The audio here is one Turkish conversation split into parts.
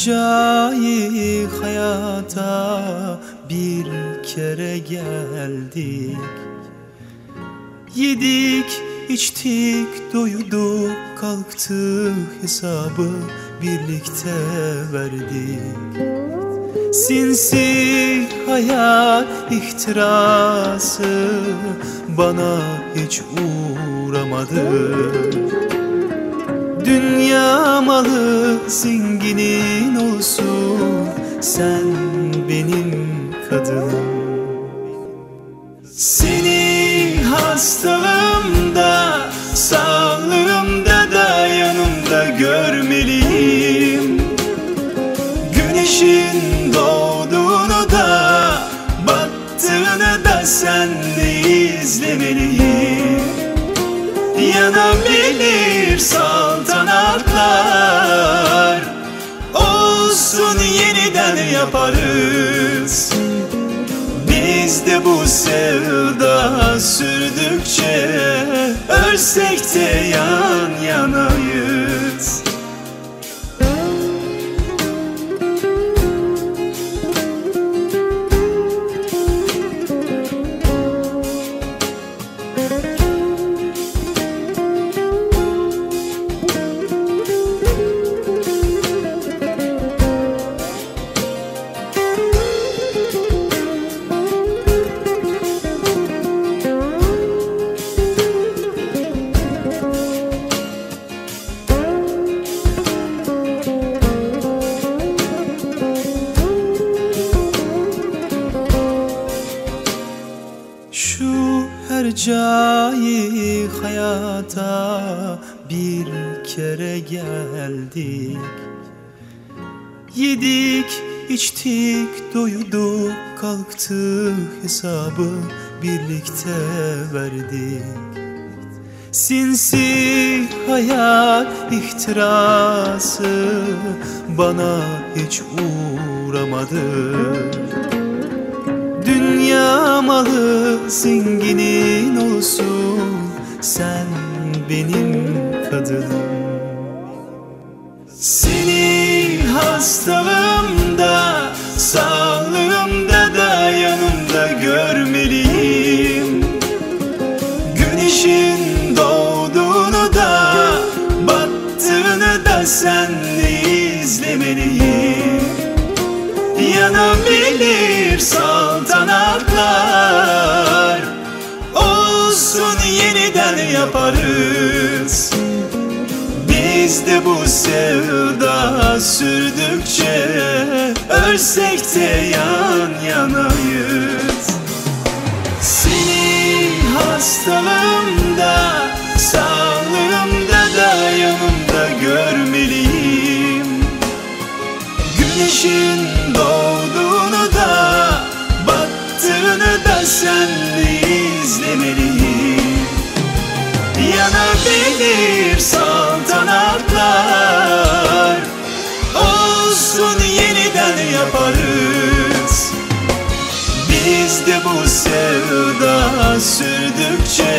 hercai hayata bir kere geldik. Yedik, içtik, doyduk, kalktık, hesabı birlikte verdik. Sinsi hayal ihtirası bana hiç uğramadı. Dünya malı zenginin olsun, sen benim kadınım. Seni hastalığımda, sağlığımda da yanımda görmeliyim. Güneşin doğduğunu da battığını da senle izlemeliyim. Yanabilir saltanatlar, olsun yeniden yaparız. Biz de bu sevda sürdükçe ölsek de yan yanayız. Şu hercai hayata bir kere geldik. Yedik, içtik, doyduk, kalktık, hesabı birlikte verdik. Sinsi hayal ihtirası bana hiç uğramadı. Dünya malı zenginin olsun, sen benim kadınım. Seni hastalığımda, sağlığımda da yanımda görmeliyim. Güneşin doğduğunu da battığını da senle izlemeliyim. Yanabilir saltanatlar, olsun yeniden yaparız. Biz de bu sevda sürdükçe ölsek de yan yanayız. Seni hastalığımda, sağlığımda da yanımda görmeliyim. Güneşin doğduğunu da battığını da senle izlemeliyim. Yanabilir saltanatlar, olsun yeniden yaparız. Biz de bu sevda sürdükçe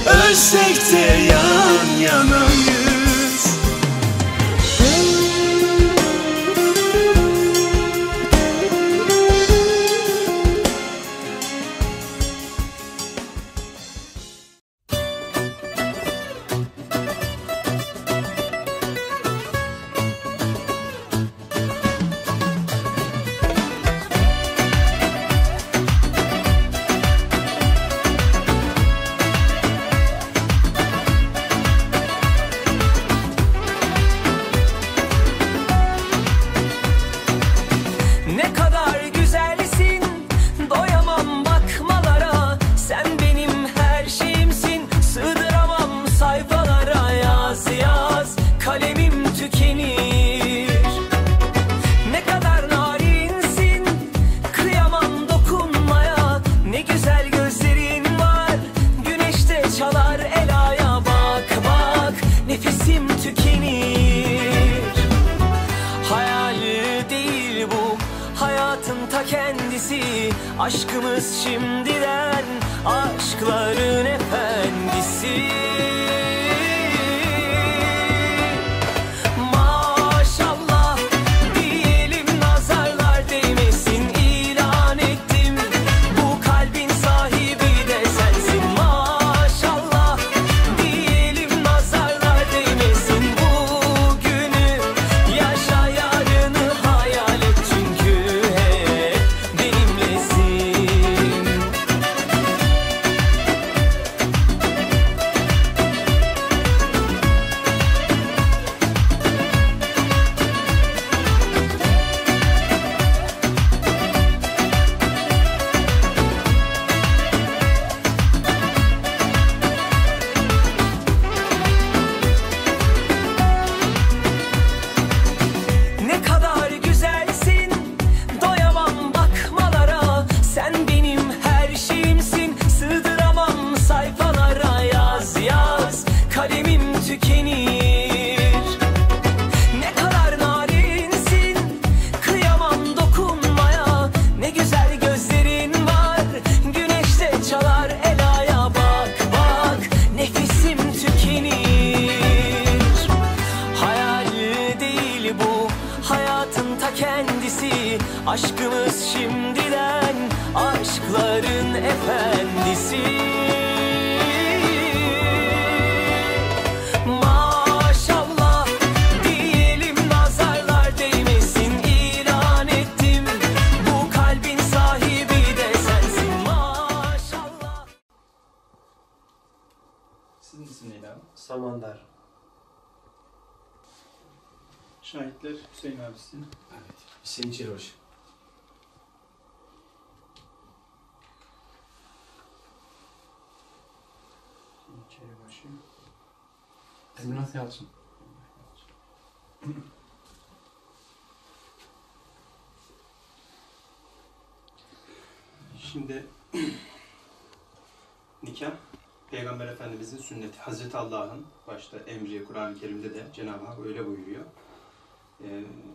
ölsek de yan yanayız. Aşkımız şimdiden aşkların efendisi. Maşallah Sizin isim neydi abi? Samandar. Şahitler Hüseyin abisin. Evet. Hüseyin Çelebaşı. Çelebaşı. Emrah Yalçın. Şimdi nikah Peygamber Efendimizin sünneti, Hazreti Allah'ın başta emri, Kur'an-ı Kerim'de de Cenab-ı Hak öyle buyuruyor.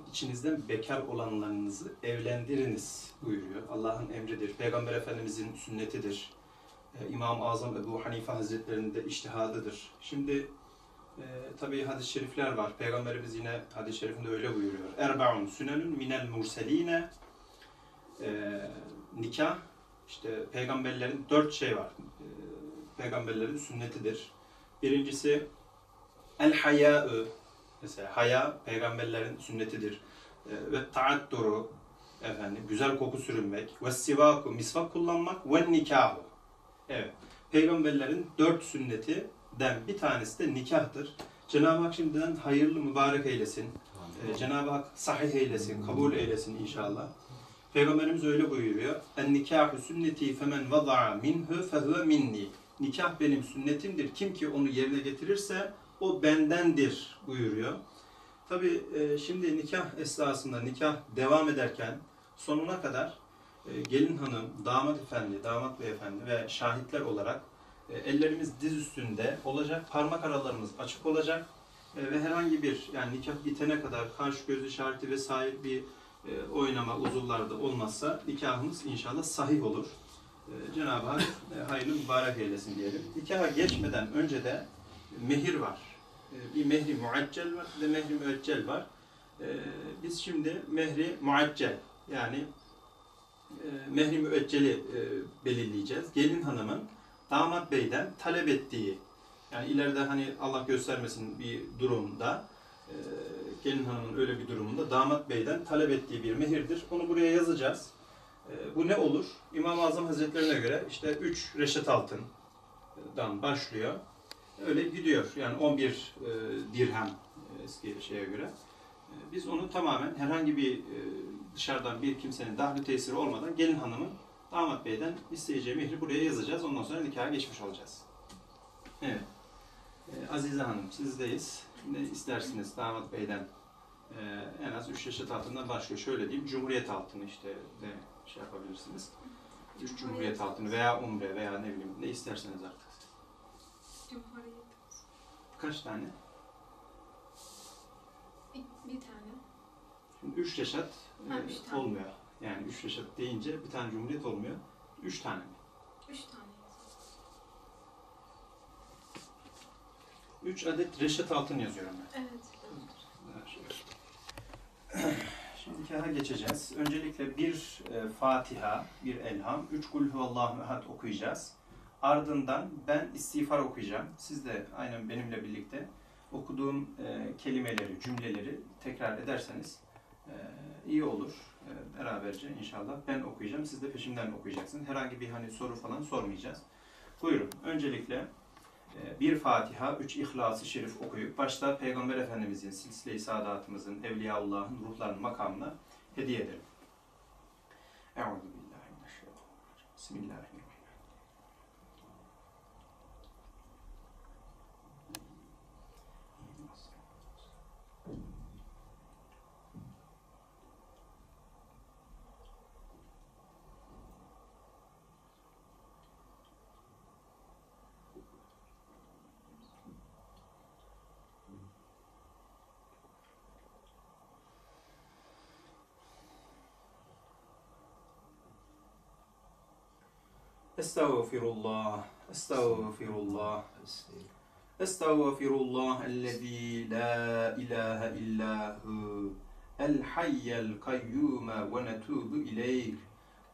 İçinizden bekar olanlarınızı evlendiriniz buyuruyor. Allah'ın emridir. Peygamber Efendimizin sünnetidir. İmam-ı Azam Ebu Hanife Hazretleri'nin de içtihadıdır. Şimdi tabii hadis-i şerifler var. Peygamberimiz yine hadis-i şerifinde öyle buyuruyor. Erba'un sünenun minel murseline. Nikah, işte peygamberlerin 4 şey var. Peygamberlerin sünnetidir. Birincisi el hayâ'ı. Mesela haya peygamberlerin sünnetidir. Ve ta'adduru, efendim güzel koku sürünmek, ve sivaku misvak kullanmak, ve nikahu. Evet. Peygamberlerin 4 sünnetinden bir tanesi de nikahtır. Cenab-ı Hak şimdiden hayırlı mübarek eylesin. Cenab-ı Hak sahih eylesin, kabul eylesin inşallah. Peygamberimiz öyle buyuruyor. En nikahu sünneti femen vada'a minhu fehuve minni. Nikah benim sünnetimdir. Kim ki onu yerine getirirse o bendendir buyuruyor. Tabi şimdi nikah esnasında nikah devam ederken sonuna kadar gelin hanım, damat efendi, damat beyefendi ve şahitler olarak ellerimiz diz üstünde olacak, parmak aralarımız açık olacak ve herhangi bir yani nikah bitene kadar karşı göz işareti vesaire bir oynama uzuvlarda olmazsa nikahımız inşallah sahih olur. Cenab-ı Hak hayırlı mübarek eylesin diyelim. Nikaha geçmeden önce de mehir var. Bir mehri muaccel var, bir de mehri müeccel var. Biz şimdi mehri muaccel yani mehri müecceli belirleyeceğiz. Gelin hanımın damat beyden talep ettiği, yani ileride hani Allah göstermesin bir durumda gelin hanımın öyle bir durumunda damat beyden talep ettiği bir mehirdir. Onu buraya yazacağız. Bu ne olur? İmam-ı Azam Hazretlerine göre işte 3 reşet altından başlıyor. Öyle gidiyor. Yani 11 dirhem eski şeye göre. Biz onu tamamen herhangi bir dışarıdan bir kimsenin dahli tesiri olmadan gelin hanımın damat beyden isteyeceği mehri buraya yazacağız. Ondan sonra nikaha geçmiş olacağız. Evet. Azize Hanım sizdeyiz. Ne istersiniz damat beyden? En az 3 reşet altından başlıyor. Şöyle diyeyim, Cumhuriyet altını işte de şey yapabilirsiniz. 3 Cumhuriyet altını veya umre veya ne bileyim ne isterseniz artık. Cumhuriyet. Kaç tane? Bir tane. Şimdi 3 reşat üç tane. olmuyor. Yani 3 reşat deyince bir tane Cumhuriyet olmuyor. 3 tane mi? 3 tane. 3 adet reşat altın yazıyorum ben. Evet. Şimdi nikaha geçeceğiz. Öncelikle bir Fatiha, bir elham, 3 Kul Huvallahu Ehad okuyacağız. Ardından ben istiğfar okuyacağım. Siz de aynen benimle birlikte okuduğum kelimeleri, cümleleri tekrar ederseniz iyi olur. Beraberce inşallah ben okuyacağım. Siz de peşimden okuyacaksınız. Herhangi bir hani soru falan sormayacağız. Buyurun. Öncelikle bir Fatiha, 3 İhlas-ı Şerif okuyup başta Peygamber Efendimizin, silsile-i saadatımızın, Evliyaullah'ın ruhlarının makamına hediye edelim. Euzubillahimineşşeytanirracim. Bismillahirrahmanirrahim. Estağfirullah, estağfirullah, estağfirullah ellezî la ilahe illahu el hayyel kayyume ve netûbu ileyh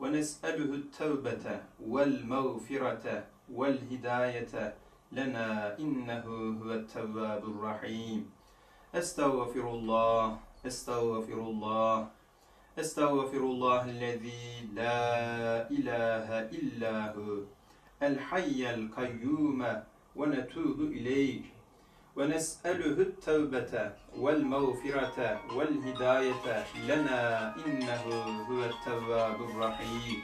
ve nes'eluhu tevbete vel mağfirete vel hidayete lena innehu huvet tevvâbur rahîm. Estağfirullah, estağfirullah. Estağfirullahellezî la ilahe illahu el hayyel kayyume ونتوب إليك ونسأله التوبة والمغفرة والهداية لنا إنه هو التواب الرحيم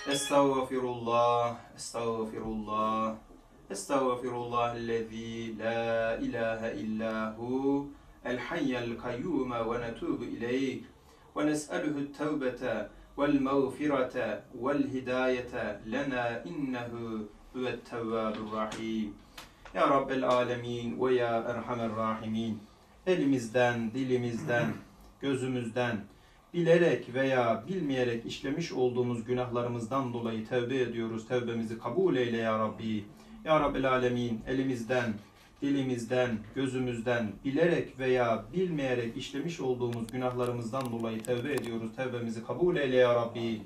استغفر الله استغفر الله استغفر الله الذي لا إله إلا هو الحي القيوم ونتوب إليك ونسأله التوبة والمغفرة والهداية لنا إنه هو التواب الرحيم Ya Rabbel Alemin ve ya Erhamer Rahimin. Elimizden, dilimizden, gözümüzden, bilerek veya bilmeyerek işlemiş olduğumuz günahlarımızdan dolayı tevbe ediyoruz. Tevbemizi kabul eyle ya Rabbi. Ya Rabbel Alemin, elimizden, dilimizden, gözümüzden, bilerek veya bilmeyerek işlemiş olduğumuz günahlarımızdan dolayı tevbe ediyoruz. Tevbemizi kabul eyle ya Rabbi.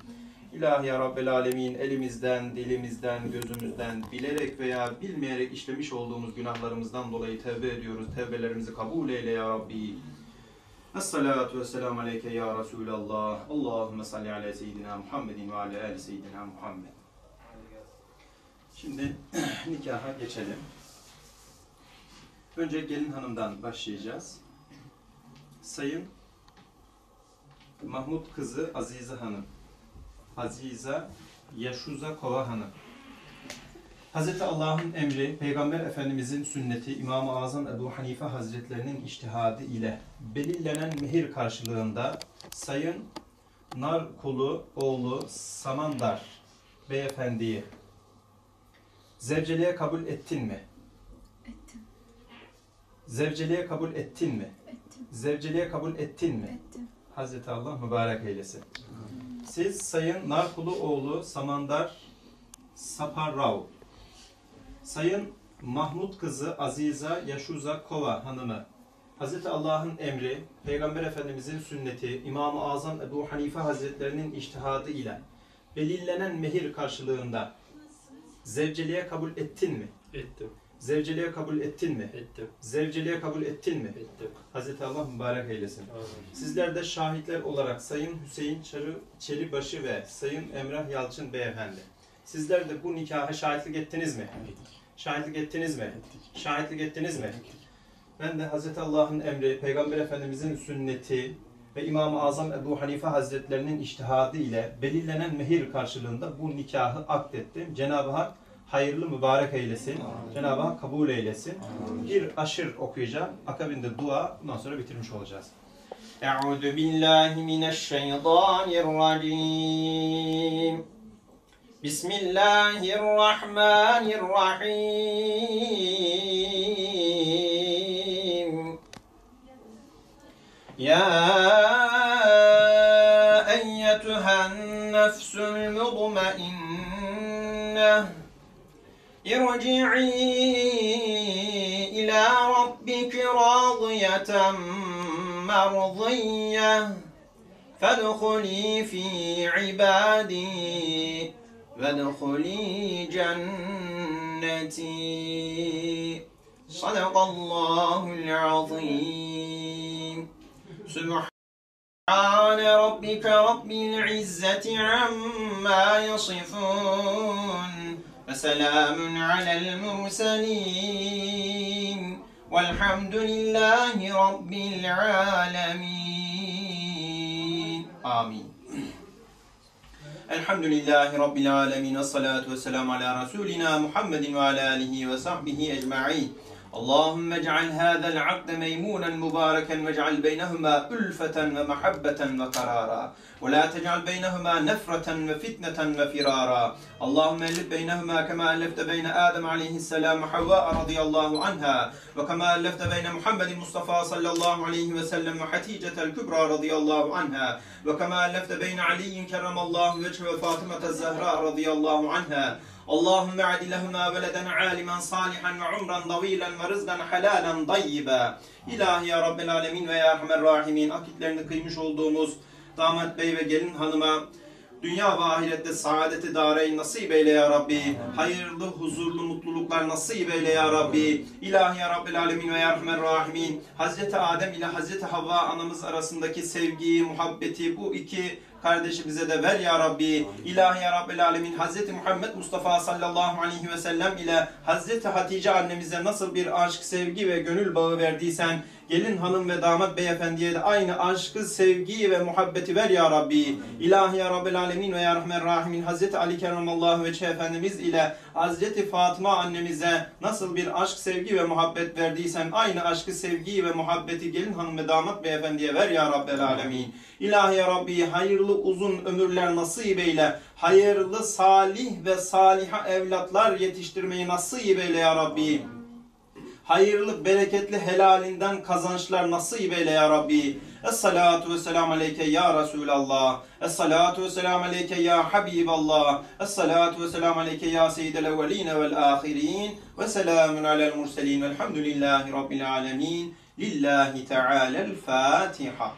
İlahi ya Rabbel Alemin, elimizden, dilimizden, gözümüzden, bilerek veya bilmeyerek işlemiş olduğumuz günahlarımızdan dolayı tevbe ediyoruz. Tevbelerimizi kabul eyle ya Rabbi. Esselatu vesselamu aleyke ya Resulallah. Allahümme salli ala seyyidina Muhammedin ve ala ali seyyidina Muhammed. Şimdi nikaha geçelim. Önce gelin hanımdan başlayacağız. Sayın Mahmut kızı Azize Hanım. Azize Yaşuza Kova Hanım. Hz. Allah'ın emri, Peygamber Efendimizin sünneti, İmam-ı Azam Ebu Hanife Hazretlerinin içtihadı ile belirlenen mehir karşılığında Sayın Narkulu oğlu Samandar Beyefendiyi zevceliğe kabul ettin mi? Ettim. Zevceliğe kabul ettin mi? Ettim. Zevceliğe kabul ettin mi? Ettim. Hazreti Allah mübarek eylesin. Siz Sayın Narkulu oğlu Samandar Saparrav, Sayın Mahmut kızı Azize Yaşuza Kova Hanımı, Hz. Allah'ın emri, Peygamber Efendimizin sünneti, İmam-ı Azam Ebu Hanife Hazretlerinin içtihadı ile belirlenen mehir karşılığında zevceliğe kabul ettin mi? Ettim. Zevceliğe kabul ettin mi? Ettim. Zevceliğe kabul ettin mi? Ettim. Hz. Allah mübarek eylesin. Amin. Sizler de şahitler olarak Sayın Hüseyin Çelibaşı ve Sayın Emrah Yalçın Beyefendi. Sizler de bu nikaha şahitlik ettiniz mi? Şahitlik ettiniz mi? Şahitlik ettiniz mi? Ben de Hz. Allah'ın emri, Peygamber Efendimizin sünneti ve İmam-ı Azam Ebu Hanife Hazretlerinin içtihadı ile belirlenen mehir karşılığında bu nikahı akdettim. Cenab-ı Hak hayırlı mübarek eylesin. Cenab-ı Hak kabul eylesin. Bir aşır okuyacağım. Akabinde dua. Bundan sonra bitirmiş olacağız. Eûzü billahi mineşşeytanirracim. Bismillahirrahmanirrahim. Ya eyyetühen nefsül mutmainneh irci'i ila rabbiki radiyeten merziyyeh fedhulî fî ibâdî vedhulî cennetî. Sadakallâhu'l azîm. Sübhâne rabbike rabbil izzeti amma yasifûn. Ve selamun alel murselin. Velhamdülillahi rabbil alemin. Amin. Elhamdülillahi rabbil alemin. Esselatu vesselamu ala Resulina Muhammedin ve ala alihi ve sahbihi ecma'in. اللهم اجعل هذا العقد ميمونا مباركا واجعل بينهما ألفة ومحبة وقرارا ولا تجعل بينهما نفرة وفتنة وفرارا اللهم ألف بينهما كما ألفت بين آدم عليه السلام وحواء رضي الله عنها وكما ألفت بين محمد المصطفى صلى الله عليه وسلم وحتيجة الكبرى رضي الله عنها وكما ألفت بين علي كرم الله وجهه وفاطمة الزهراء رضي الله عنها اللهم اعد لهما ولدا عالما صالحا وعمرا طويلا ورزقا حلالا طيبا. İlahi ya Rabbel Alemin ve ya Erhamer Rahimin, akitlerini kıymış olduğumuz damat bey ve gelin hanıma dünya ve ahirette saadeti dareyn nasip eyle ya Rabbi. Hayırlı, huzurlu, mutluluklar nasip eyle ya Rabbi. İlahi ya Rabbel Alemin ve ya Erhamer Rahimin, Hazreti Adem ile Hazreti Havva anamız arasındaki sevgiyi, muhabbeti bu iki kardeşimize de ver ya Rabbi. İlahi ya Rabbel Alemin, Hz. Muhammed Mustafa sallallahu aleyhi ve sellem ile Hz. Hatice annemize nasıl bir aşk, sevgi ve gönül bağı verdiysen, gelin hanım ve damat beyefendiye de aynı aşkı, sevgiyi ve muhabbeti ver ya Rabbi. İlahi ya Rabbel Alemin ve ya Rahman Rahimin, Hz. Ali Kerramallahu Vecih Efendimiz ile Hz. Fatıma annemize nasıl bir aşk, sevgi ve muhabbet verdiysen, aynı aşkı, sevgiyi ve muhabbeti gelin hanım ve damat beyefendiye ver ya Rabbel Alemin. İlahi ya Rabbi, hayırlı uzun ömürler nasip eyle. Hayırlı, salih ve saliha evlatlar yetiştirmeyi nasip eyle ya Rabbi. Hayırlı, bereketli helalinden kazançlar nasip eyle ya Rabbi. Es-salatu ve selamu aleyke ya Resulallah. Es-salatu ve selamu aleyke ya Habiballah. Es-salatu ve selamu aleyke ya seyyidel evveline vel ahirin. Ve selamun alel murselin. Velhamdülillahi Rabbil alemin. Lillahi Teala'l Fatiha.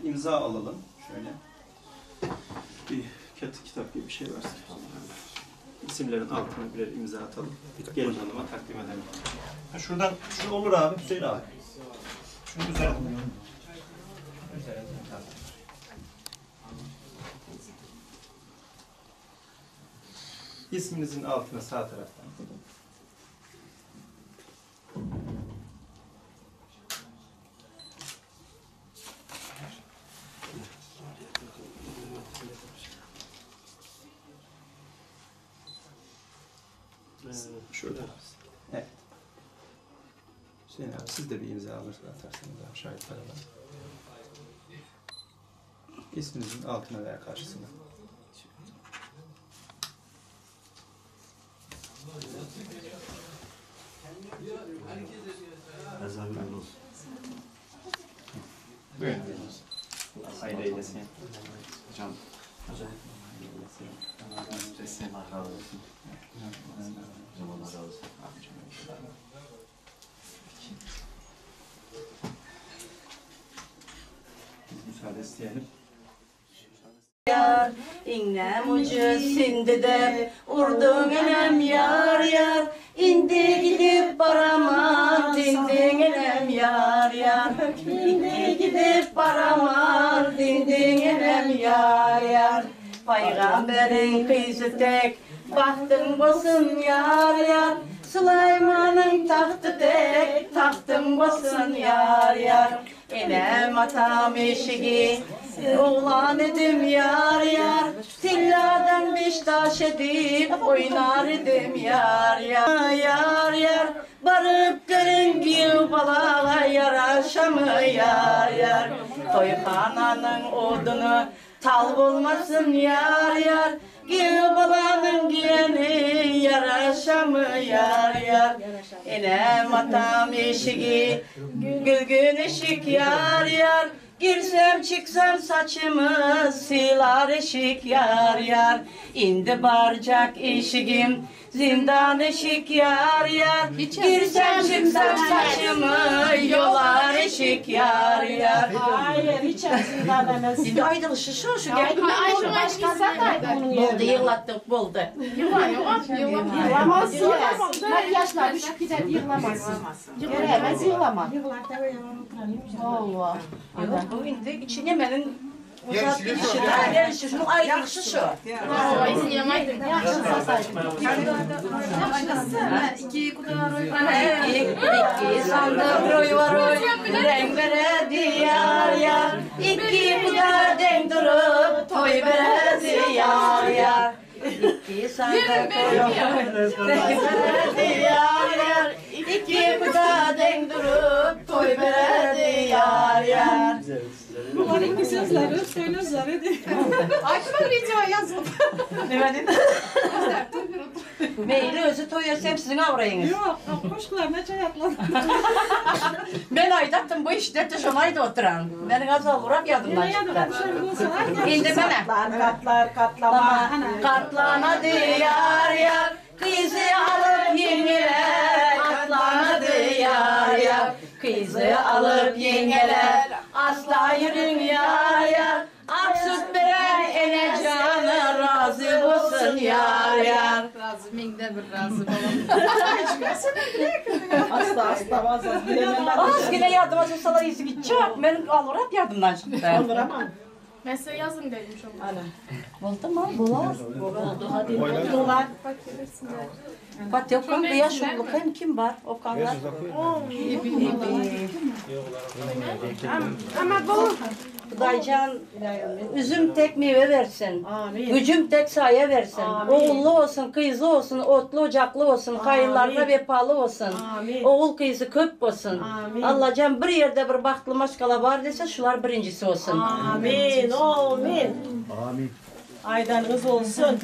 İmza alalım. Şöyle. Bir kitap gibi bir şey varsa. İsimlerin altına birer imza atalım. Gelin hanıma takdim edelim. Ha şuradan, şu olur abi, Hüseyin abi. Şunu üzerine. İsminizin altına sağ taraftan. Şöyle. Evet. Hüseyin abi siz de bir imza atarsanız abi şahit paralar. İsminizin altına veya karşısına. Buyurun. Hayırlı eylesin. Hocam. Hocam Allah razı olsun. Hocam Allah razı olsun. Biz müsaade isteyelim. Yar, innem ucu sindi de urdun enem yar yar, indi gidip baramar, dindin enem yar yar, indi gidip baramar, dindin enem yar yar. Peygamberin kızı tek, bahtın basın yar yar, Süleyman'ın tahtı tek, tahtın basın yar yar. Enem atam eşiği, oğlan edim yar yar, tilladan beş taş edip oynar edim yar yar. Yar yar, barıp görün gül balağa yaraşamı yar yar. Toyxananın odunu tal olmasın yar yar, gül balanın giyeni yaraşamı yar yar. Enem atam eşiği, gülgün eşik yar yar, girsem çıksam saçımı silar eşik yar yar. İndi barcak eşiğim, zindan eşik yar yar, girsem çıksam saçımı yolar eşik yar yar. Hayır, hiç zindan demez. Şimdi aydın şu geldi. Ayşe başkan Buldu, yığlattık, buldu. Yığlamaz, yığlamaz. 4 yaşlar düşüp gider, yığlamaz. Göremez, yığlamaz. Allah. Evet, bu indi içine benim uzat bir şeyler, şunun aydınlısı şu. İki kudalar oy İki sandık roy var oy, renk veredi yar yar. İki kudar denk durup, toy veredi yar yar. İki sandık roy var oy, renk veredi yar yar. İki kudar denk durup, toy veredi yar yar. Bunlar iki sözleri söylüyorlar. Ayşe'den rica yazın. Ne dedin? Meyli özü toy etsem sizin avrayınız. Yok, kuşkularına çay atladım. Ben aydaktım bu işte şonaydı oturan. Beni gazal vurak yadımdan çıktı. İndi bana. Katlar, katlama. Katlanadı yar yar, kızı alıp yengeler. Katlanadı yar yar, kızı alıp yengeler. Asla yürün yar yar, aksut veren ene canı razı olsun olsun yar yar. Razı mingde bir razı babam. Asla vazgeç. Az gene yardıma sosalar iyisi gidecek. Benim alır hep yardımdan çıktı. Olur ama. Ben size yazın dedim şu an. Oldu mu? Bolar. Oldu hadi. Oldular. Bak gelirsin de. Bak Okan bir yaş oldu. Kim var? Okanlar. Ama bu Daycan üzüm tek meyve versin. Amin. Gücüm tek saye versin. Amin. Oğullu olsun, kızı olsun, otlu ocaklı olsun, hayırlarına vefalı olsun. Amin. Oğul kızı köp olsun. Amin. Allah can bir yerde bir bahtlı maşkala var dese şular birincisi olsun. Amin. Amin. Amin. Aydanınız olsun.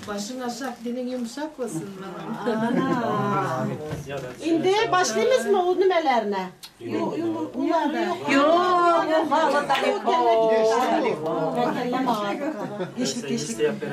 başın aşak dilin yumuşak olsun bana. Ana. Şimdi başlayayız mı o numelerine? Yok. Yok, halı da yok. Geçlik.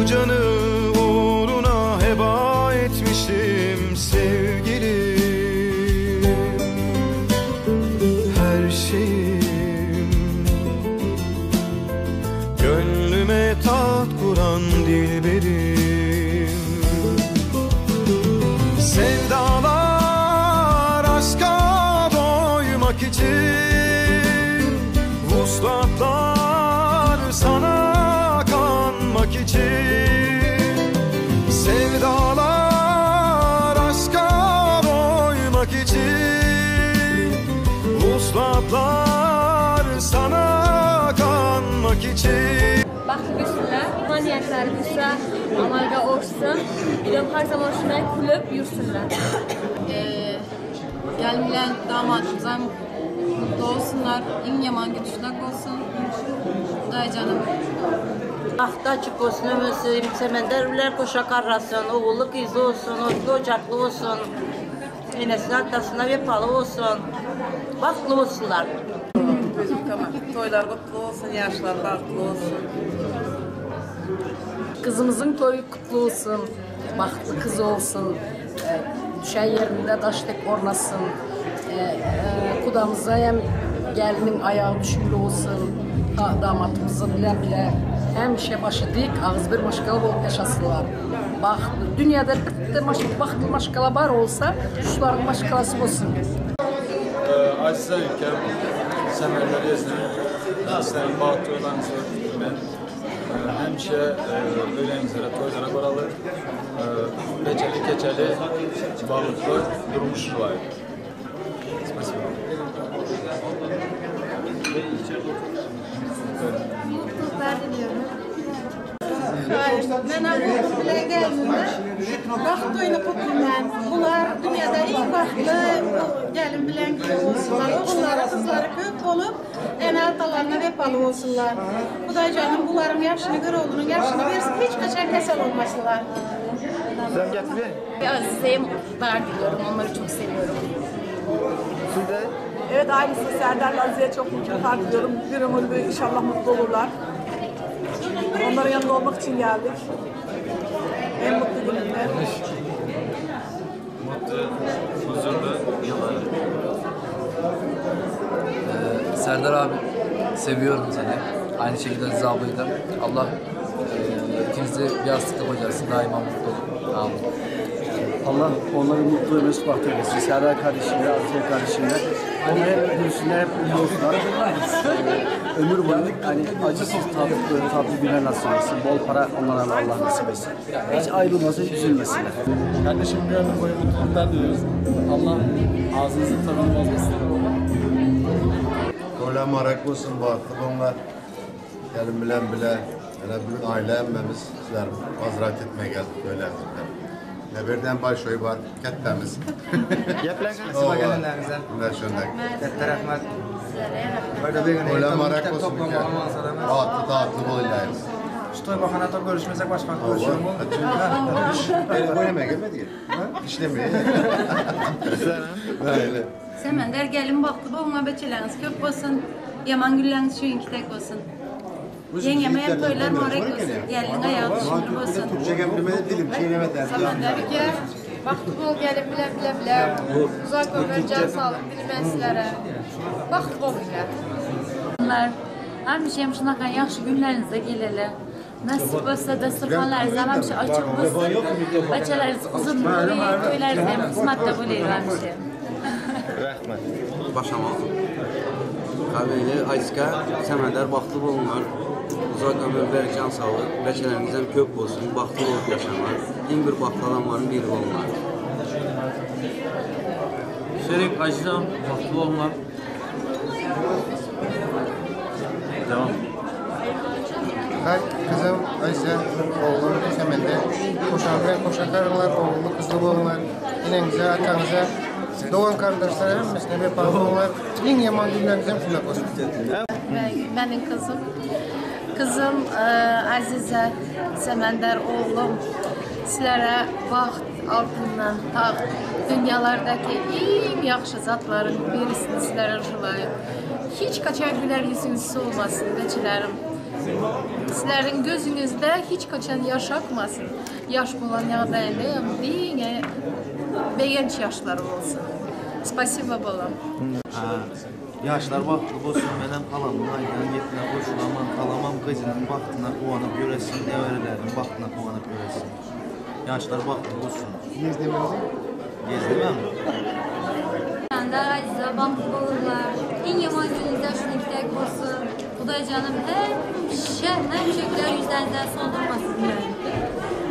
canı uğruna heba etmişim sevgilim. Her şeyim, gönlüme taht kuran dilberim. Sevdalar aşka doymak için, vuslatlar sana kanmak için. Sevdalar aşka doymak için, vuslatlar sana kanmak için. Baxtlı görsünlər, iman niyətləri bilsə, amalga olsun. İləm her zaman şuna kulüp yürüsünlər. Gelmeyen damatımıza mutlu olsunlar. En yaman güçlük olsun. Day canım. Bahtı açık olsun, ömürsün, semenderler koşa karrasın, oğullu kızı olsun, otlu ocaklı olsun. Enesine atlasına vefalı olsun. Bahtlı olsunlar. Tamam. Toylar kutlu olsun, yaşlar farklı olsun. Kızımızın toyu kutlu olsun, bahtlı kız olsun, düşen yerinde taş tek ornasın, kudamıza hem gelinin ayağı düşümlü olsun, damatımızı bile hem şey başı dik, ağız bir maşkalı olup yaşasınlar. Bahtlı, dünyada bir bahtlı maşkala var olsa, şuların maşkalası olsun. Azize ülkem, semerleri yazın, sizlerin bahtı olanızı ben. Həmişə öylənizlərə, toylara qoralı, becəli, keçəli, balıqlı, durmuş rivayət. Spasibo. Mutluluklar diliyorum. Hayır, ben bile geldiğimde baxt oyunu kutlayayım. Bunlar dünyada en baxtlı gelin bilen gibi olsunlar. Oğulları, kızları köp olup en atalarına vefalı olsunlar. Bu da canım bunların yaşını göre oğlunun yaşını versin. Hiç kaçan kesel olmasınlar. Sen getirin. Azize'ye mutluluklar diliyorum. Onları çok seviyorum. Siz de? Evet, ailesi Serdar'la Azize'ye çok mutluluklar diliyorum. Bir ömür boyu inşallah mutlu olurlar. Onların yanında olmak için geldik. En mutlu gününde. Mutlu, huzurlu yıllar. Serdar abi, seviyorum seni. Aynı şekilde Azize ablayı da. Allah ikinizi bir yastıkta koyarsın. Daima mutlu olun. Amin. Allah onları mutlu ve mesut bahtı eylesin. Serdar kardeşimle, Azize kardeşimle. Onlar hep gülsünler, hep mutlu olsunlar. Ömür boyu hani acısız, tatlı günler nasip etsin. Bol para onlara Allah nasip etsin. Hiç ayrılmasın, hiç üzülmesinler. Kardeşim bir ömür boyu mutluluklar diliyoruz. Allah ağzınızın tadını bozmasın. Öyle merak olsun bahtlı onlar. Gelin bilen bile. Yani bir aile emmemiz sizler hazret etmeye geldik böyle. Ne birden başoyu var, kettemiz. Gepleşiniz sıva gelenlerinize. Ne şundak. Kette rahmet. Öyle merak olsun ki. Bahtlı tatlı boylayız. Şu toy bakanata görüşmesek başka görüşüyor mu? Benim oynamaya gelmedi ki. İşlemeye. Güzel ha? Öyle. Semender gelin baktı boğuna beçeleriniz köp olsun. Yaman gülleriniz şu inki tek olsun. Yengeme hep toylar marek olsun. Gelin ayağı düşünür olsun. Türkçe gemlemede dilim çiğnemeden. Semender'e baxt bol gelip bile uzak ömür, can sağlık bilmən sizlərə. Baxt bol ilə. Bunlar həmişə şunaqa yaxşı günlərinizdə gəlirlər. Nasip olsa dasturxonlaringiz həmişə açıq olsun. Bacalaringiz uzun bo'lib, to'ylaringiz ham xizmatda bo'laylik həmişə. Rahmet. Başamal. Qabili Ayska, Səmədər baxtlı olunlar. Uzaq ömür və can sağlığı, bəlkələrimizdən köp olsun, baxtlı olub yaşamak. En bir baxtlı adamların biri olunlar. Şerif Acıdan baxtlı olunlar. Devam. Kızım Ayşe, oğlum Semende, koşakarlar, oğlu kızlı oğullar, inenize, atanıza, doğan kardeşler hepsine bir parça oğullar, en yaman günlerinizden kulak olsun. Benim kızım Azize, Semender oğlum, sizlərə vaxt altından tağ, dünyalardaki en yaxşı zatların birisini sizlərə arzulayıb. Hiç kaçan güler yüzünüz olmasın, beçilerim. Sizlerin gözünüzde hiç kaçan yaş akmasın. Yaş bulan yağdayla yine beğenç yaşlar olsun. Spasibo balam. Yaşlar vaxtlı olsun, mənim xalamın aydan yetine qoşulamam, xalamam qızının vaxtına uyanıb görəsin, nəvərələrin vaxtına uyanıb görəsin. Yaşlar vaxtlı olsun. Gezdirməm mi? Senden acize vaxtlı olurlar. En yaman gününüzde şunu gidək olsun. Xuday canım həmişə gülər yüzlərinizdən soldurmasın yani.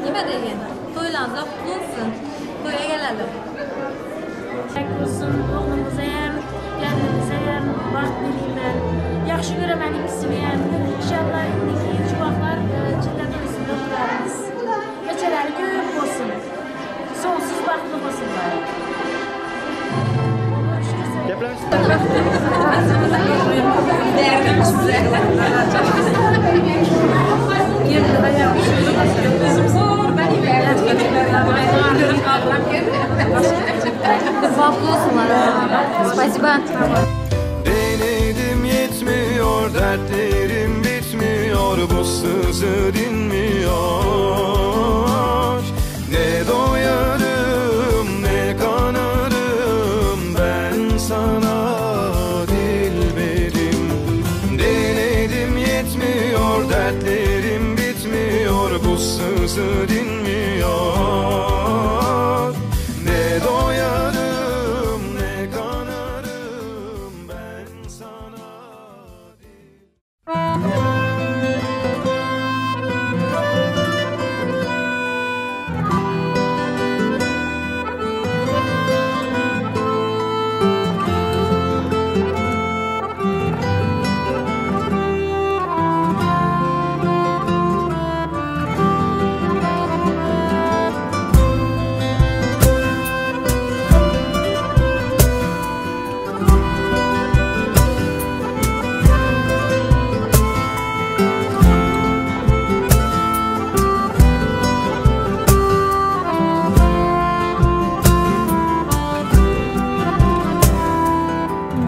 Nime deyin? Toylarınızda kutlu olsun. Toya gelelim. Olsun, oğlumuza hem, kendimize hem, vaxt bileyim ben. Yaxşı görəmən ikisini hem. İnşallah indiki çubaqlar cidden üstünde durarız. Meçələri görüp olsun. Sonsuz vaxtlı olsunlar. Спасибо. Denedim yetmiyor, dertlerim bitmiyor, bu sızı dinmiyor. Ne doyarım ne kanarım ben sana dilberim. Denedim yetmiyor, dertlerim bitmiyor, bu sızı dinmiyor. Ne doyarım ne kanarım ben sana.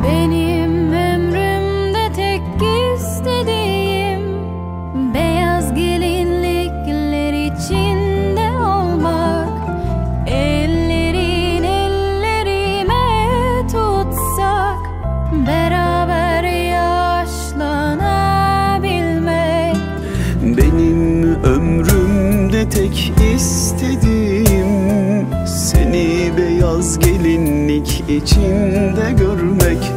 Benim ömrümde tek istediğim beyaz gelinlikler içinde olmak, ellerin ellerime tutsak, beraber yaşlanabilmek. Benim ömrümde tek istediğim seni beyaz gelinlik içinde görmek,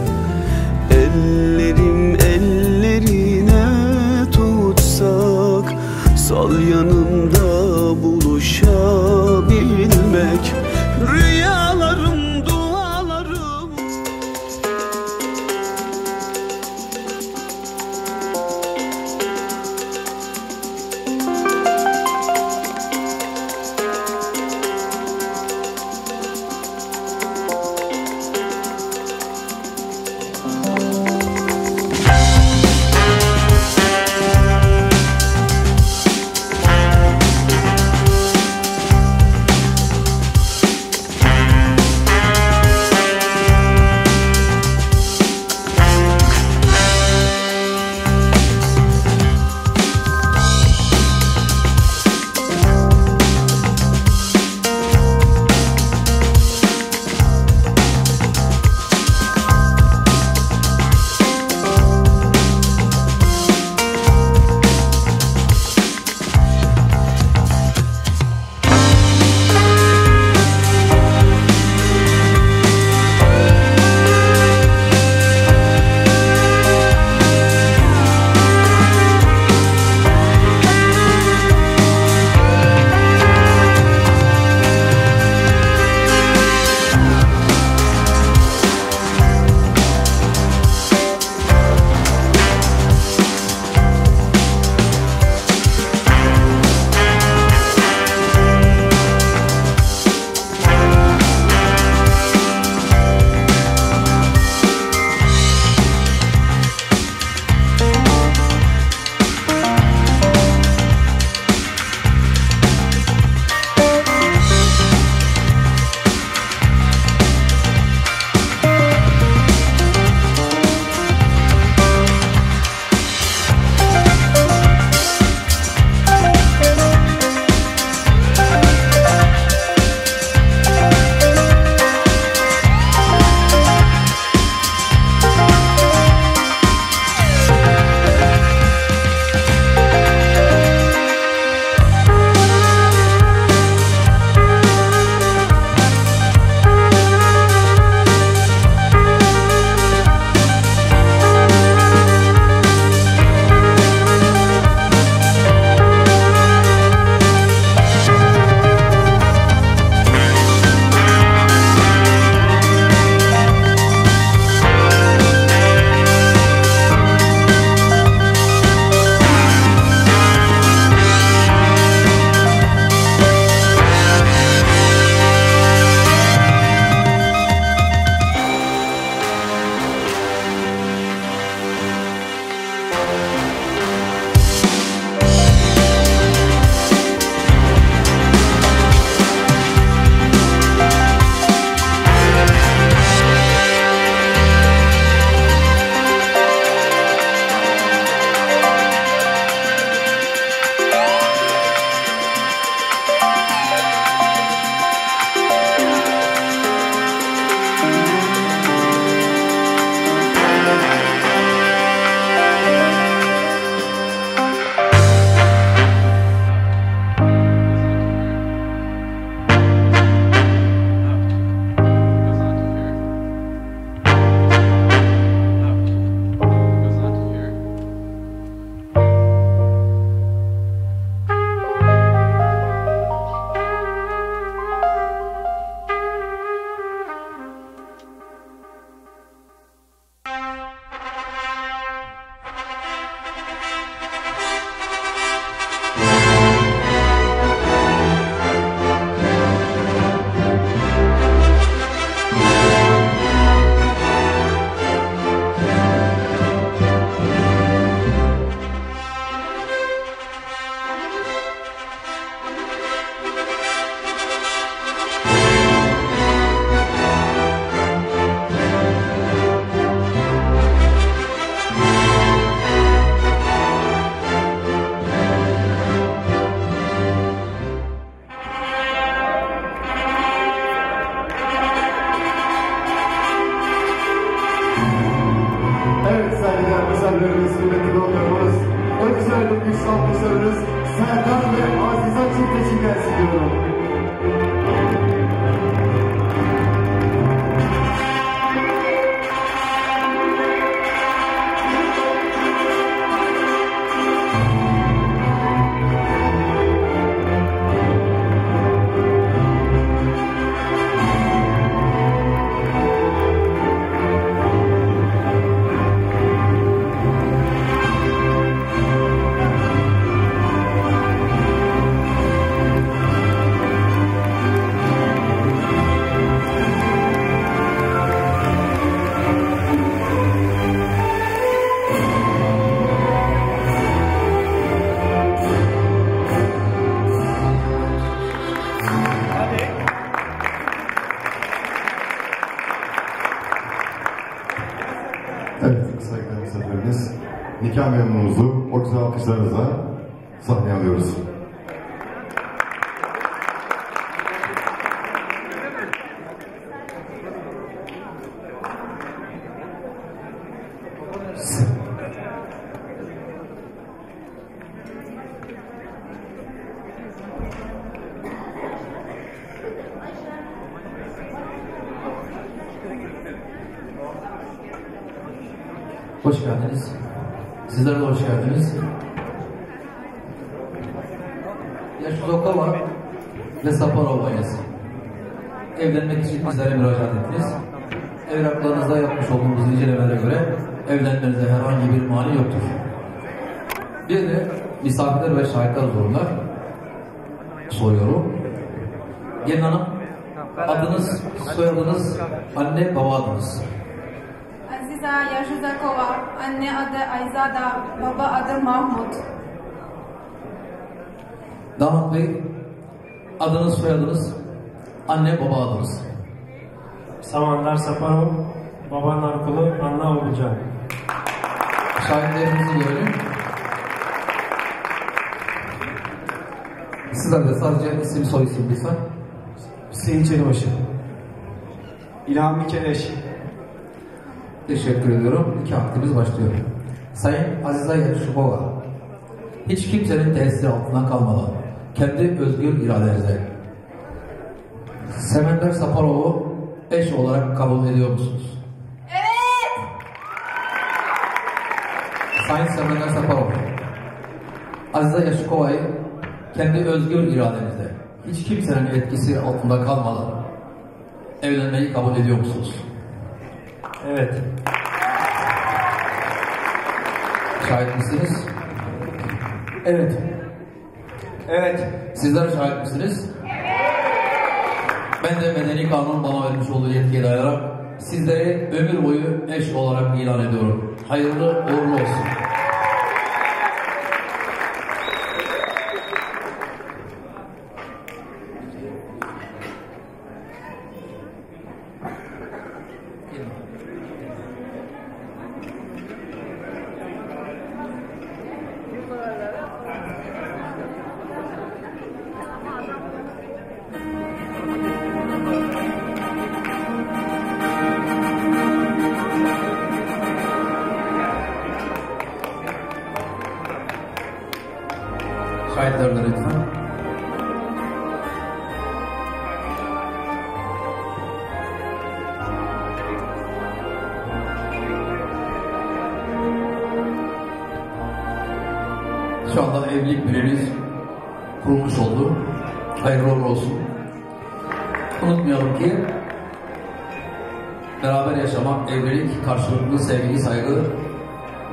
ellerim ellerine tutsak, sal yanımda buluşabilmek. Rüyalarım, dualarım. gelsin diyorum. Evet, saygıdeğer misafirlerimiz, nikah memnunumuzu o güzel alkışlarınızla sahneye alıyoruz. Hoş geldiniz. Sizler de hoş geldiniz. Yaşuzokova ve Saparov ailesi. Evlenmek için bizlere müracaat ettiniz. Evraklarınızda yapmış olduğumuz incelemelere göre evlenmenize herhangi bir mani yoktur. Bir de misafirler ve şahitler zorlar. Soruyorum. Gelin hanım, adınız, soyadınız, anne, baba adınız. Aziza Yaşuzakova, anne adı Ayzada, baba adı Mahmut. Damat Bey, adınız, soyadınız, anne, baba adınız. Samandar Saparov, baba Narkulu, anne Oğulcan. Şahitlerinizi görelim. Sizler de sadece isim soy isim lütfen. Hüseyin Çelibaşı. İlhami Keleş. Teşekkür ediyorum. İki aktimiz başlıyor. Sayın Aziza Yakışıkova, hiç kimsenin tesiri altından kalmadan kendi özgür iradenizle Semender Saparov'u eş olarak kabul ediyor musunuz? Evet! Sayın Semender Saparov, Aziza Yakışıkova'yı kendi özgür iradenizle hiç kimsenin etkisi altında kalmadan evlenmeyi kabul ediyor musunuz? Evet. Şahit misiniz? Evet. Evet. Sizler şahit misiniz? Ben de medeni kanun bana vermiş olduğu yetkiye dayanarak sizleri ömür boyu eş olarak ilan ediyorum. Hayırlı uğurlu olsun. Şahitlerle lütfen. Şu anda evlilik biriniz kurulmuş oldu. Hayırlı uğurlu olsun. Unutmayalım ki beraber yaşamak, evlilik, karşılıklı sevgi, saygı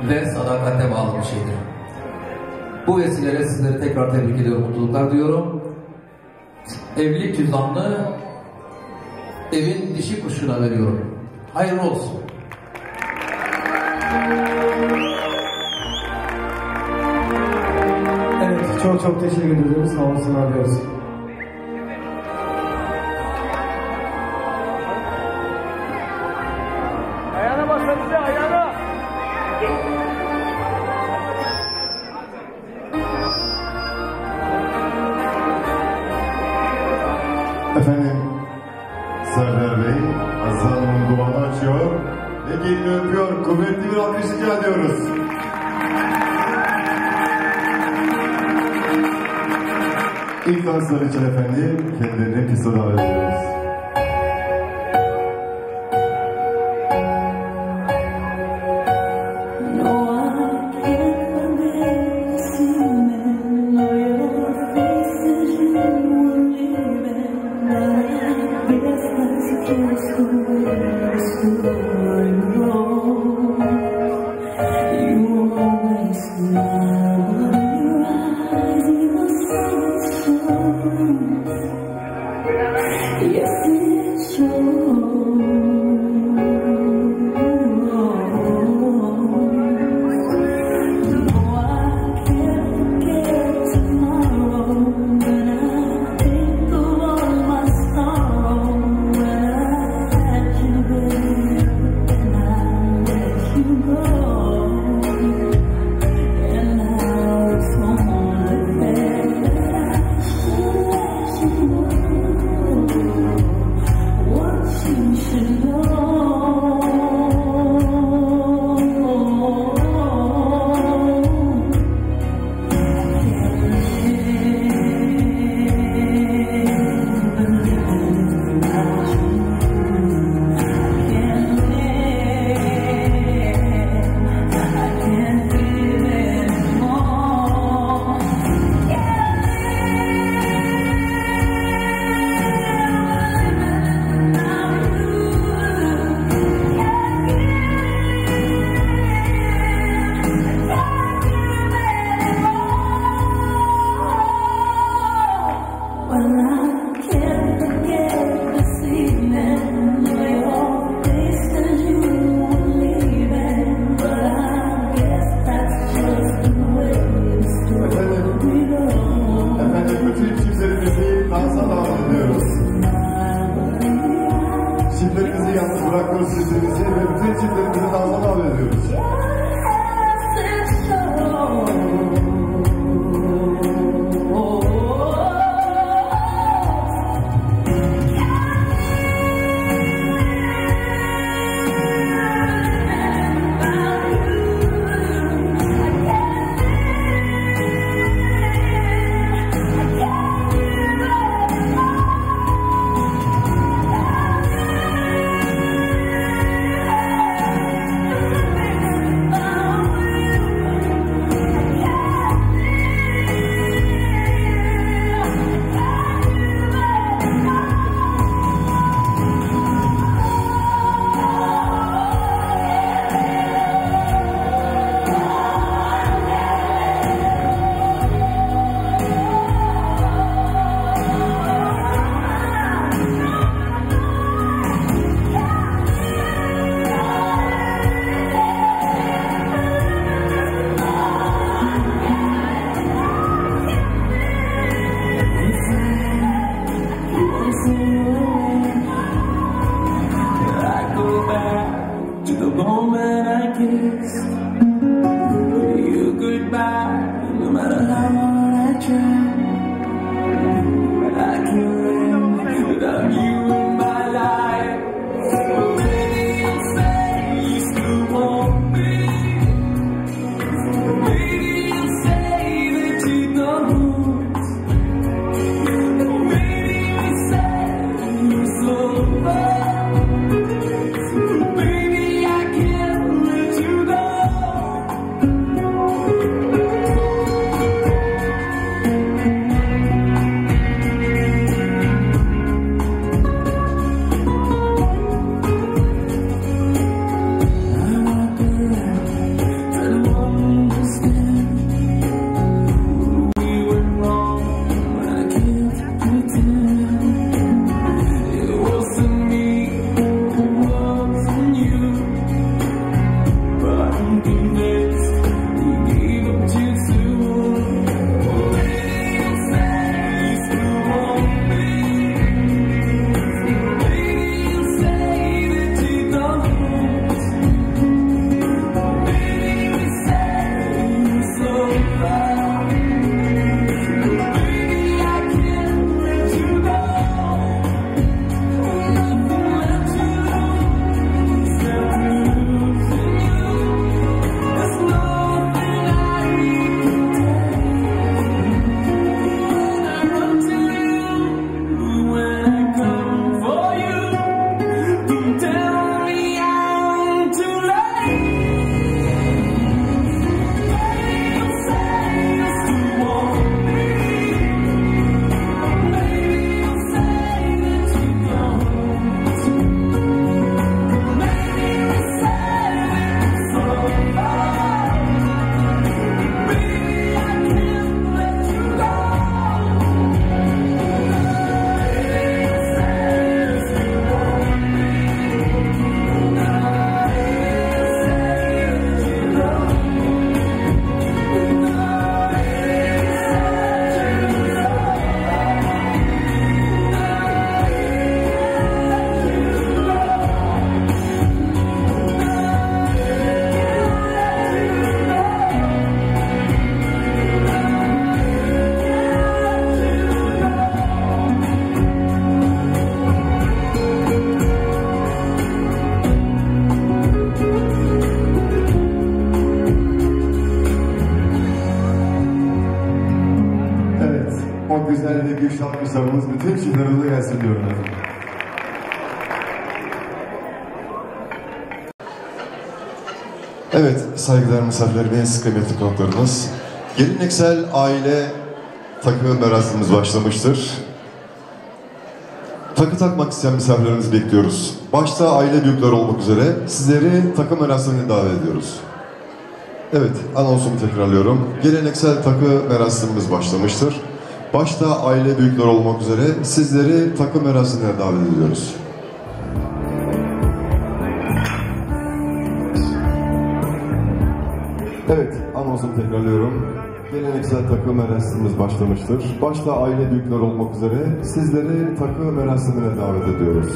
ve sadakate bağlı bir şeydir. Bu vesileyle sizleri tekrar tebrik ediyorum, mutluluklar diyorum. Evlilik cüzdanını evin dişi kuşuna veriyorum. Hayırlı olsun. Evet, çok teşekkür ediyoruz. Sağ olsunlar diyoruz. Ayağına basın, ayağına. Efendim, Serdar Bey, Azize Hanım'ın duanı açıyor ve gelini öpüyor. Kuvvetli bir alkış rica ediyoruz. İlk danslar için efendim kendilerine pista davet ediyoruz. Çiftlerimizi yalnız bırakmıyoruz sesimizi ve bütün çiftlerimizi dansa davet ediyoruz. alkışlarımız bütün çiftlerimize gelsin diyorum efendim. Evet, saygıdeğer misafirlerimiz, kıymetli konuklarımız. Geleneksel aile takımı merasimimiz başlamıştır. Takı takmak isteyen misafirlerimizi bekliyoruz. Başta aile büyükleri olmak üzere sizleri takım merasimine davet ediyoruz. Evet, anonsumu tekrarlıyorum. Geleneksel takı merasimimiz başlamıştır. Başta aile büyükleri olmak üzere sizleri takı merasimine davet ediyoruz. Evet, anonsumu tekrarlıyorum. Geleneksel takı merasimimiz başlamıştır. Başta aile büyükleri olmak üzere sizleri takı merasimine davet ediyoruz.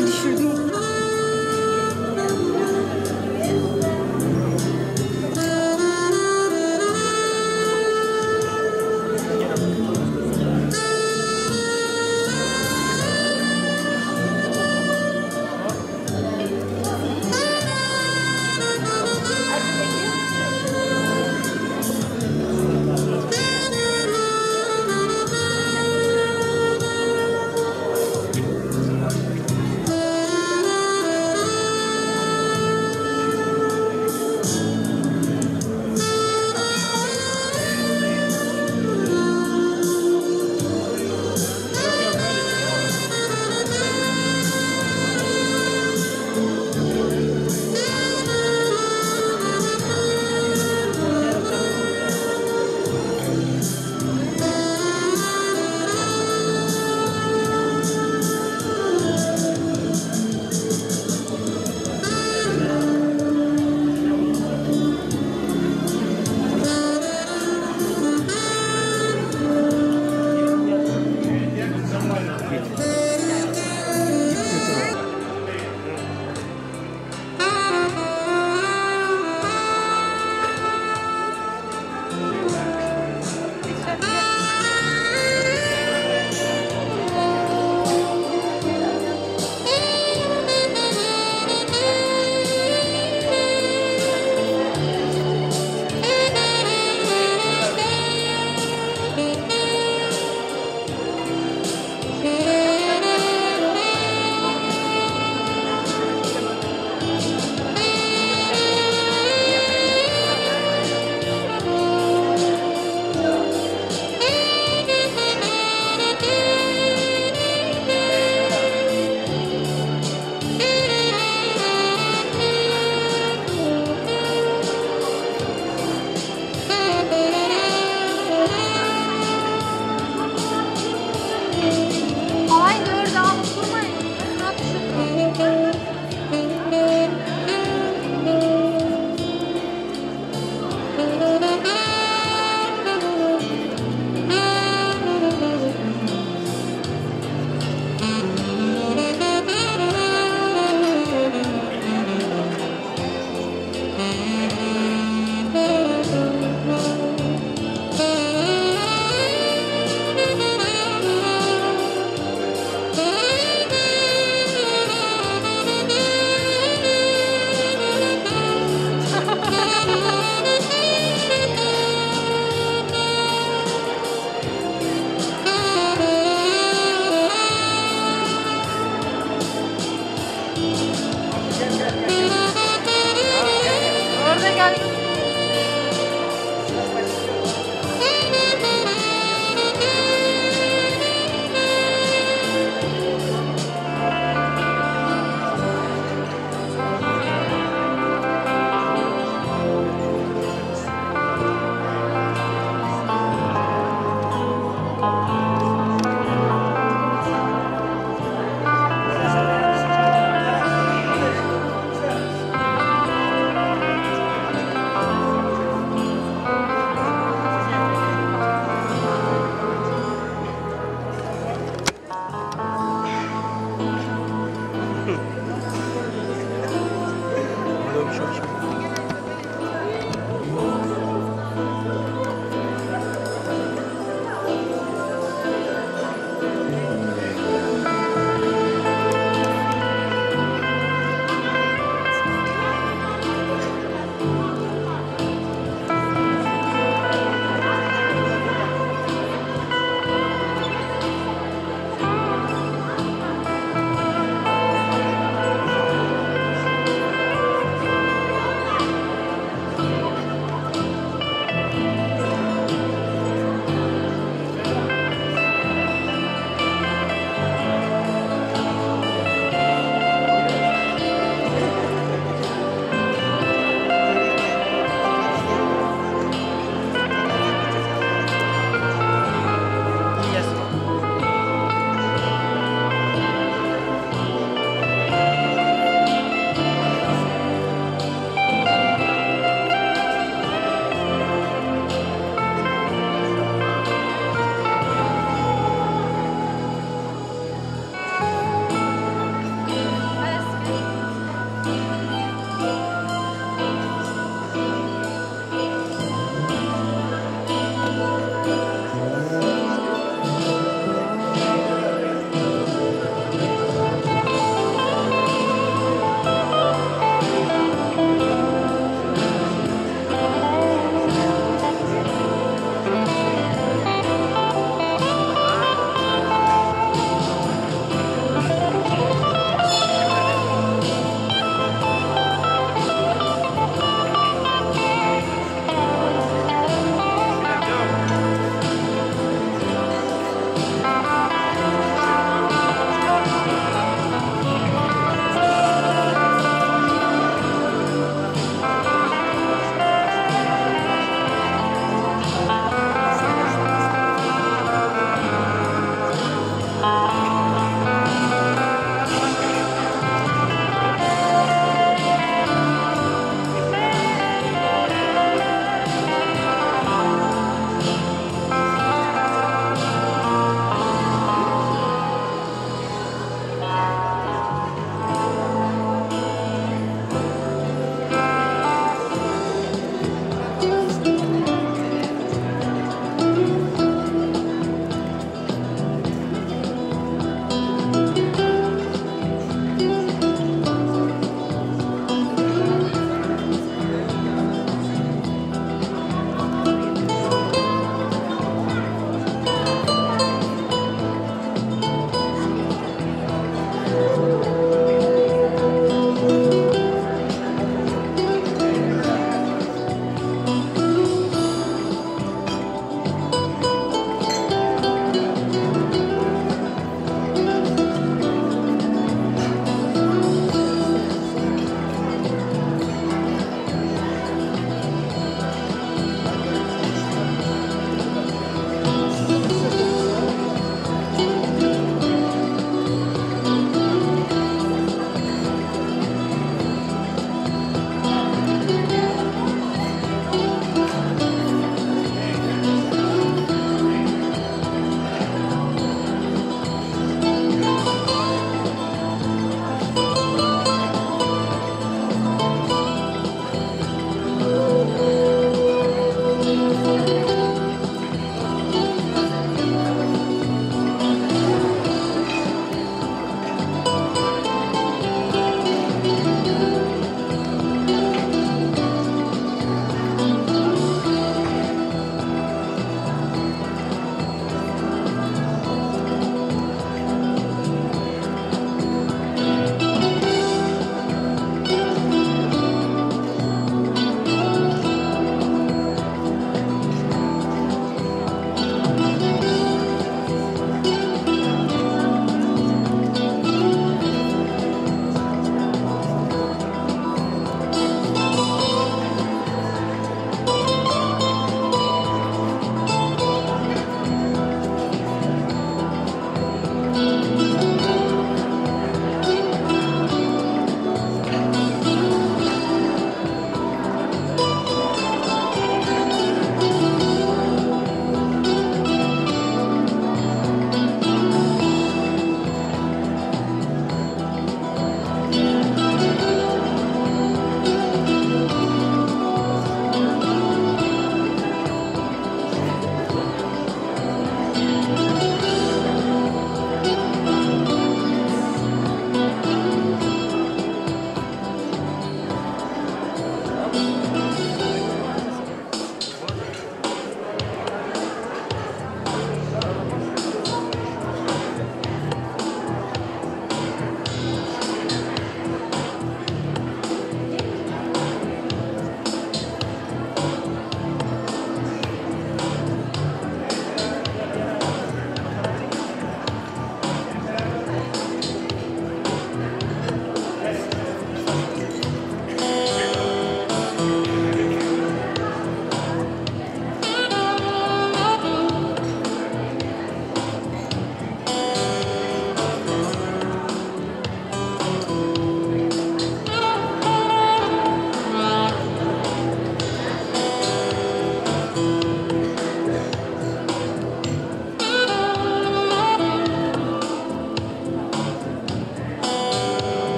Kafayı düşürdüm.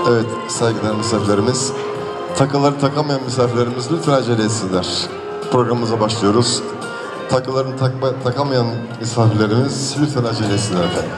Evet, saygıdeğer misafirlerimiz. Takıları takamayan misafirlerimiz lütfen acele etsinler. Programımıza başlıyoruz. Takılarını takamayan misafirlerimiz lütfen acele etsinler efendim.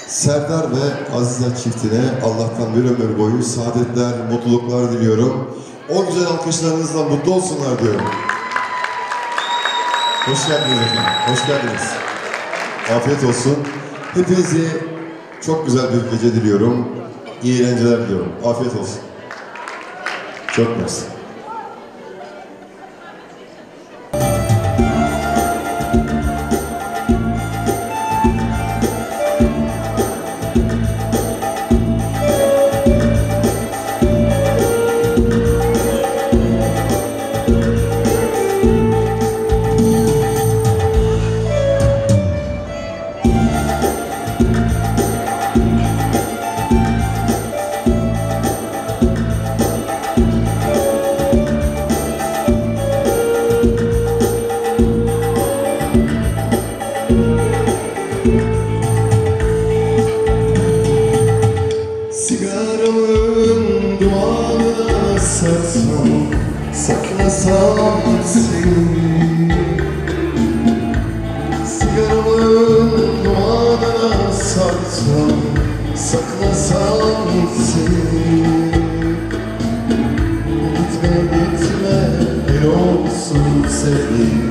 Serdar ve Azize çiftine Allah'tan bir ömür boyu saadetler, mutluluklar diliyorum. O güzel alkışlarınızla mutlu olsunlar diyorum. Hoş geldiniz efendim, hoş geldiniz. Afiyet olsun. Hepinize çok güzel bir gece diliyorum. İyi eğlenceler diliyorum. Afiyet olsun. Çok mersi. Saklasam seni, sigaramın dumanına sarsam, saklasam seni. Gitme gitme el olsun sevdiğim,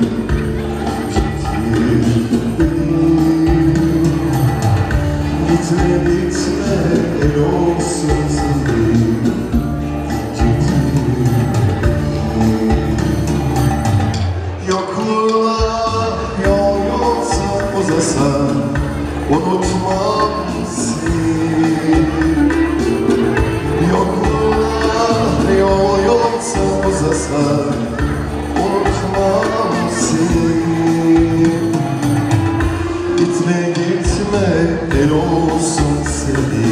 gitme gitme el olsun sevdiğim. Unutmam seni. Yokluğa yol yoksa uzasa, unutmam seni. Gitme gitme el olsun seni.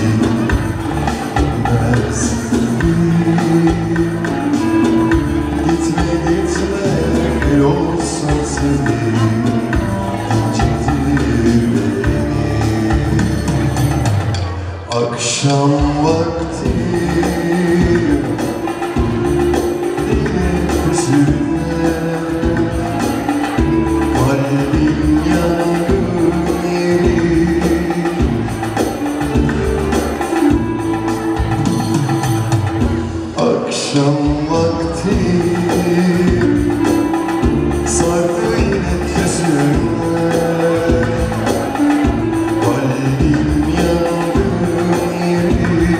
Gitme gitme el olsun seni. Akşam vakti hüzünle kalbim yangın yeri. Akşam vakti sardı yine hüzünle kalbim yangın yeri.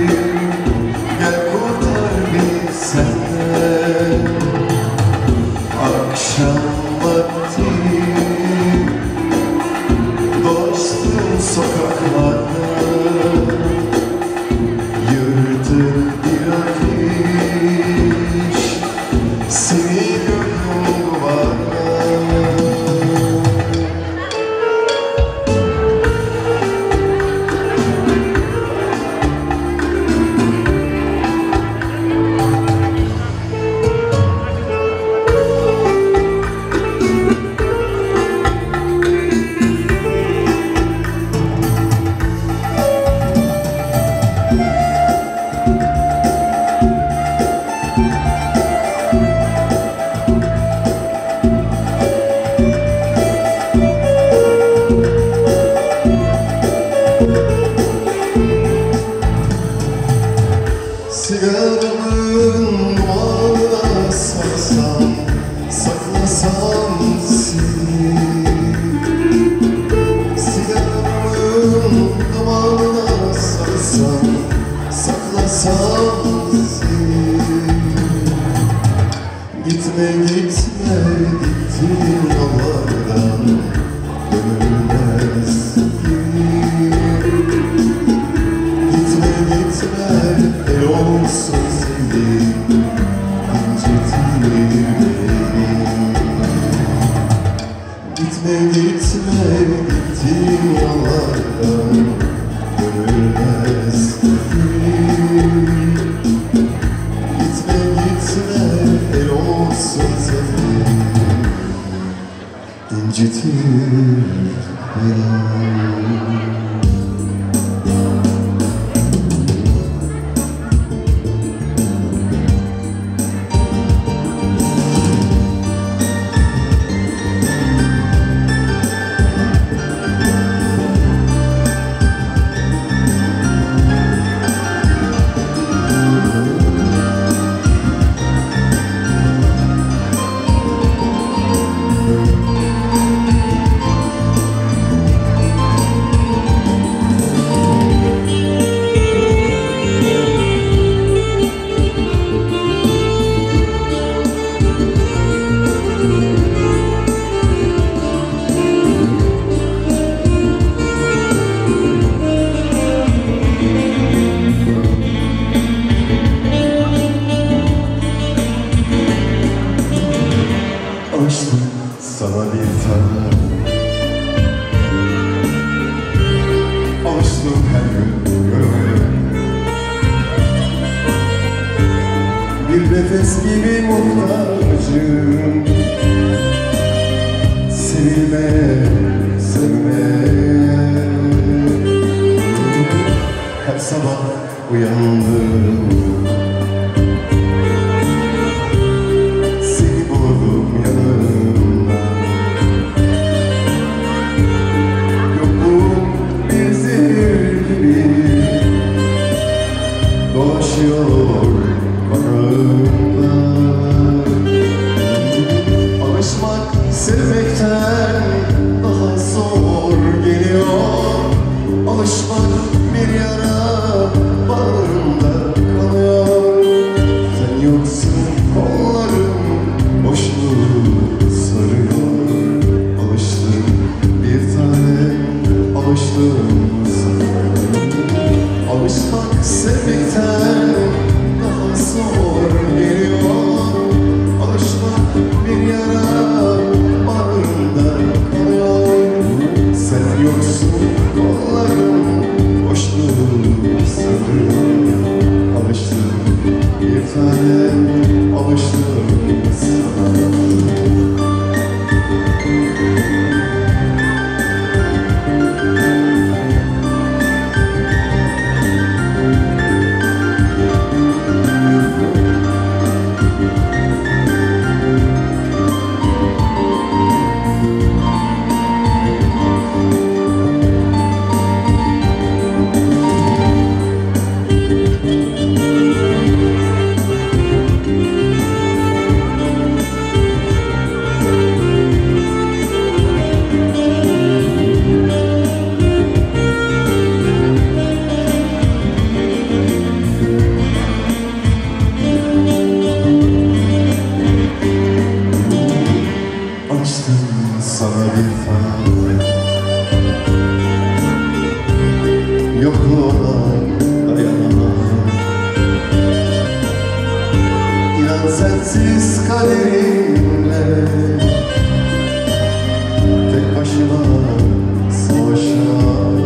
gittiğin yollardan dönülmez ki. Gitme gitme el olsun seni incitir beni. Gitme gitme gittiğin yollardan dönülmez ki. Gitme gitme el olsun seni incitir beni. Açtım sana bir tane, açtım her gün gönlümü. Bir nefes gibi muhtacım, sevilmeye, sevmeye. Her sabah uyandım, seni buldum yanımda. Yokluğum bir zehir gibi dolaşıyor kanımda. Alışmak sevmekten daha zor geliyor. Alışmak bir yara bağrımda kalıyor. Sen yoksun kollarım boşluğu sarıyor. Alıştım bir tanem, alıştım sana. Alışmak sevmekten daha zor geliyor. Alışmak bir yara bağrımda kalıyor. Sen yoksun kollarım boşluğu sarıyor. Alıştım bir tanem, alıştım sana. Açtım sana bir tane, yokluğuna dayanamam. İnan sensiz kaderimle tek başıma savaşamam.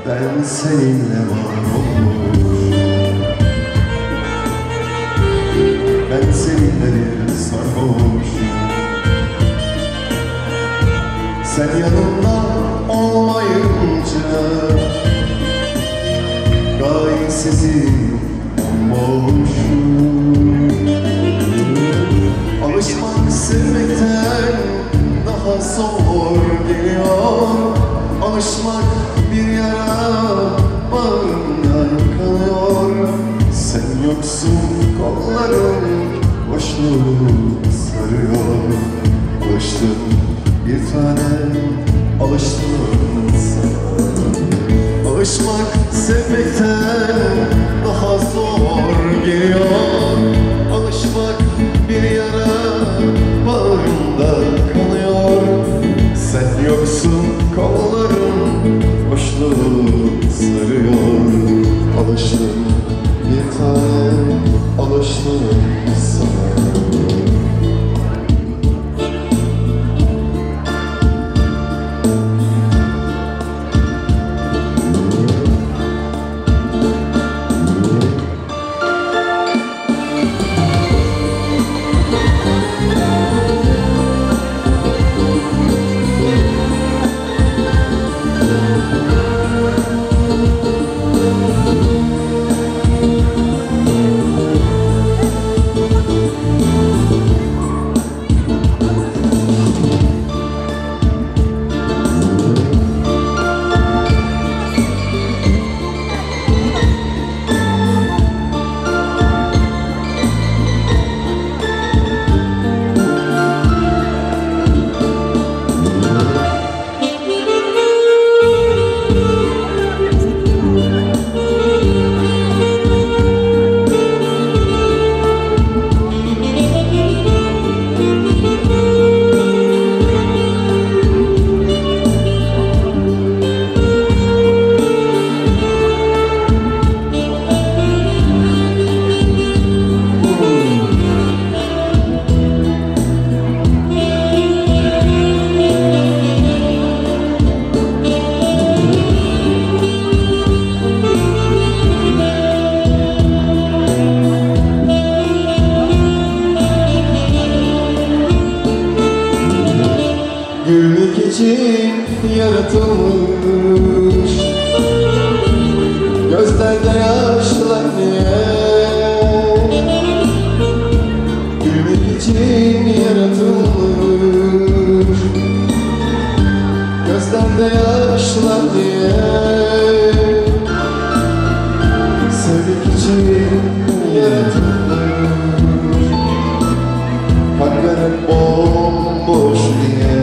Ben seninle var olmuş, ben seninle bir sarhoşum. Sen yanımda olmayınca gayesizim, bomboşum. Alışmak sevmekten daha zor geliyor. Alışmak bir yara bağrımda kalıyor. Sen yoksun kollarım boşluğu sarıyor. Alıştım bir tanem, alıştım sana. Alışmak sevmekten daha zor geliyor. Alışmak bir yara için yaratılmış. Gözlerde yaşlar niye? Gülmek için yaratılmış. Gözlerde yaşlar niye? Sevmek için yaratılmış. Kalplerim bomboş diye.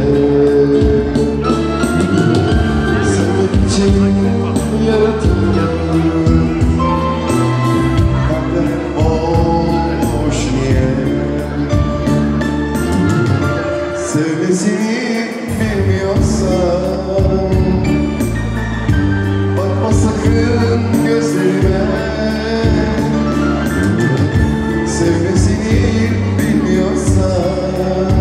Sevmek için yaratılmış. Kalplerim bomboş diye. Sevmesini bilmiyorsan bakma sakın gözlerime. Sevmesini bilmiyorsan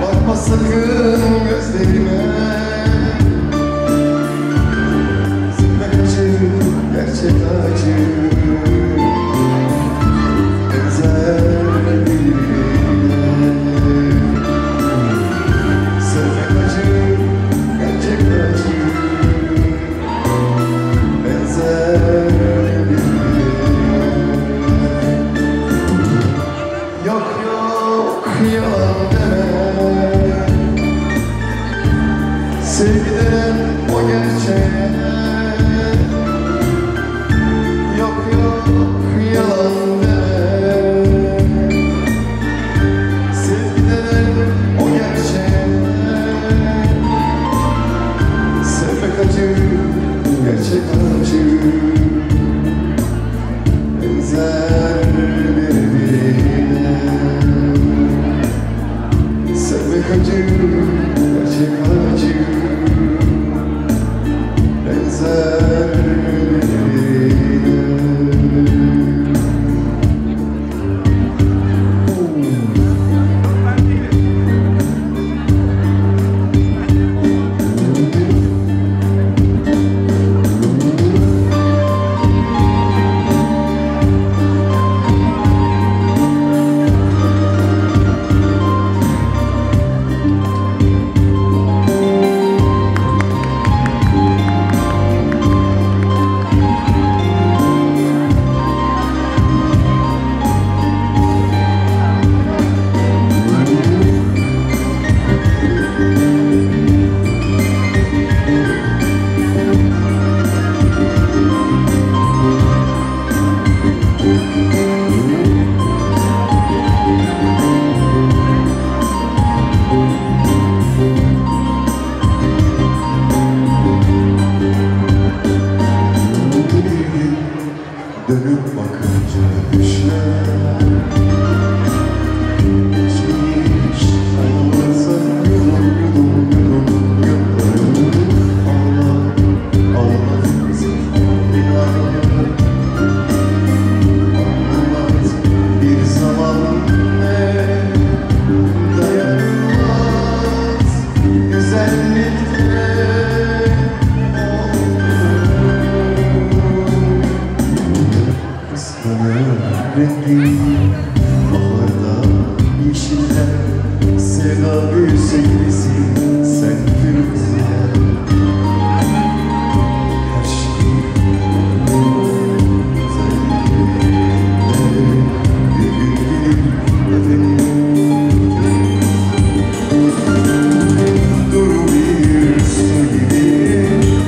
bakma sakın gözlerime. Sevmek acı, gerçek acı. Benzer birbirine. Sevmek acı, gerçek acı. Benzer yok yok yalan deme. Sevgiden o gerçeğe. Yok yok yalan deme. Sevgiden o gerçeğe. Sevmek acı, gerçek acı. Benzer birbirine. Sevmek acı, gerçek acı. Benzer birbirine. Dönüp bakınca düşler geçmiş olmasa yudum yudum yudum yudum ağlar ağlar anlamaz bir zaman ne dayanmaz güzellikte. Rengi baharda yeşiller, sevda büyüse gibisin sen Firuze'ye. Her şey güzellikle bir gün gelir ödenim. Duru bir su gibi,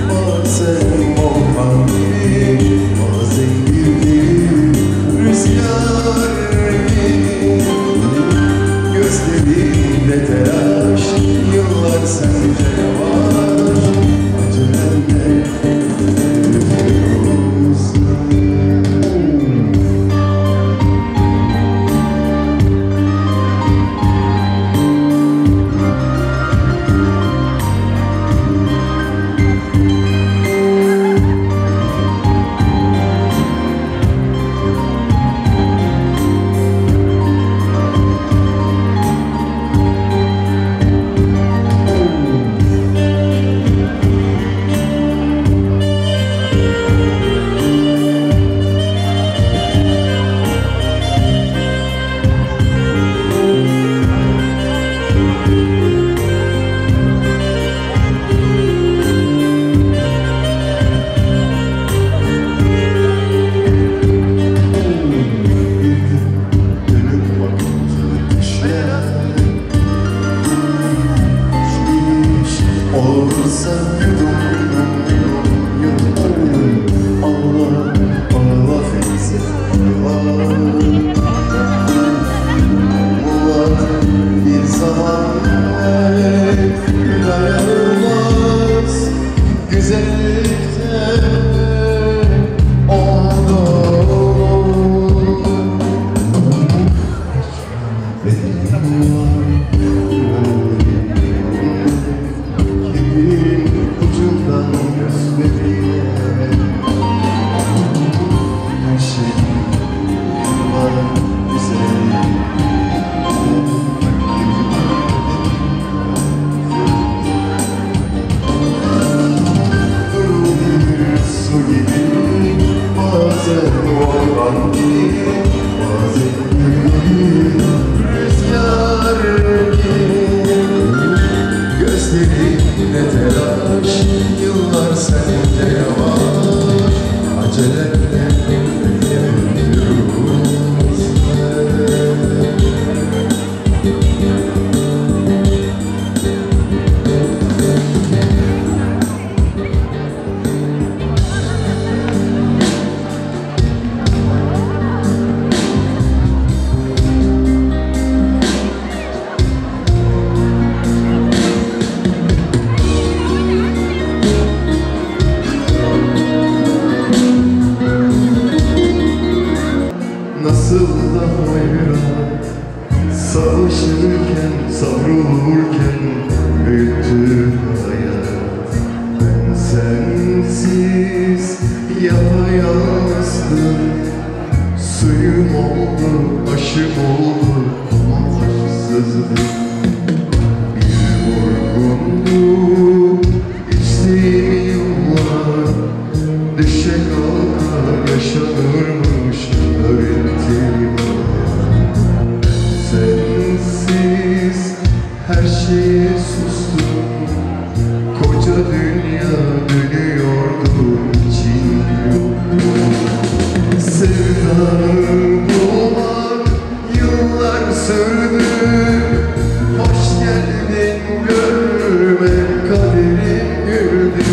bazen volkan gibi, bazen bir rüzgar gibi. Gözlerinde telaş, yıllar sence var. benim var. Kimin ucundan gözlerine her şey var bize. Su gibi bazen orman gibi bazen rüzgar gibi gözlerinde telaş yıllar sende yavaş acelenle yürüyoruz. Nasıl da hayran savaşırken, savrulurken büyüttü hayat. Ben sensiz yapayalnızdım. Suyum oldu, aşım oldu ama aşksızdım. Bir vurgundu içtiğim yıllar. Düşe kalka yaşanırmış öğrettiğim. Sensiz her şeye sustum. Koca dünya dönüyordu, için yoktu. Sevdanı bulmak yıllar sürdü. Hoş geldin görme kaderim güldü.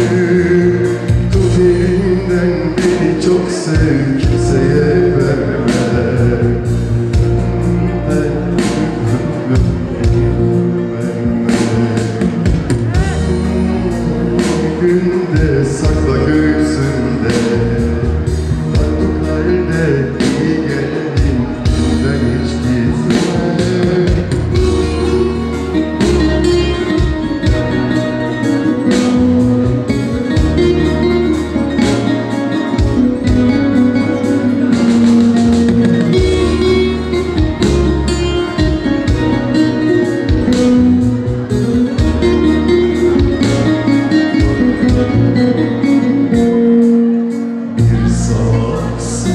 Tut elimden beni çok sev, kimseye verme. Günde sakla göğsünde, bak bu halde iyi geldin, ben hiç gizlemem. Bir savaşsız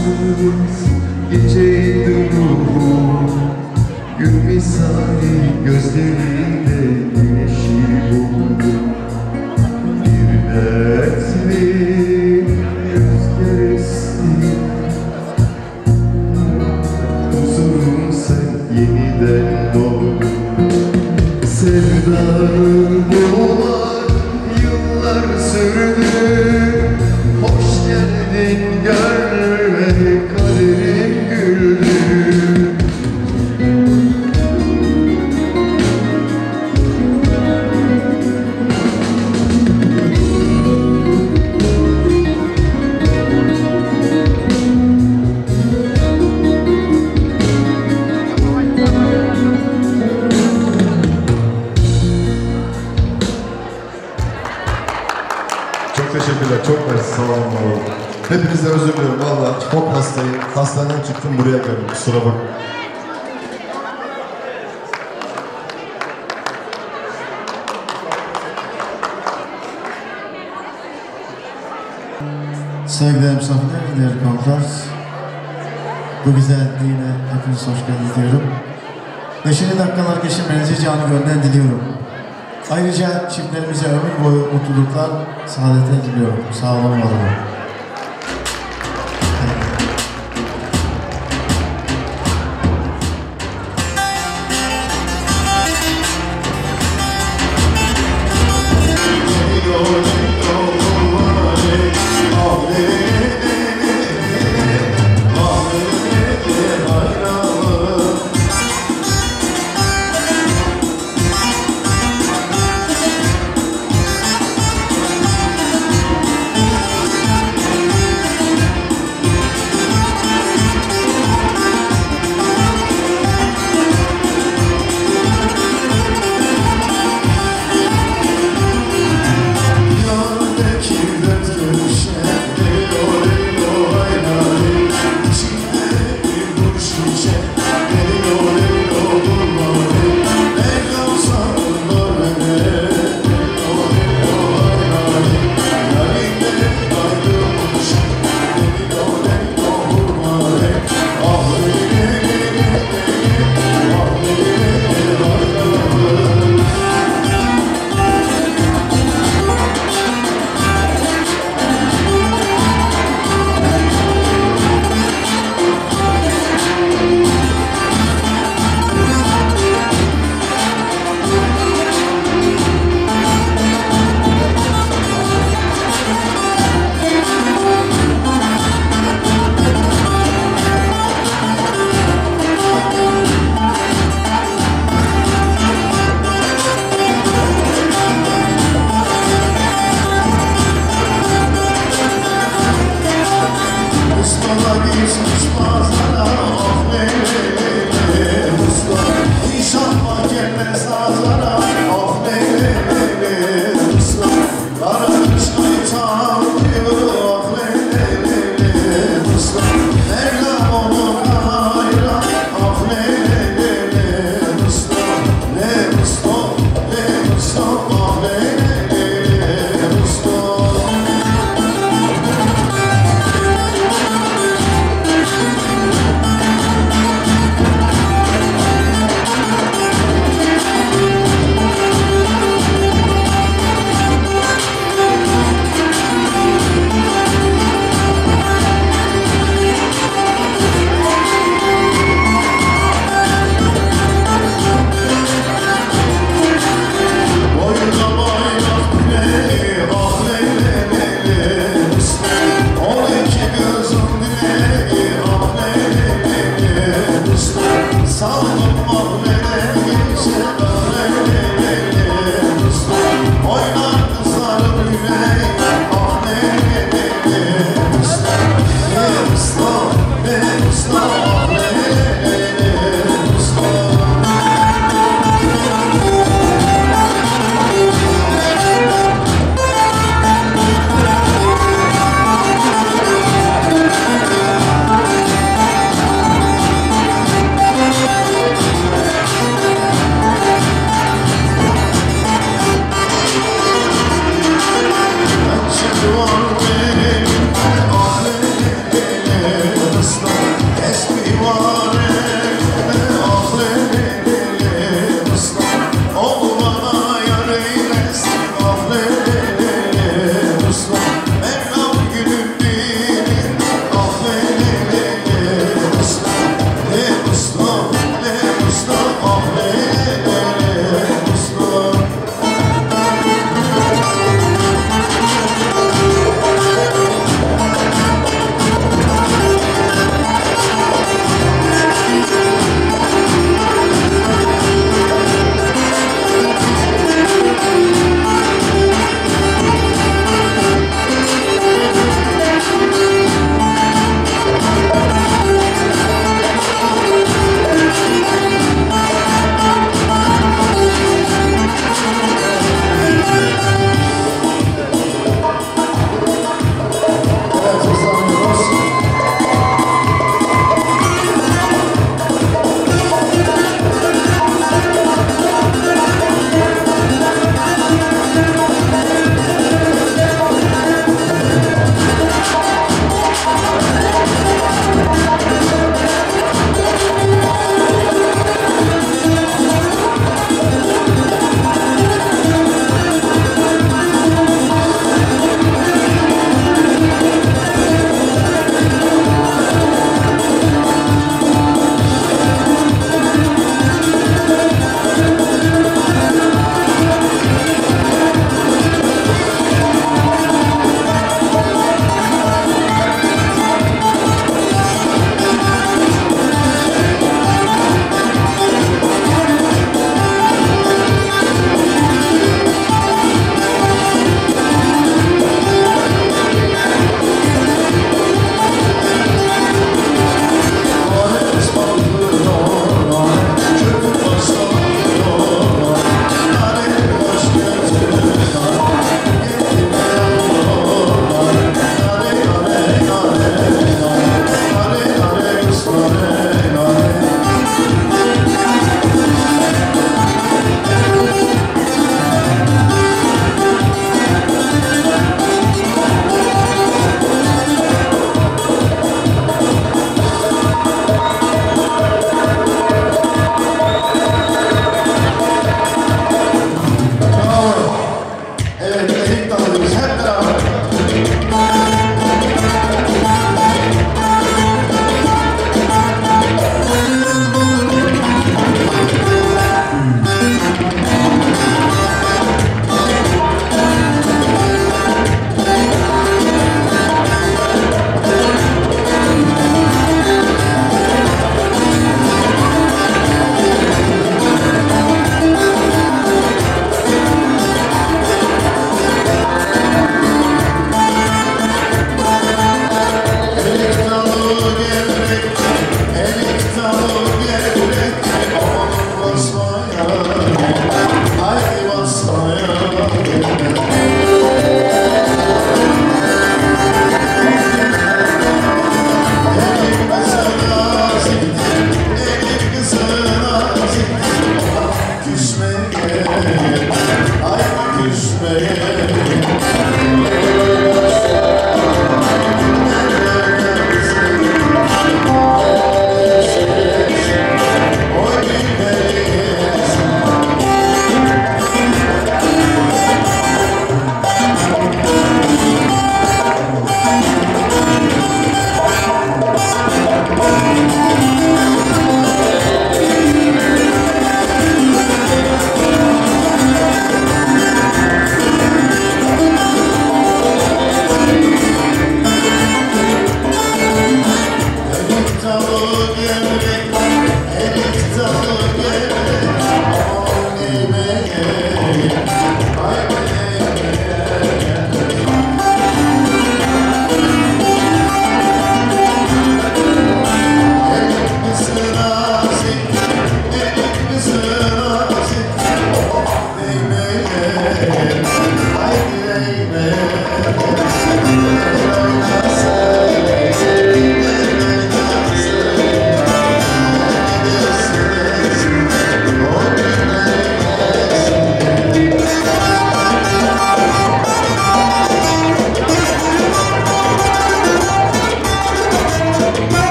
geceydi ruhum, gün misali gözlerinde güneşi buldum. Bir dertli rüzgar esti, huzurum sen yeniden doğdun. Sevdanı bulmak yıllar sürdü. Hoş geldin görme kaderim güldü. Çok teşekkürler, çok mersi, sağ olun. Hepinize özür dilerim, valla çok hastayım. Hastaneden çıktım, buraya geldim, kusura bakmayın. Sevgili misafirler, değerli konuklar, bu güzel düğüne hepiniz hoş geldiniz diyorum. Neşeli dakikalar geçirmenizi canı gönülden diliyorum. Ayrıca çiftlerimize ömür boyu mutluluklar, saadetler diliyorum. Sağ olun, var olun.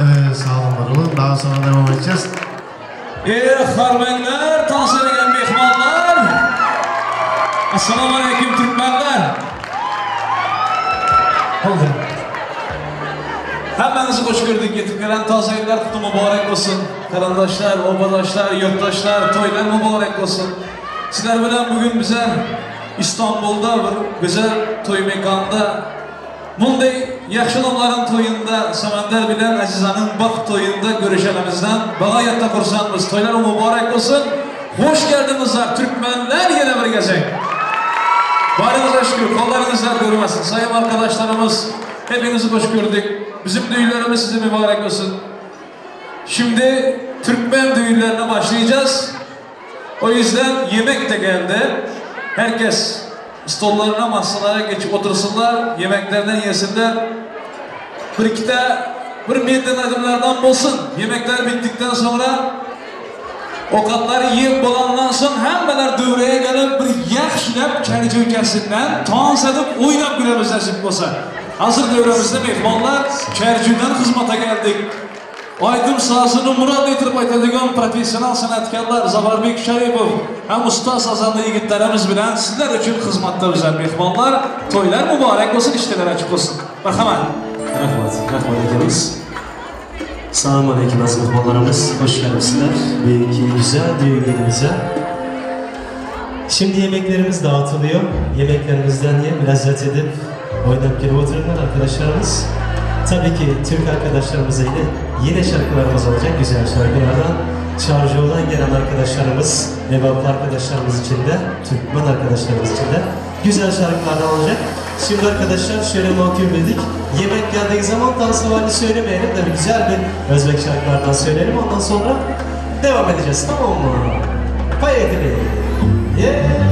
Evet, sağ olun, var olun. Daha sonra devam edeceğiz. Harmenler, tansiyon mehmanlar. Assalamu alaikum Türkmenler. Oldu. Hemmenizi hoş gördük. Getirgelen tazeyler kutu mübarek olsun. Karandaşlar, obadaşlar, yurttaşlar, toylar mübarek olsun. Sizler bilen bugün bize İstanbul'da bir güzel toy mekanında bunday yaxşı adamların toyunda, Samandar bilen Aziza'nın bak toyunda görüşelimizden bağayette kursanımız. Toylar mübarek olsun. Hoş geldinizler Türkmenler, yine bir gezek. Varınıza şükür, kollarınızlar görmesin. Sayın arkadaşlarımız, hepinizi hoş gördük. Bizim düğünlerimiz size mübarek olsun. Şimdi Türkmen düğünlerine başlayacağız. O yüzden yemek de geldi. Herkes stollarına, masalara geçip otursunlar, yemeklerden yesinler. Bir meydan adımlardan olsun. Yemekler bittikten sonra okatları yiyip bolandan sonra hemmeler dövreye gelip bir yaxşilab çaycı ülkesinden dans edip oynap gülemiz nasip olsa. Hazır devremizde mehmanlar Çercü'den hizmete geldik. Aydın sazını murad etirip aytadigan profesyonel sanatkarlar Zavarbek Sharipov hem usta sazanlı yigitlerimiz bilen sizler için hizmette bizler mehmanlar. Toylar mübarek olsun, işteler açık olsun. Merhamet. Rahmat ekemiz. Selamun aleyküm aziz mehmanlarımız. Hoş gelmişsiniz. Bir güzel düğün günümüze. Şimdi yemeklerimiz dağıtılıyor. Yemeklerimizden yiyip lezzet edip oynayıp gelip otururlar arkadaşlarımız. Tabii ki Türk arkadaşlarımıza yine şarkılarımız olacak, güzel şarkılardan. Şarjı gelen arkadaşlarımız, Nebaplı arkadaşlarımız için de, Türkmen arkadaşlarımız için de güzel şarkılardan olacak. Şimdi arkadaşlar şöyle mahkum dedik. Yemek geldiği zaman dansıvarını söylemeyelim de güzel bir Özbek şarkılardan söyleyelim. Ondan sonra devam edeceğiz, tamam mı? Haydi. Yeah.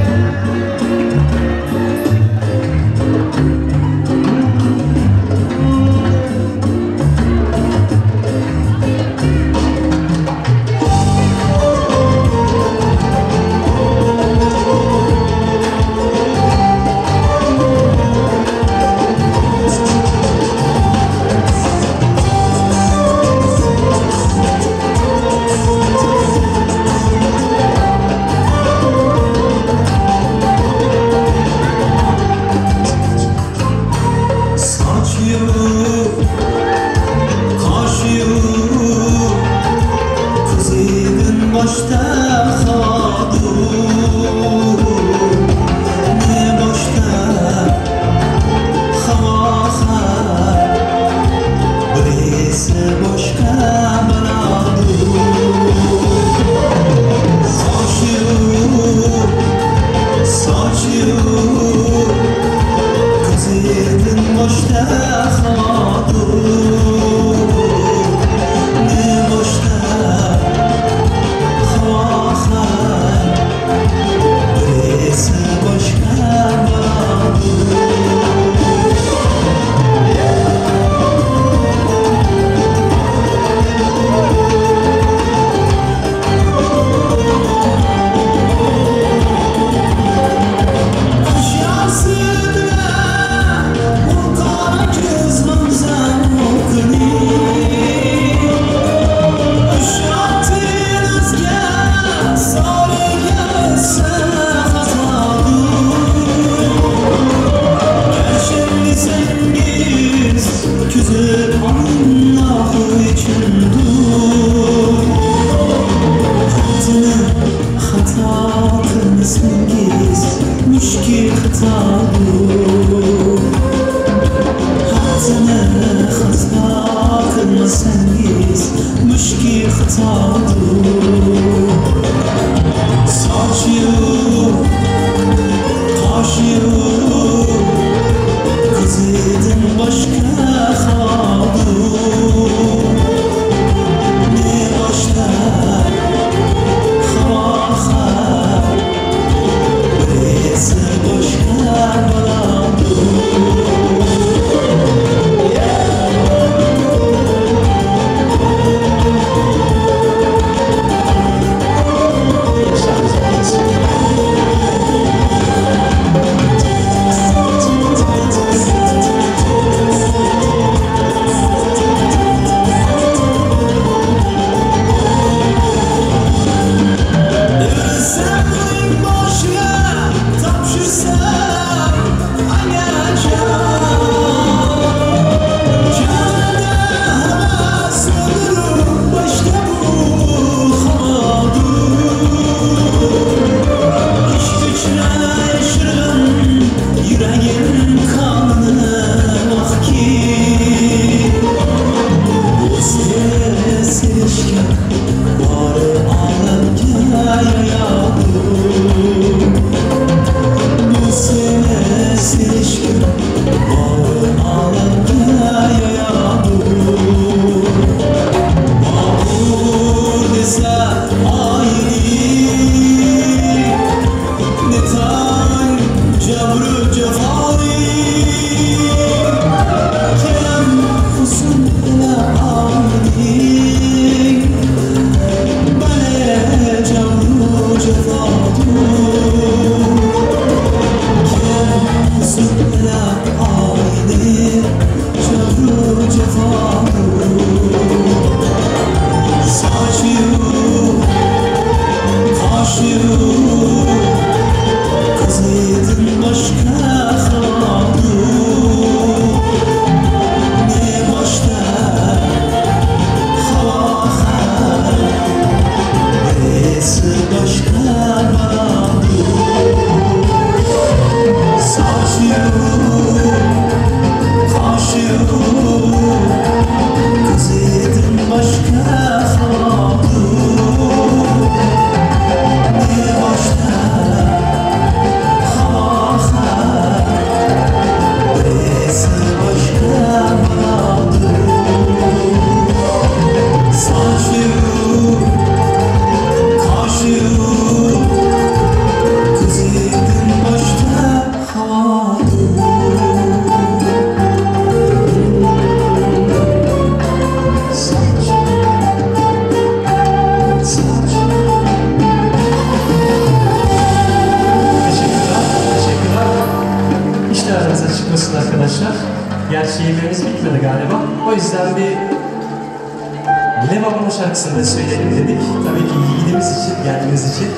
Levam'ın şarkısını da söyleyelim dedik. Tabii ki yiğidimiz için, geldiğiniz için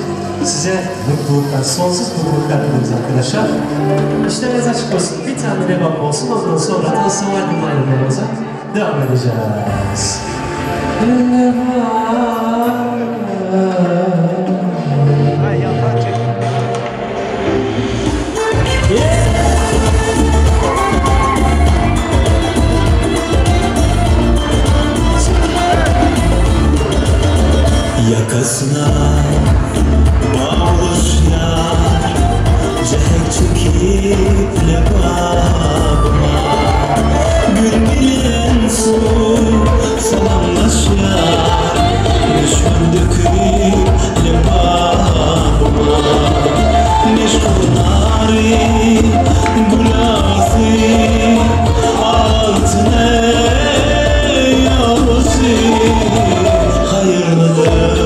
size mutluluklar, sonsuz mutluluklar diliyoruz arkadaşlar. İşleriniz açık olsun. Bir tane Levam olsun. Ondan sonra da Sıvaydım ayrılığımıza devam edeceğiz. Yakasına bağlaş yar, cehek çekip lebabıma, gül bilen soy salamlaş yar, düşman döküp lebabıma, neşkunari gülası altına yavrusu hayırlıdır.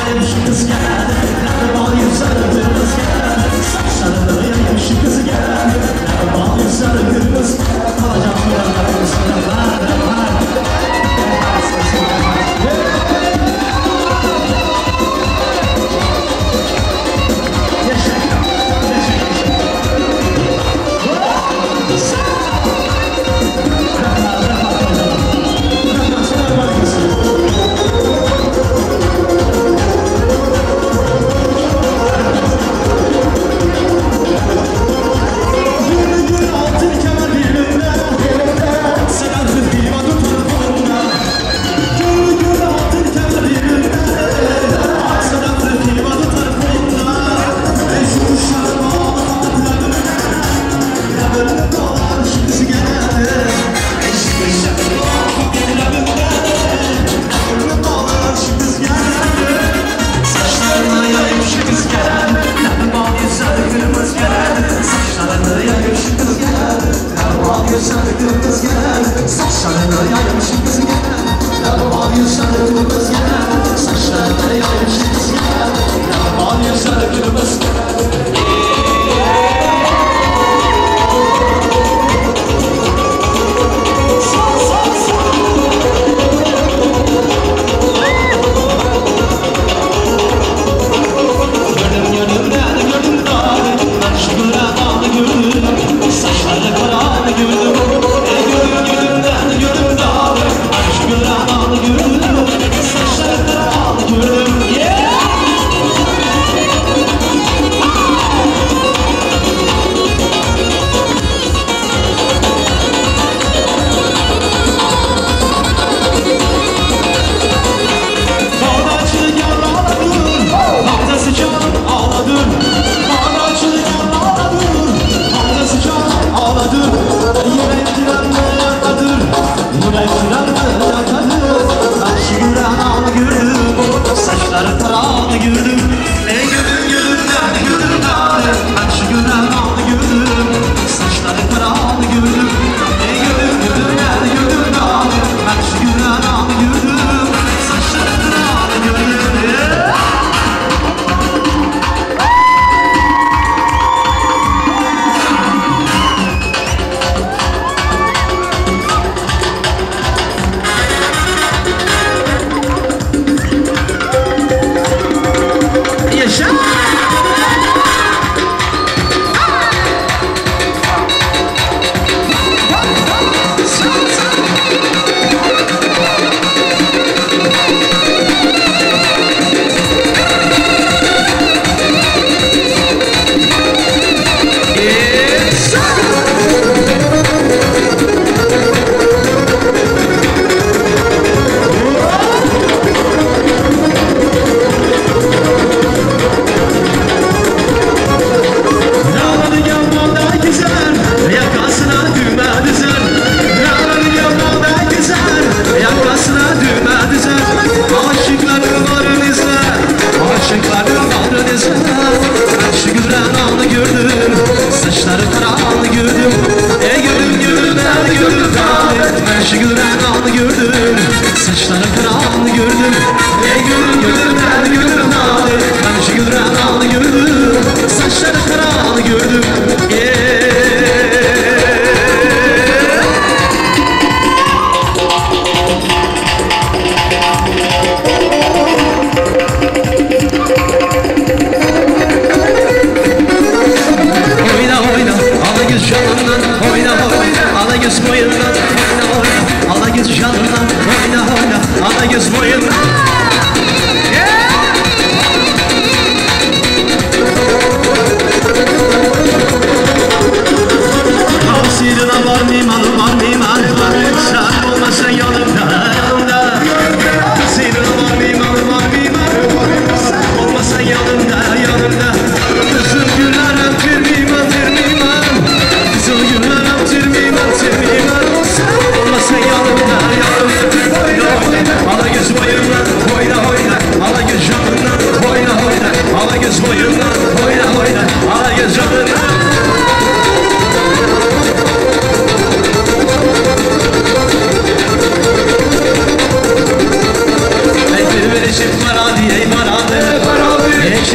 yayım şu kız gel. Nerede bal yüzleri kırmız gel. Saçlarını yayım şu kız gel. Nerede bal yüzleri kırmız gel. Kalacağım yanlarım sınırlarda var.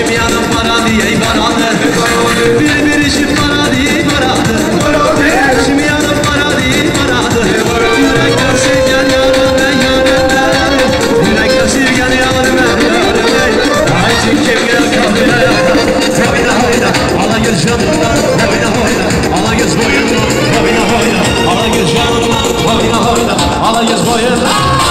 Şimdi yanım para diye baradı bir işim para diye baradı Şimdi yanım para diye baradı Yürekler sevgen yanım ben yanım Yürekler sevgen yanım ben yanım Haydi kim gel kahveye Oyna oyna ala göz yanımdan Oyna oyna ala göz boyundan Oyna oyna ala göz yanımdan Oyna oyna ala göz boyundan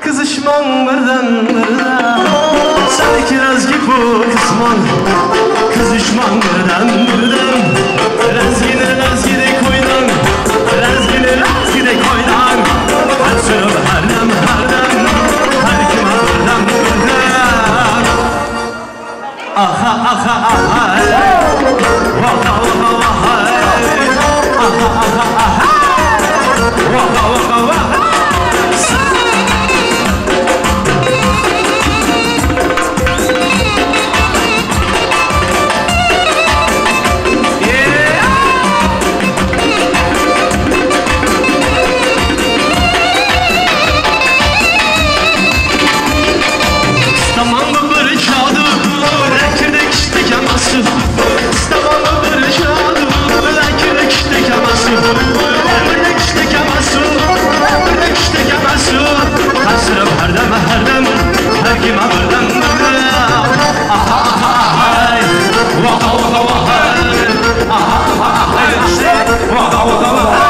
Kızışman birden birden Sen kiraz gibi bu kısman Kızışman birden birden Rezgini koydan Rezgini koydan Ben sürüm her dem Her kime birden birden Aha aha aha Vaha vaha vaha Aha aha aha Vaha vaha vaha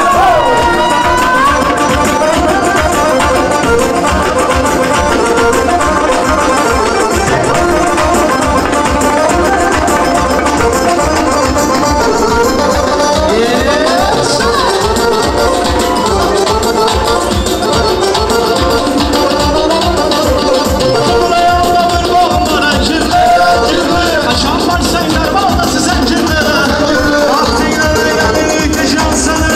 Sana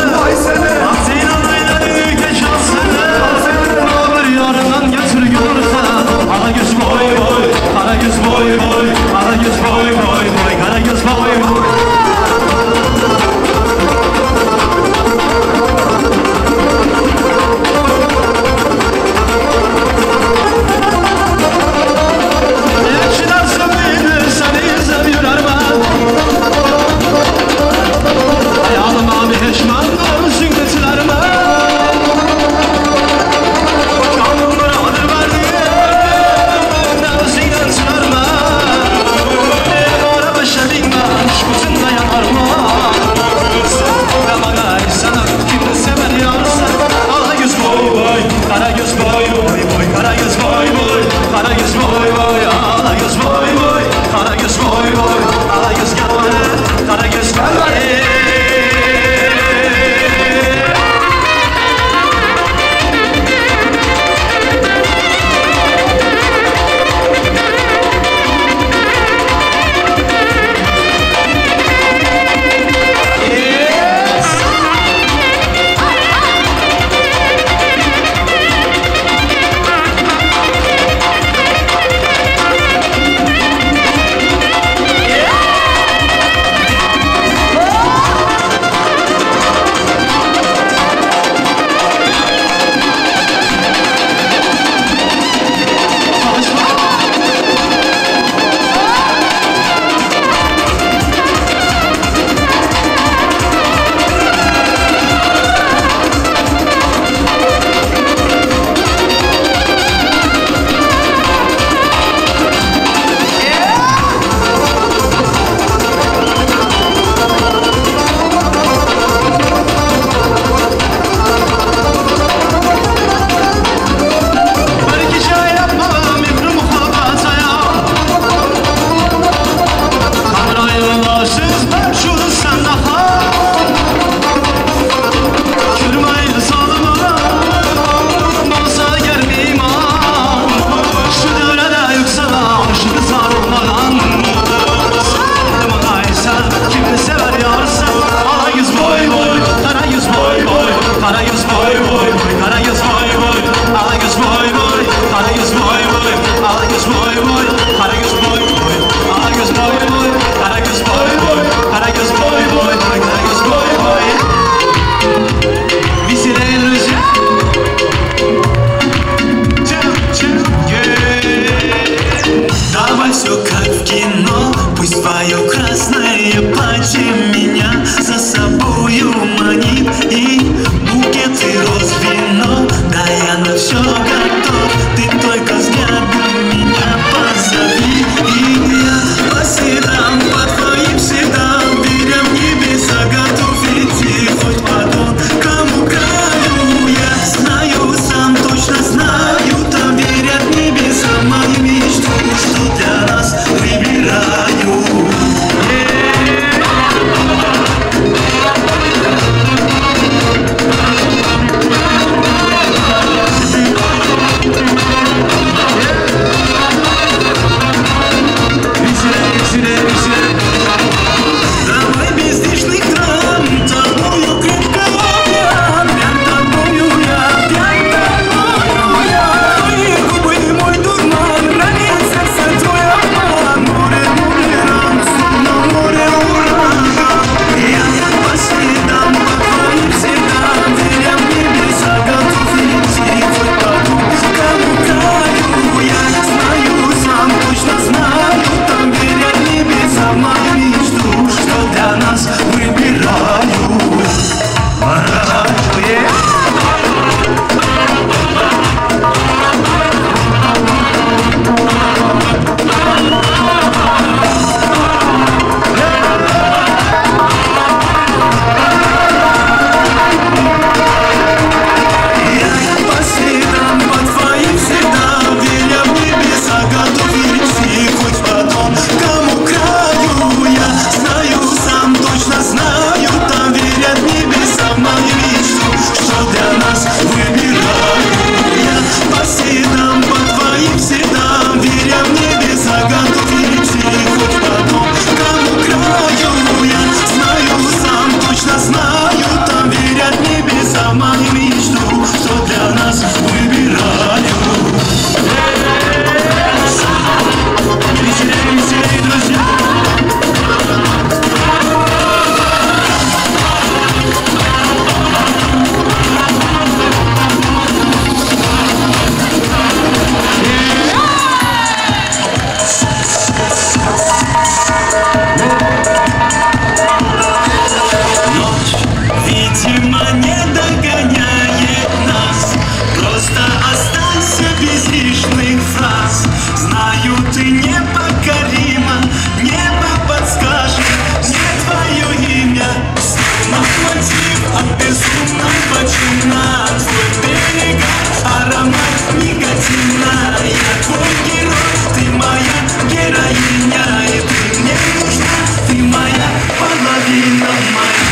Время не догоняет нас. Просто останься без лишних фраз. Знаю, ты непокорима, небо подскажет мне твое имя. Словно мотив от безумного чина. Твой берег, аромат никотина. Я твой герой, ты моя героиня. И ты мне нужна, ты моя половина моя.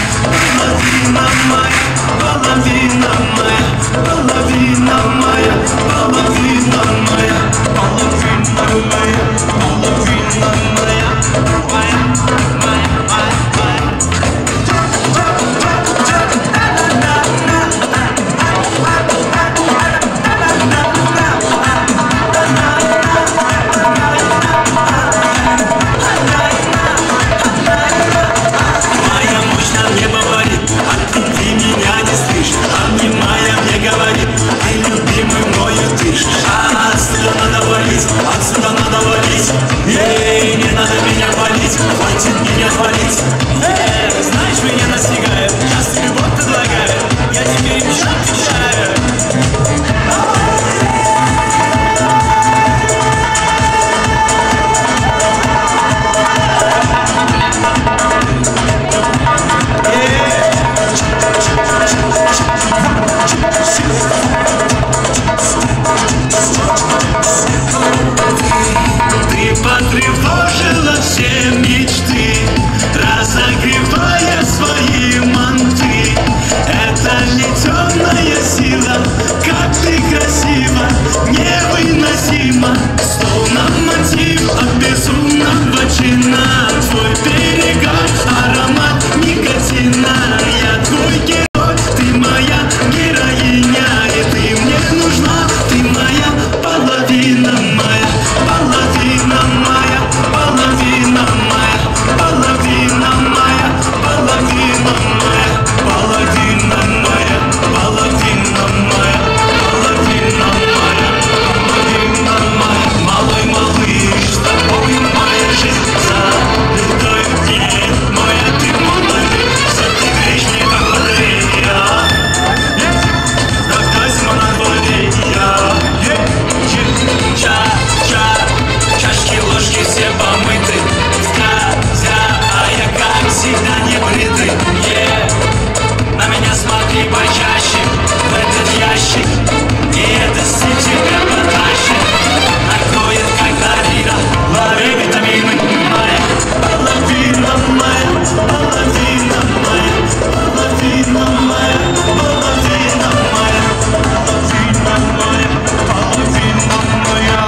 Половина моя, половина моя, половина моя, половина моя, половина моя, половина моя, моя, моя, моя. Моя мощь на небо варит, а ты меня не слышишь. Обнимая мне говорит, ты любимый мною дышишь. А отсюда надо валить, отсюда надо валить. Эй, не надо меня хвалить, хватит меня хвалить. Эй, знаешь, меня настигает, часто любовь предлагает. Я тебе еще отвечаю. Ты потревожила все мечты, разогревая свои манты. Это не темная сила, как ты красива, невыносима. Словно мотив от безумного чина. Твой берега, аромат никотина. Я твой герой, ты моя героиня. И ты мне нужна, ты моя половина моя. Половина моя, половина моя, половина моя, половина моя, половина моя, половина моя, половина моя, половина моя. Малый малыш, с тобой моя жизнь забытой мне. Моя ты молодец, ты гречь мне как лотерея. Когда зима на дворе, чашки, ложки все помыты. А я как всегда не бритый. На меня смотри почаще в этот ящик. И это стиль тебя потащит. Накроет как лавина, лови витамины моя. Половина моя, половина моя, половина моя, половина моя, половина моя, половина моя.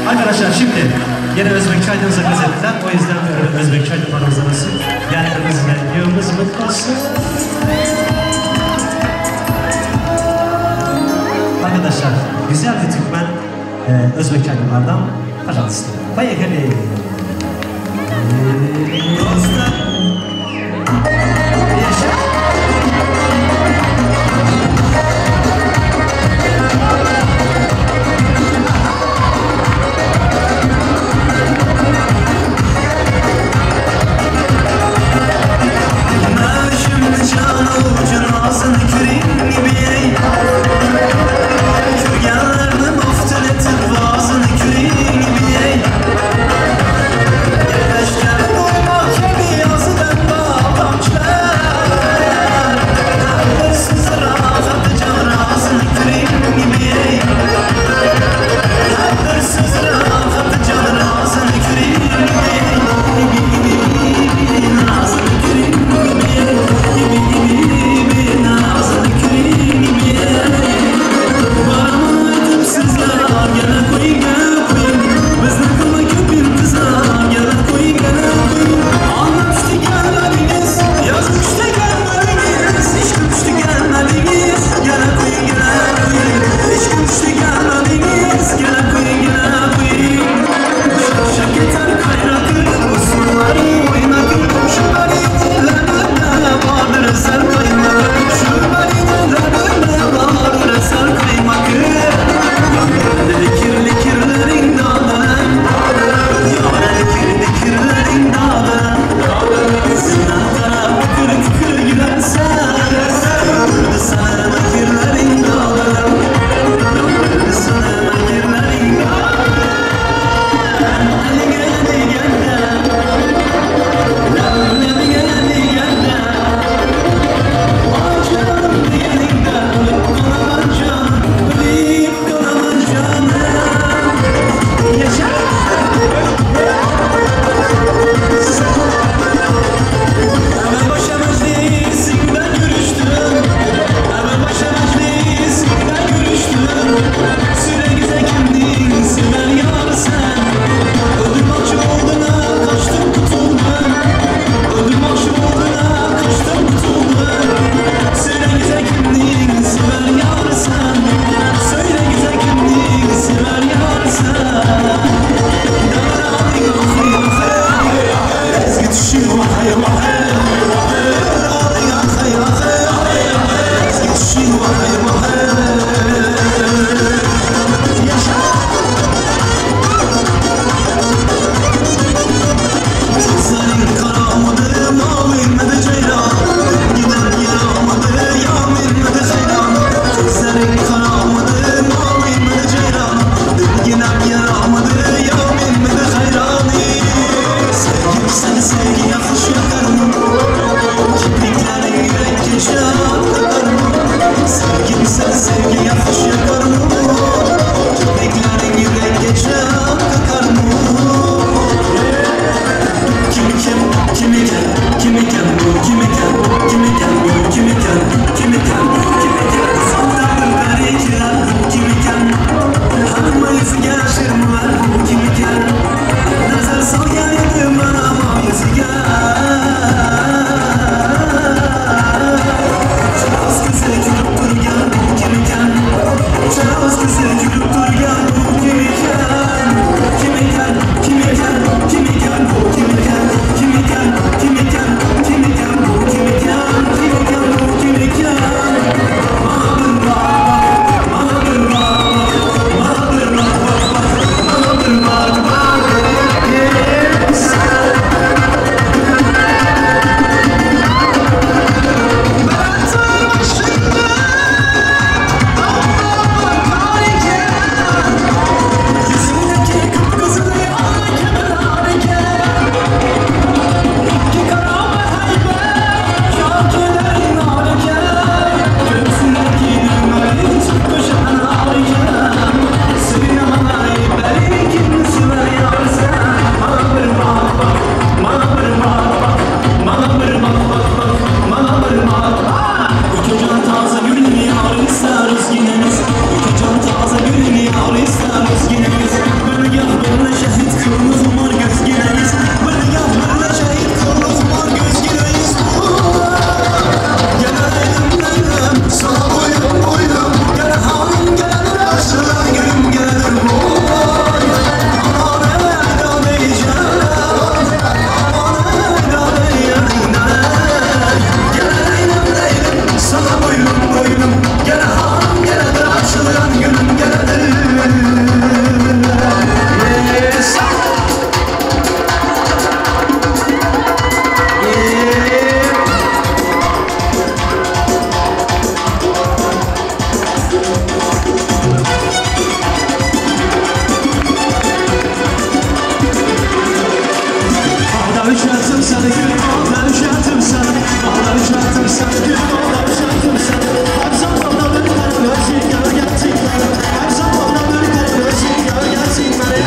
Arkadaşlar şimdi yine Özbek çaylarımıza gazettiler. O yüzden Özbek çaylarımıza nasıl geldiğimizle yolumuz mutlu olsun. Arkadaşlar güzel bir Türkmen Özbek çaylarından Kazancı. Bayekeli. Ağlar üşertim seni gül ağlar üşertim seni Ağlar üşertim seni gül ağlar üşertim seni Her zamanda bir kara gözün gölgesin beni Her zamanda bir kara gözün gölgesin beni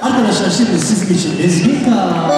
Arkadaşlar şimdi sizin için Ezgika.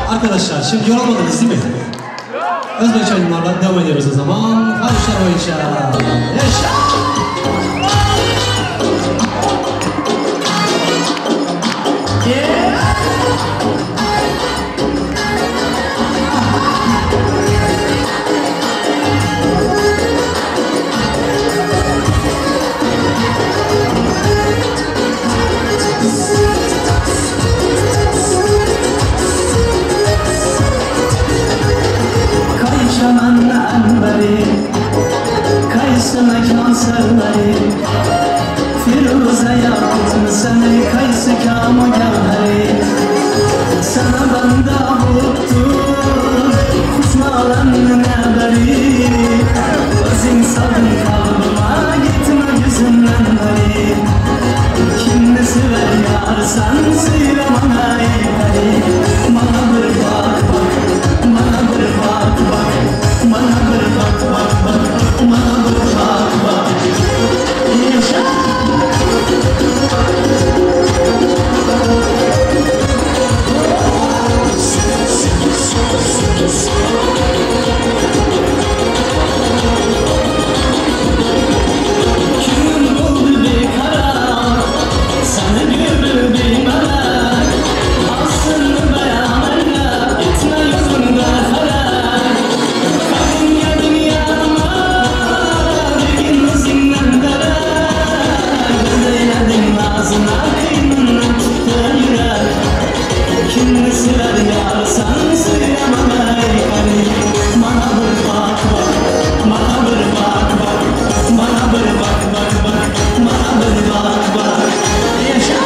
Arkadaşlar şimdi yorulmadınız değil mi? Özbek oyunlarla devam ediyoruz o zaman. Karışlar oyuncağı. Yaşa! Kayısı mekan sarmayı Firuze yaptım seni kayısı kâmı gâheri Sana banda buluttum Kuşmalanın haberi Özün salın kalbıma gitme yüzümden beri Kimini sever yarsan söyle bana iyi Bana bir bak bak Bana bir bak bak Bana bir bak bak bak Bana bir bak bak Yaşa Kim buldu bir karar Sana gördü bir melek Aslında beyanlarla Etme yüzünde felek Kadın geldim yanıma Bir gün izinden beri Gözeyledim ağzına Kıyımından çıktı yürek Kimini sever yarsan söyle bana ey Bana bir bak bak Bana bir bak bak Bana bir bak bak bak Bana bir bak bak Yaşa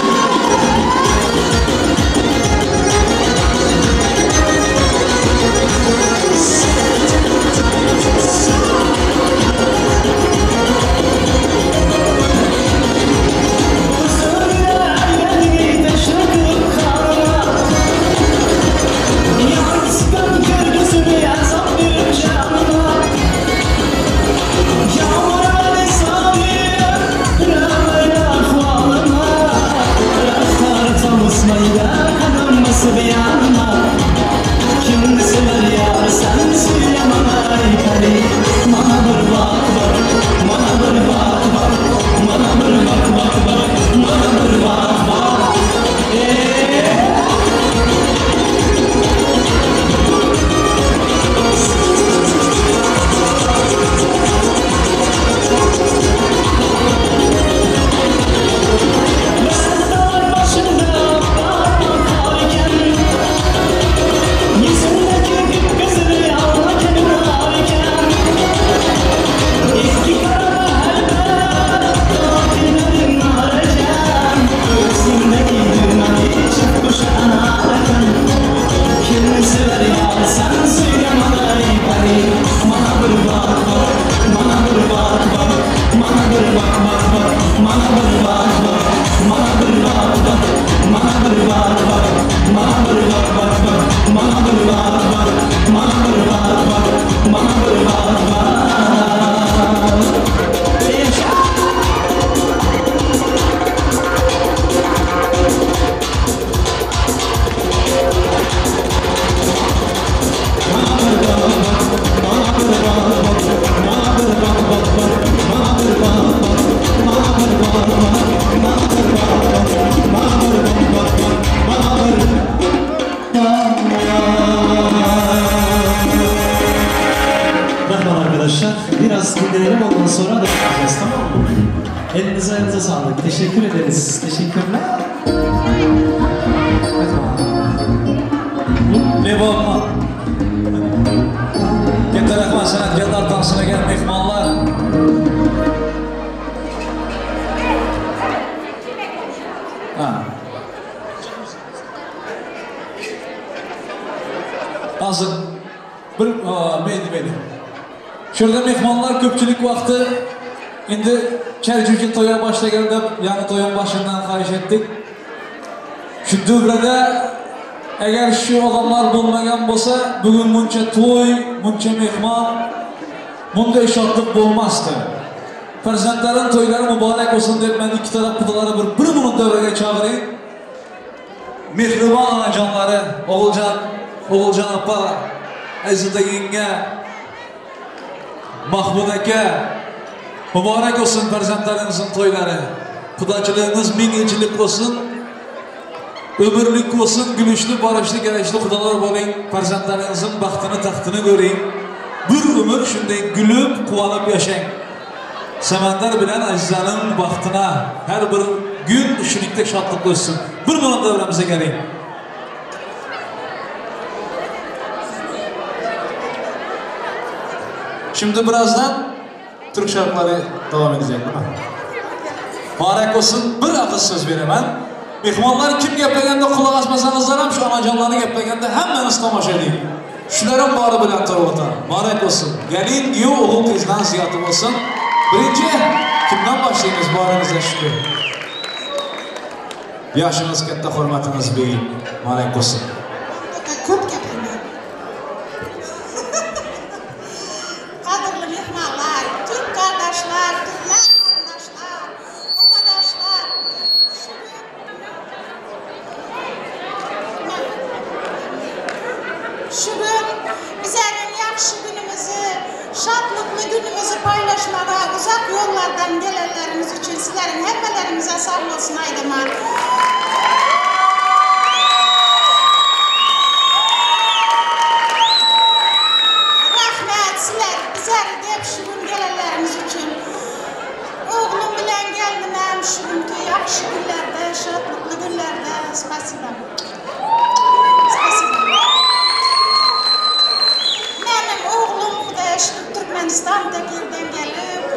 Kimini sever yar sen söyle bana ey Bana bir bak bak Bana bir bak bak Bana bir bak bak bak Bana bir bak bak Dağlar başında bakarken Yüzündeki gözleri ağlarken ağlarken Eski karama elbet Dağlarken ağlarken Gözündeki dünyayı çık kuşan ağlarken Kimini sever yar sen söyle bana ey Bana bir bak bak Bana bir bak bak Bana bir bak bak bak Bana bir bak bak Bana bir bak bak Bana bir bak bak Bana bir bak bak bak Bana bir bak bak Bana bir bak bak Bana bir bak bak Yaşa Merhaba arkadaşlar. Biraz dinlenelim ondan sonra da yapacağız, tamam mı? Elinize ayağınıza sağlık. Teşekkür ederiz. Teşekkürler. Ne bakma Hazır. Bir beni. Şurada mehmanlar köpçülük vakti. Şimdi Çerçüki toya başlayan da yanı toyun başından xahiş ettik. Şu dövrede eğer şu adamlar bulmagan bolsa, bugün buncha toy, buncha mehman, bunday şadlık bo'lmasdi. Farzandlarin to'ylari muborak bo'lsin deb men ikki taraf qudalari bir minut davraga chaqirayım. Mehribon onajonlari, O'g'iljon opa, Aziza yenge, Mahmud aka, muborak bo'lsin farzandlaringizning to'ylari. Xudochiligimiz ming yillik bo'lsin. Ömürlük olsun, gülüşlü, barışlı, gelişli kudalar bo'ling. Farzandlaringizning baxtini, taxtini ko'ring. Bir ömür shunday gülüp, quvonib yashang. Samandar bilan Azizaning baxtina her bir gün shuningdek shodlik bo'lsin. Bir minut davramizga keling. Şimdi birazdan Türk şarkıları devam edecek, değil mi? Mübarek olsun, bir ağız söz beraman. Mehmonlar kim gaplaganda quloq osmasanizlar ham shu onajonlarni gaplaganda hammamiz tomosha eding. Shular ham bori bilan turibdi. Muborak bo'lsin. Galin giyo o'g'il qizdan ziyoti bo'lsin. Birinchi kimdan boshlaymiz boringizga shukur. Yoshimiz katta, hurmatimiz bering. Muborak bo'lsin. Ko'p gapirman. Qadrli mehmonlar, Türk qardoshlar, turkman qarindoshlar, obadoshlar. Şükür bizlerin yaxşı günümüzü, şadlıklı günümüzü paylaşmada uzak yollardan gelenlerimiz için sizlerin hemmelerimize sağ olsun Aydaman. Rahmet sizler bizler hep şu gün gelenlerimiz için. Oğlum bilen geldim hem şu günkü yaxşı günlerde, şadlıklı günlerde. Spasiba. Türkmenistan'da yerden gelip,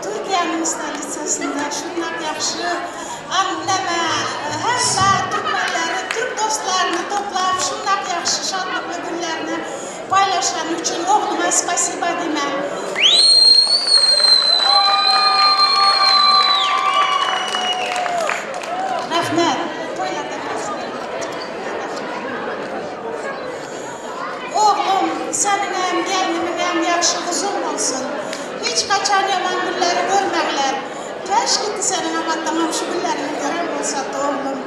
Türkiye'nin stolitsasında şunlar yaxşı, anneme, hem Türkmenleri, Türk dostlarını toplap, şunlar yaxşı şadlıklı günlerini paylaşan için oğluma spasiba demem. Rahmet. Oğlum, senin hem gelinimin hem yaxşı kızın olsun. Hiç kaçan yaman günleri görmekler. Keşke senin amatlamam şu günlerini gören olsa da oğlum.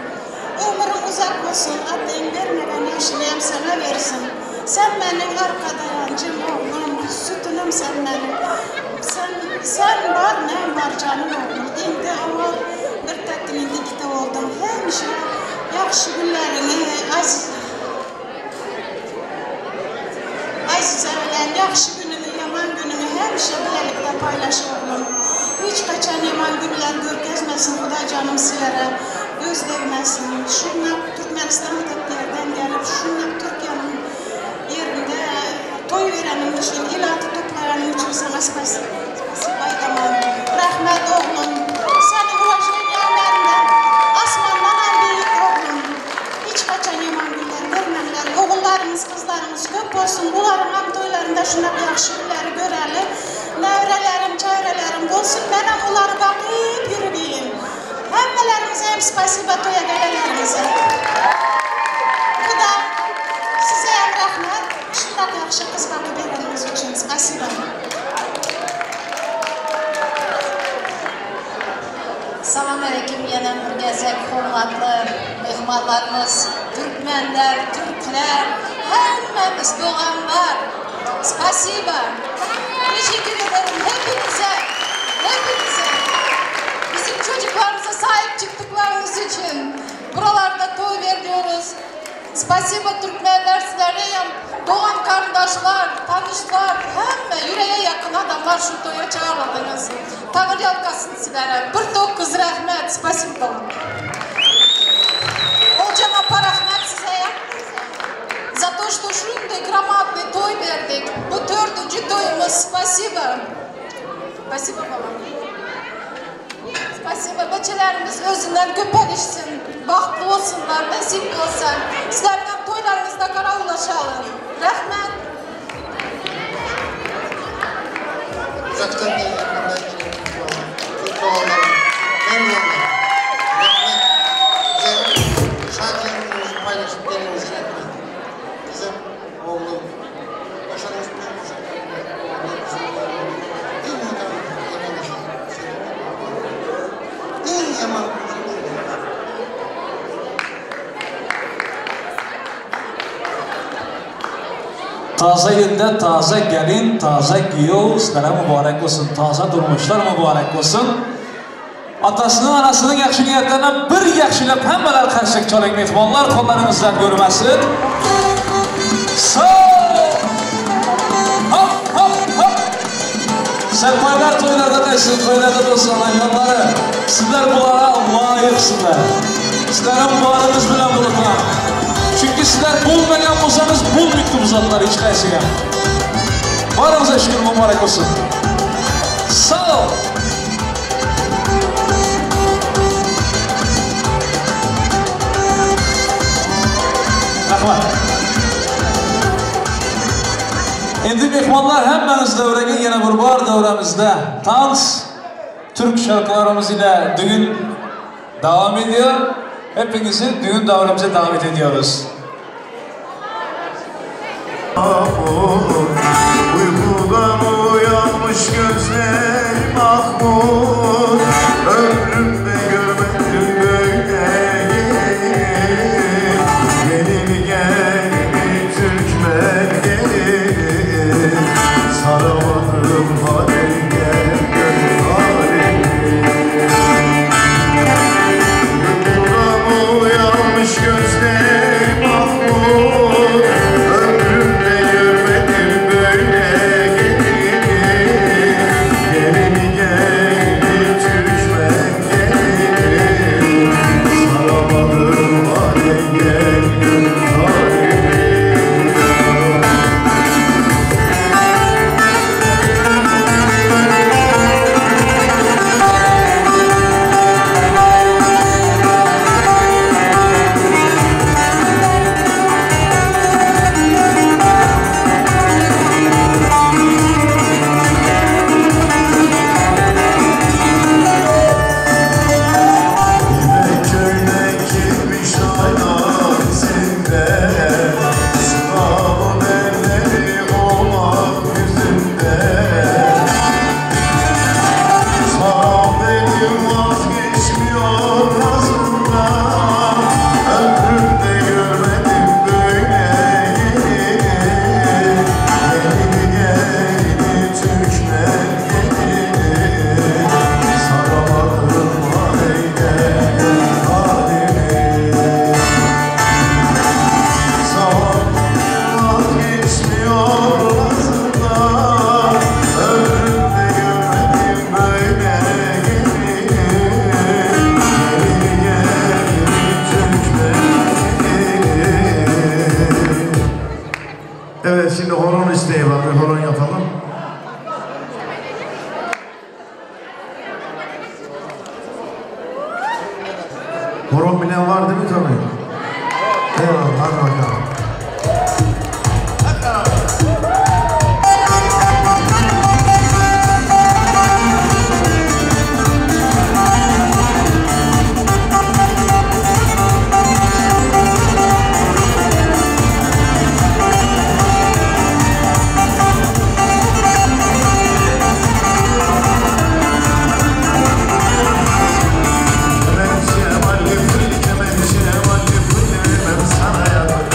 Ömrün uzak olsun, adın vermeden yaşını hem sana versin. Sen benim arkadaşım oğlum, sütünüm sen benim. Sen var ne var canım oğlum. İndi avval bir tekin indi kitap oldum. Hemşe yaxşı günlerini Aziza bilen yaxşı günümü, yaman günümü hemşe birlikte paylaşalım. Hiç kaçan yaman günler görkezmesin, Xuda canım sizlere göz değmesin. Şunlar Türkmenistan'da yerden gelip, şunlar Türkiye'nin yerinde toy verenim için, ilatı toplayanım için sana spasiba Aydaman. Rahmet oğlum, seni ulaşayanlarından, asmandan en büyük oğlum. Hiç kaçan yaman günler görmemler. Oğullarımız, kızlarımız köp olsun. Ularım hem toylarında şuna bir yaxşı günleri göreli. Nevrelerim, çevrelerim olsun. Ben hem onları bakıp yürüyeyim. Hemmelerimize hem spasiba toya gelenlerimize. Xuda size hem rahmet. Şuna bir yaxşı kız bakıp verenimiz için spasiba. Salam aleyküm yana bir gezek hurmatlı mehmanlarımız, Türkmenler, Türkler, hemmemiz doğanlar. Spasiba. Teşekkür ederim hepinize. Bizim çocuklarımıza sahip çıktıklarınız için buralarda toy veriyoruz. Spasiba Türkmenler sizlere doğan kardeşler, tanışlar, hemme yüreğe yakın adamlar şu toya çağırıldınız. Tanrı yalkasın sizlere. Bir dokuz rahmet, spasiba. Olcan apa rahmet size. За то, что шумный, громадный той verdik. Bu 4. toyumuz. Spasiba. Spasiba baba. Spasiba. Bacılarımız özünden köpelişsin. Bahtlı olsunlar, nasip olsun. Sizlerden toylarınızda karar Gelinize rahmet. Bizim oğlum başarmış bir Taze yılda taze gelin, taze giyiyor, sizlere mübarek olsun, taze durmuşlar mübarek olsun. Atasının, anasının yaxşı niyetlerinden bir yaxşılap hemmeler karşılık çalık mehmanlar, kollarınızdan görmesin. Sağ ol! Hop hop hop! Serpaylar toylarda kaysın, toylarda dostlar, yolları. Sizler bunlara layıksınlar. Sizlere mübareniz bilen bulutlar. Çünkü sizler bulmayan olsanız bulmuktu bu zatlar hiç kaysıya. Varınıza şükür mübarek olsun. Sağ ol! Rahmat. Endi mehmanlar hemmeniz davrega yana bir bor davramizda dans, Türk şarkılarımız ile düğün devam ediyor. Hepinizi düğün davramıza davet ediyoruz. Uykudan uyanmış gözlerim Mahmut, ömrümde görmedim böyle gelin gelin Türkmen gelin, saramadım halim gel halim. Uykudan uyanmış gözlerim Mahmut, ömrümde görmedim böyle gelin gelin Türkmen gelin, saramadım halim gel halim. Evet, şimdi horon isteği var. Bir horon yapalım. Horon bilen var değil mi tabii? Eyvallah, hadi bakalım. Kemençe, malli fırlı, kemençe, malli fırlı, ben sana yapayım.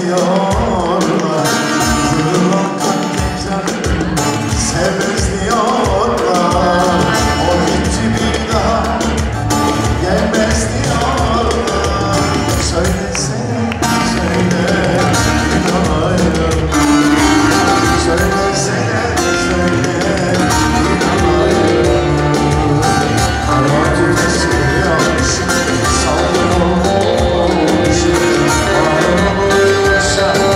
diyorlar. Kırılan tekrar sevmez diyorlar. O gitti bir daha gelmez diyorlar. Söylesene söyle inanayım. Söylesene söyle inanayım. Karacı kesiyormuş, salgın olmuş. Ağlamıyorsa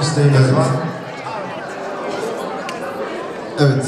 isteğiniz var. Evet.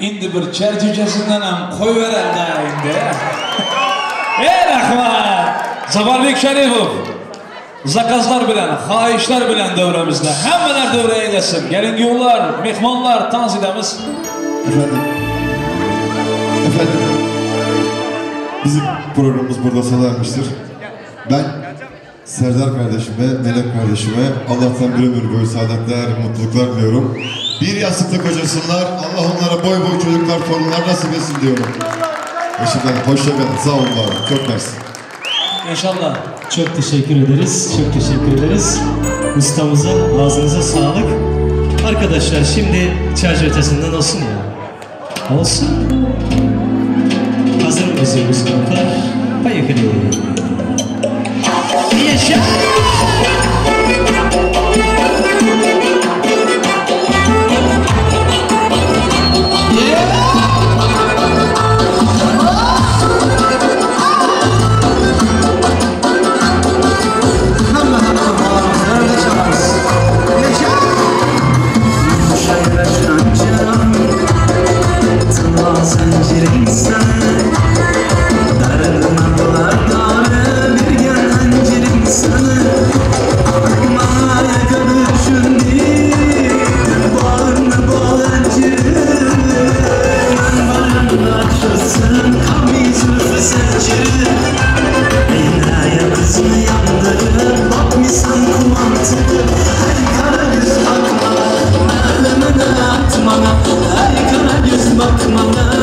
İndi bir çerçevesinden hem koy verende indi. Ey rahmat! Zabarbek Şerifov, zakazlar bilen, xahişler bilen devremizde. Hemmeler devreye eylesin. Gelin yollar, mehmanlar, tanzidemiz. Efendim, bizim programımız burada sona ermiştir. Ben Serdar kardeşime, Melek kardeşime Allah'tan bir ömür boyu saadetler, mutluluklar diliyorum. Bir yastıkta kocasınlar, Allah onlara boy boy çocuklar, torunlar nasip etsin diyorum. Eşimden hoşça kalın. Sağ olun abi. Çok mersi. İnşallah. Çok teşekkür ederiz. Çok teşekkür ederiz. Ustamıza, ağzınıza sağlık. Arkadaşlar şimdi çarşı ötesinden olsun ya. Olsun. Hazır mı müziğimiz kanka? Bayıkırı. Yaşa! Zincirin sen derdine dolar bir gel zincirin sen bana yakın şimdi bağırma bağlancı bağırma açılsın kamizli fısancı Eynaya kızını yandırır bakmışsan kumantı her kara yüz bakma merlemene atmana her kara yüz bakmana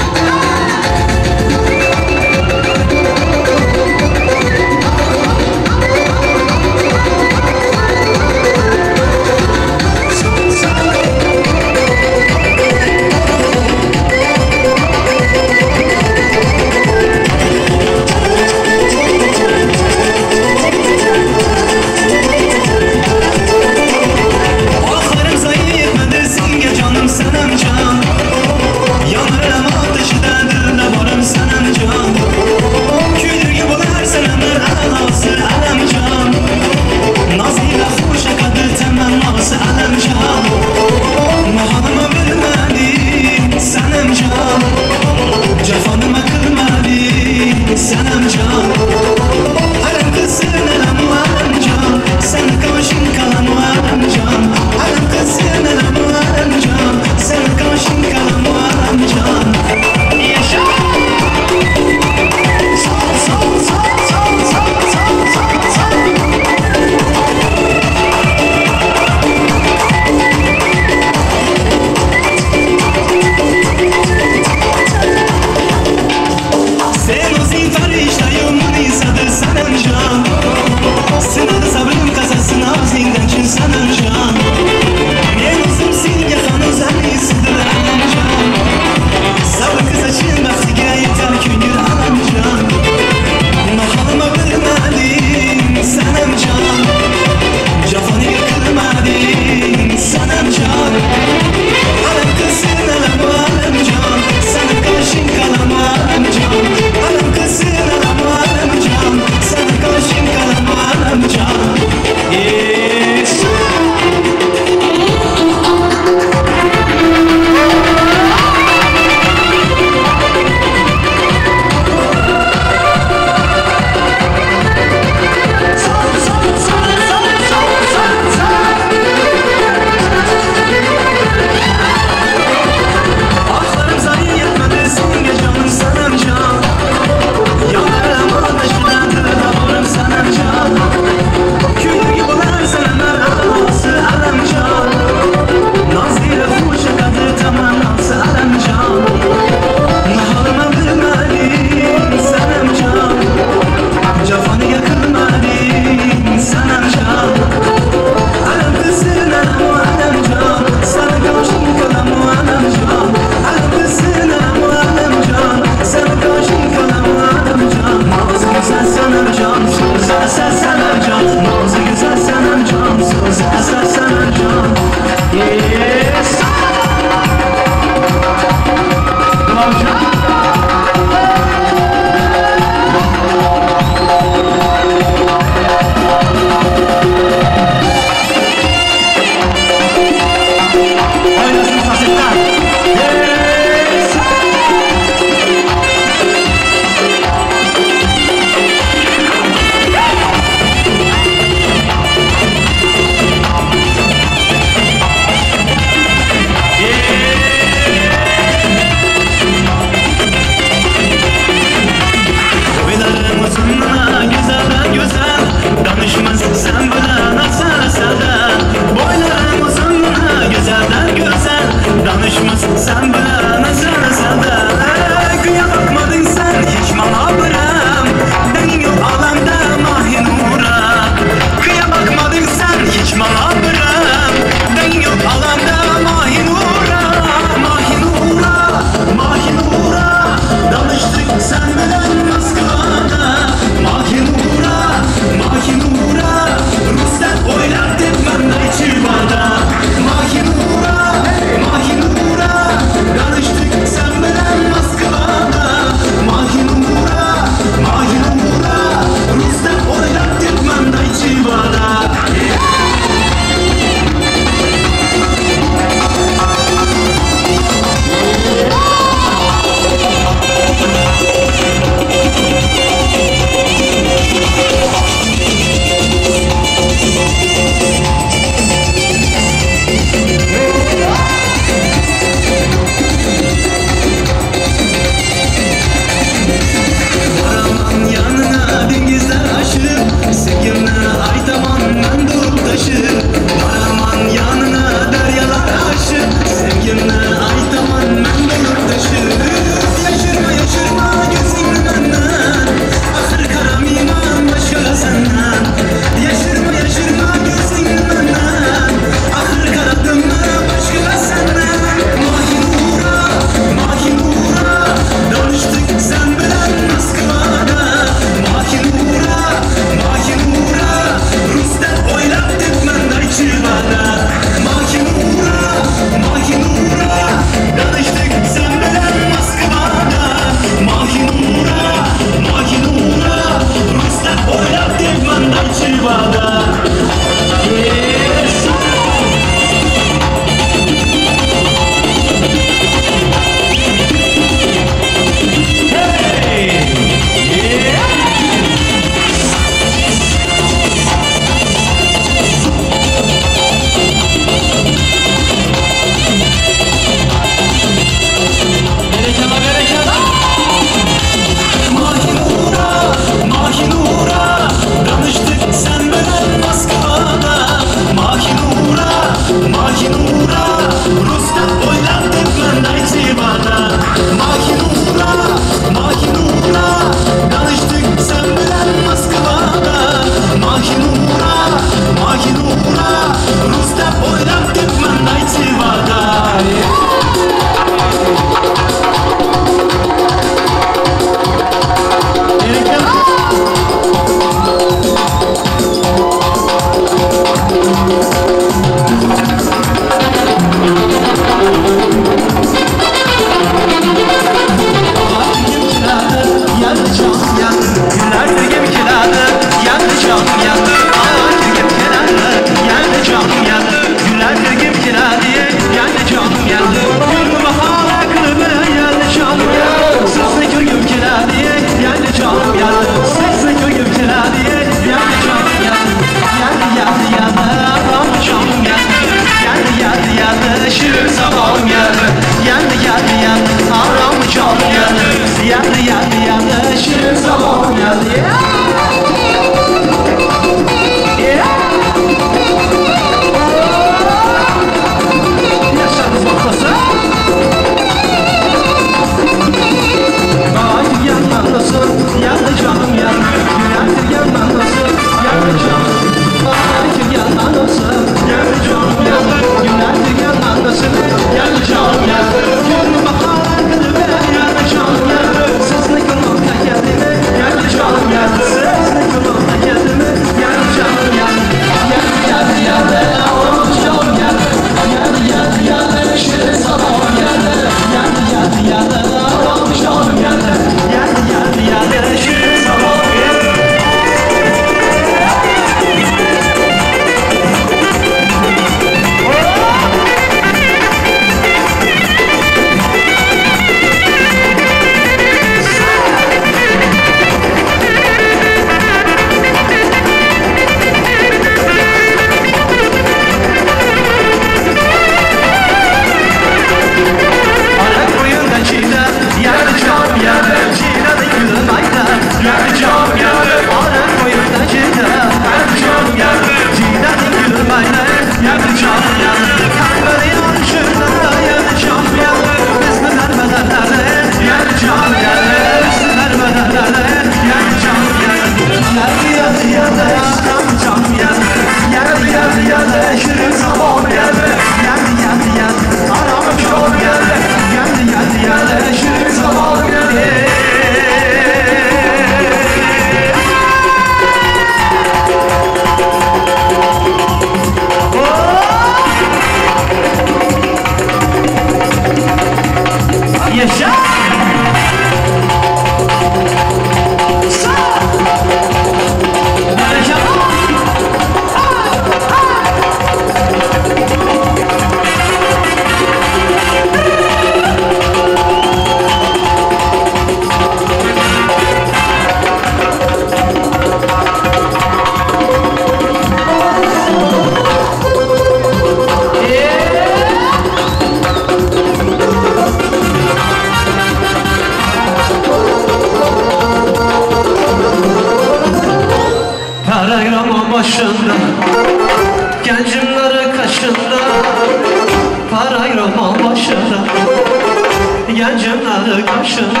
Pencereler karşında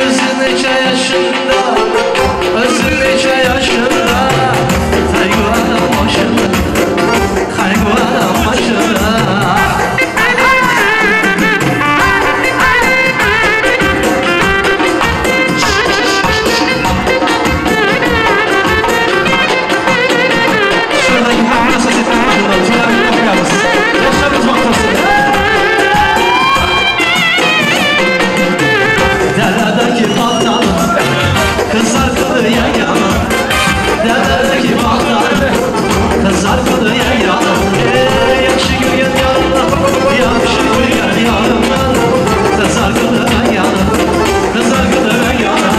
yüzün nece yaşında özün nece yaşında kaygılarım başında kaygılarım başında şuradaki hamle sesitler bakımdan tüylerini okuyalım yaşlarınız bakmasın Deredeki baltalı kızar kılı yayana Deredeki baltalı kızar kılı yayana Yakşı gülgen yanına yakşı gülgen yanına Kızar kılı yayana kızar kılı yayana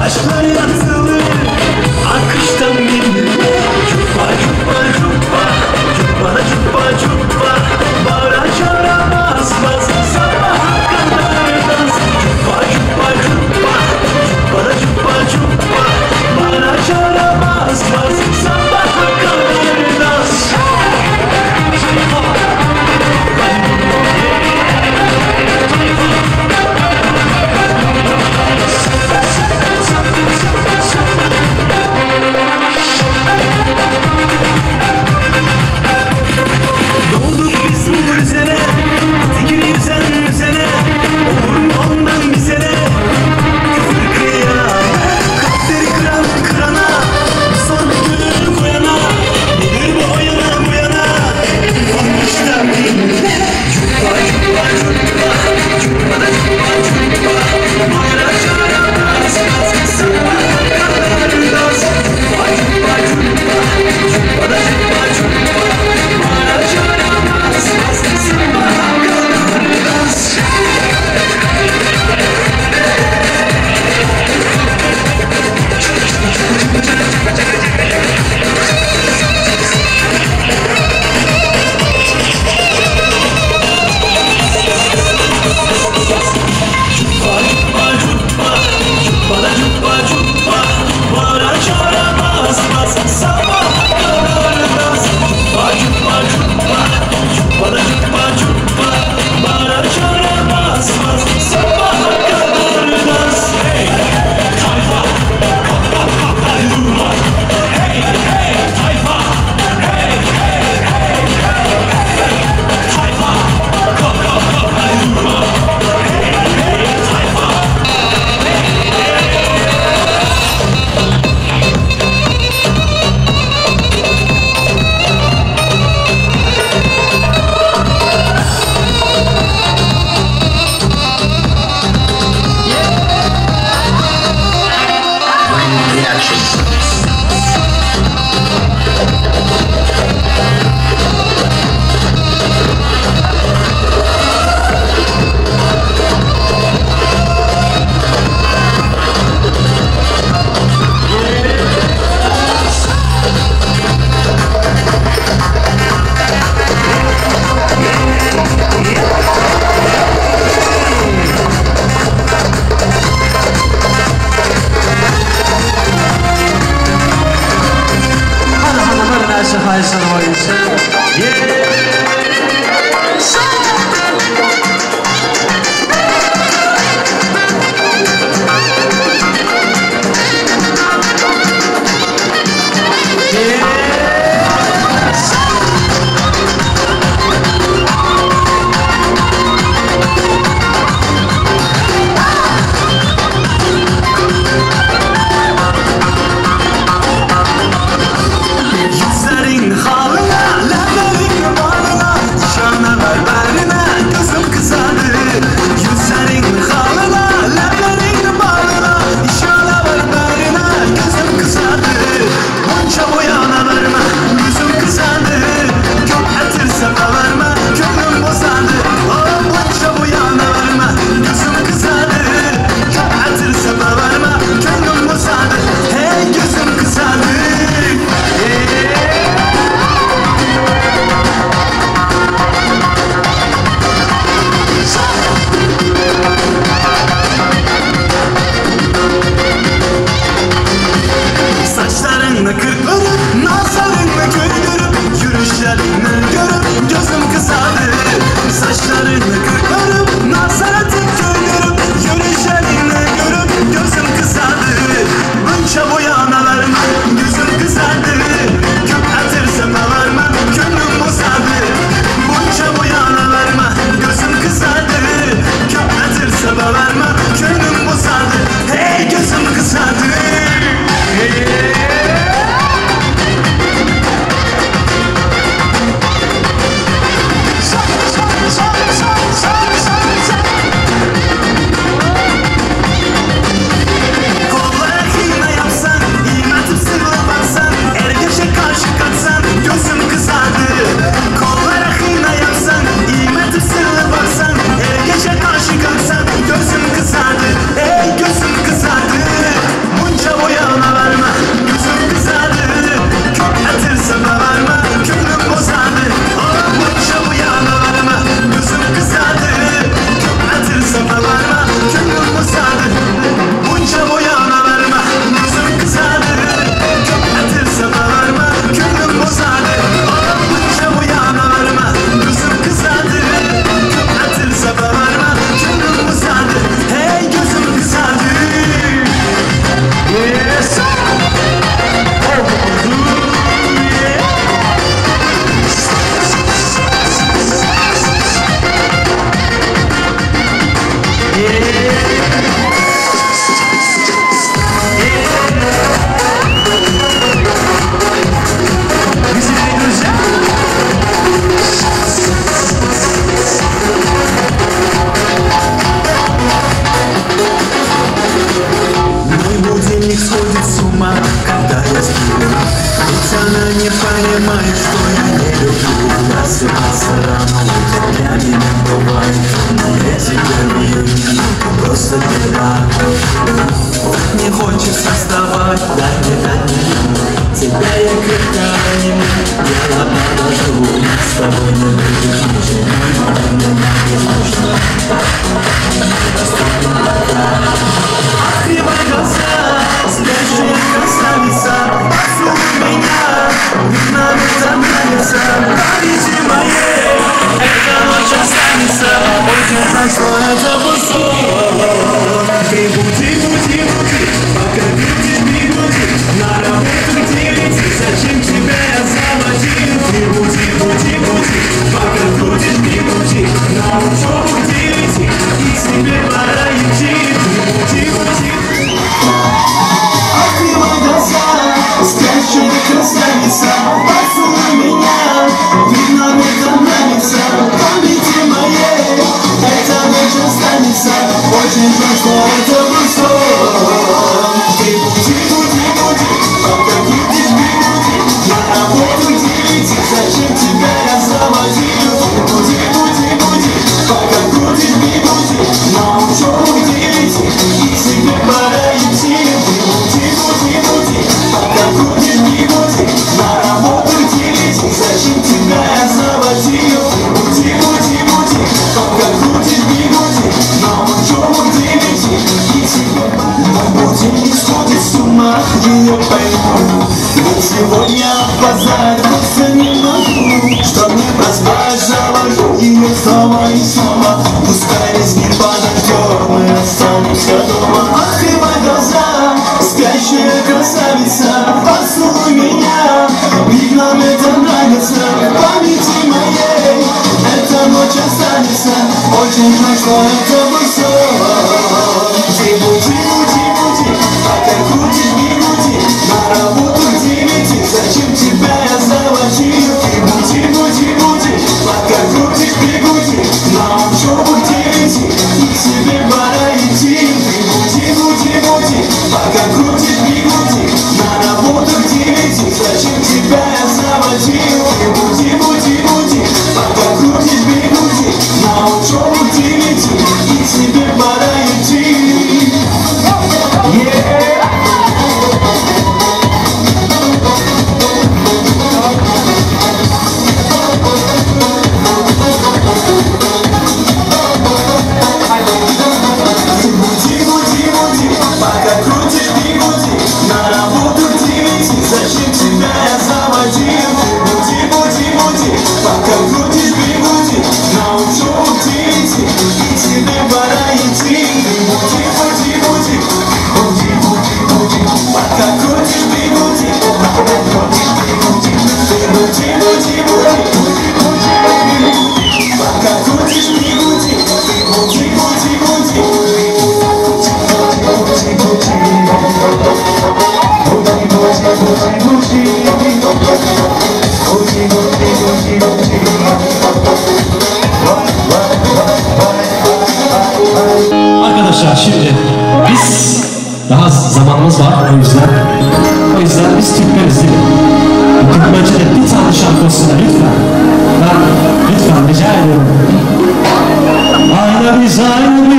Aşklar Arkadaşlar şimdi biz daha zamanımız var o yüzden biz Türkmeniz değil mi? Türkmence'de bir tane şarkı olsun da lütfen. Ben lütfen rica ediyorum. Ayna biz aynı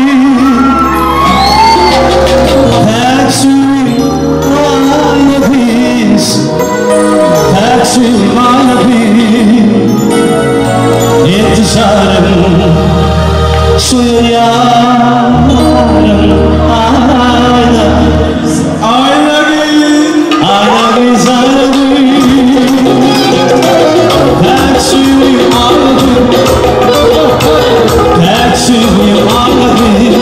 Teksim ayna biz Teksim ayna biz İntizarım suyun yarım ayna biz ayna biz ayna biz Teksim ayna biz Teksim ayna biz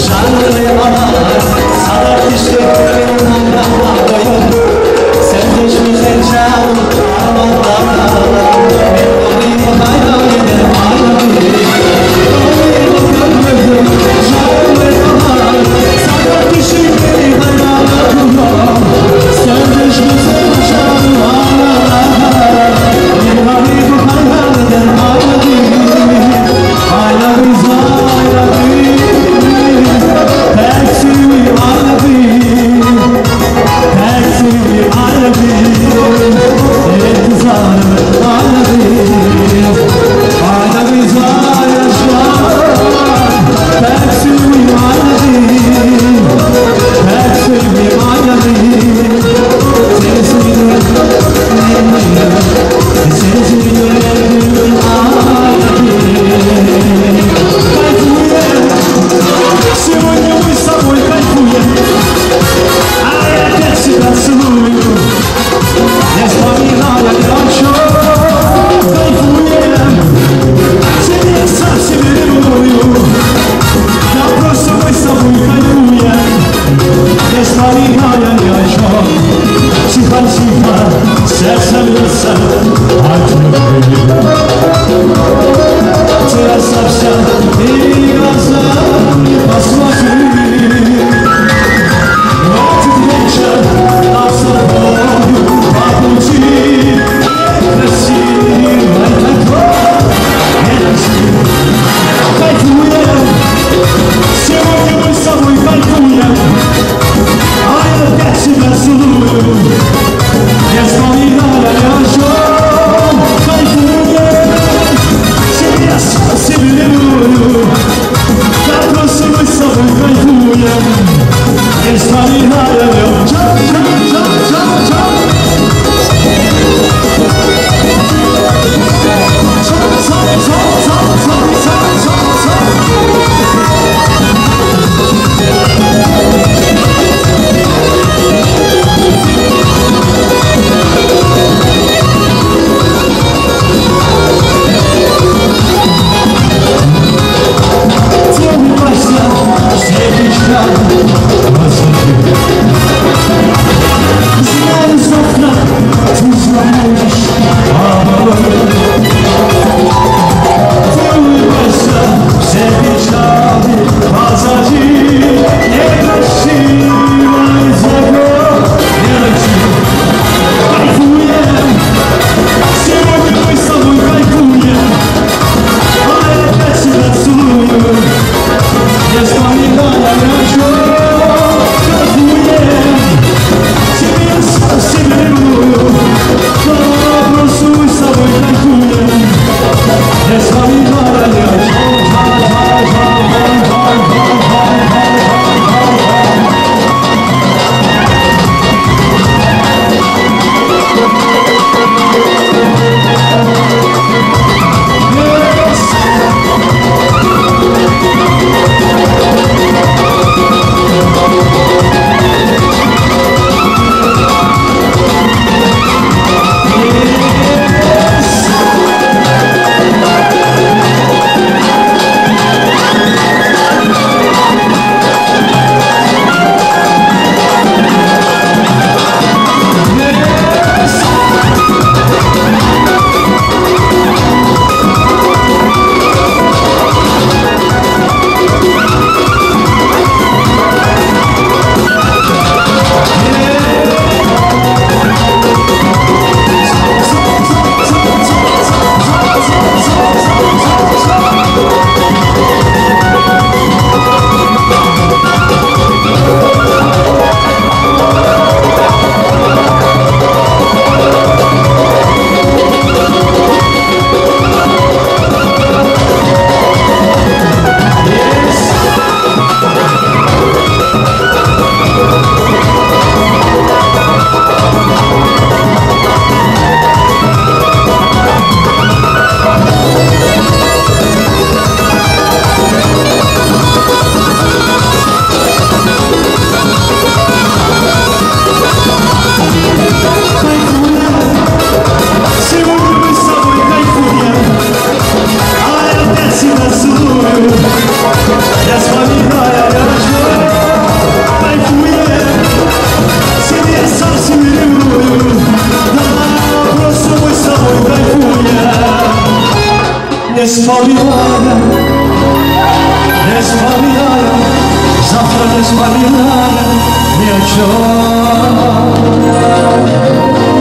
I love you.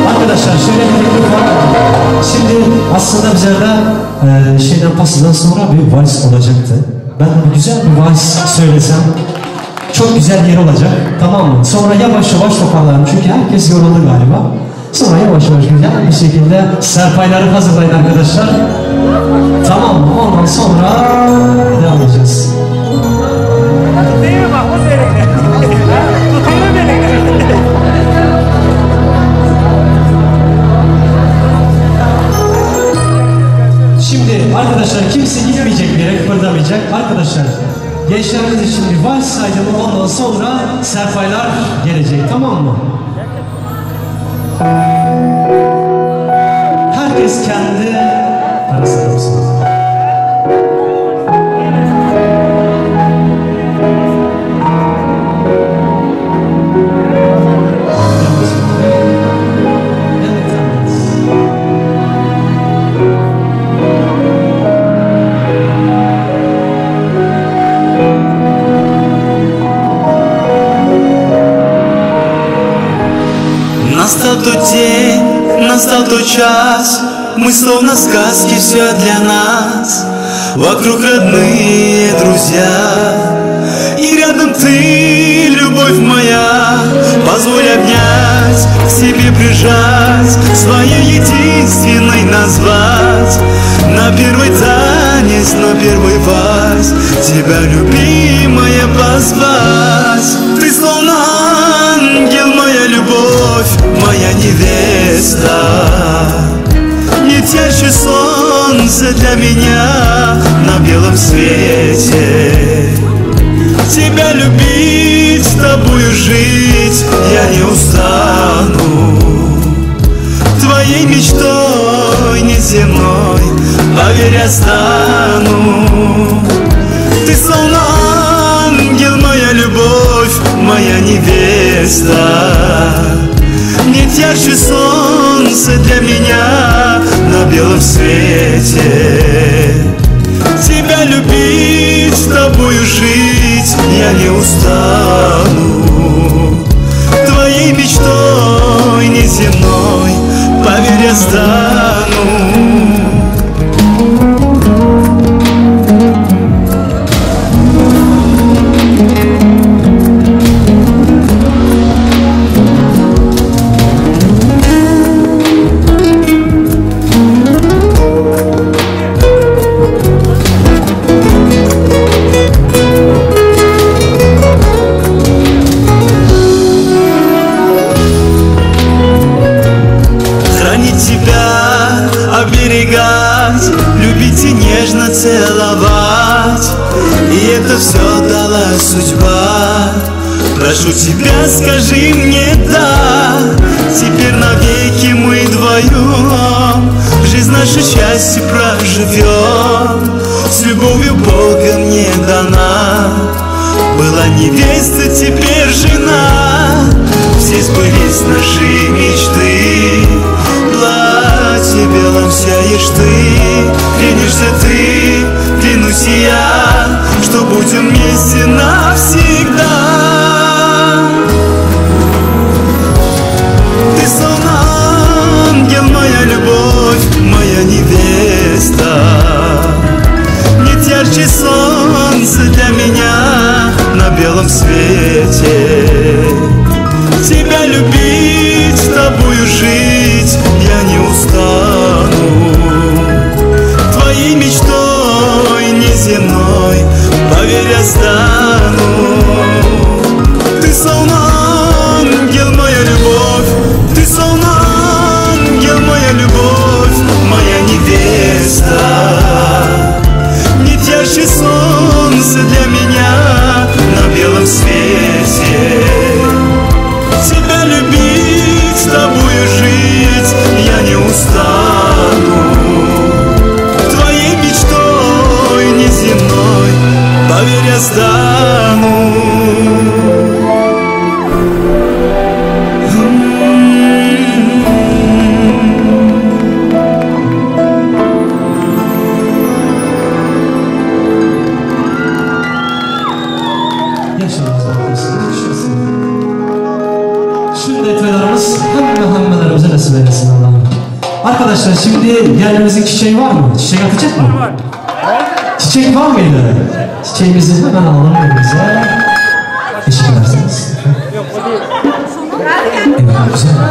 Arkadaşlar şöyle bir teklif var. Şimdi aslında bizlerde şeyden pasından sonra bir vals olacaktı. Ben de güzel bir vals söylesem çok güzel yer olacak, tamam mı? Sonra yavaş yavaş toparlarım çünkü herkes yoruldu galiba. Sonra yavaş yavaş güzel bir şekilde serpayları hazırlayın arkadaşlar. Tamam mı? Ondan sonra devam edeceğiz. Şimdi arkadaşlar kimse gitmeyecek bir yere, kıpırdamayacak. Arkadaşlar gençlerimiz için bir vals saydım, ondan sonra serpaylar gelecek, tamam mı? Herkes kendi parasını alsın. Настал тот день, настал тот час, мы словно сказки, все для нас. Вокруг родные друзья, и рядом ты, любовь моя. Позволь обнять, к себе прижать, своей единственной назвать. На первый танец, на первый вальс, тебя, любимая, позвать. Ты словно ангел, моя любовь, моя невеста. Летящее солнце для меня на белом свете. Тебя любить, с тобою жить я не устану. Твоей мечтой неземной, поверь, я стану. Ты словно ангел, моя любовь, моя невеста. Нет ярче солнца для меня на белом свете. Тебя любить, с тобою жить я не устану. Твоей мечтой неземной, поверь, я стану. Оберегать, любить и нежно целовать. И это все дала судьба. Прошу тебя, скажи мне да. Теперь навеки мы вдвоем жизнь нашу счастье проживем. С любовью Бога мне дана. Была невеста, теперь жена. Все сбылись наши мечты. Платье белым сияешь ты, клянешься ты, клянусь и я, что будем вместе навсегда. Ты словно ангел, моя любовь, моя невеста. Нет ярче солнца для меня на белом свете. Тебя любить, с тобою жить я не устану. Твоей мечтой неземной, поверь, я стану. Ты словно ангел, моя любовь. Ты словно ангел, моя любовь, моя невеста. Нет ярче солнца для меня на белом свете. Тебя любить, с тобою жить я не устану. Твоей мечтой неземной, поверь, я стану. Yaşamınız nasip eylesin Allah'ım. Arkadaşlar şimdi gelinimizin çiçeği var mı? Çiçek atacak mı? Var. Çiçek var mıydı? Çiçeğimizi hemen alalım elimize. Teşekkür edersiniz. Evet, güzel.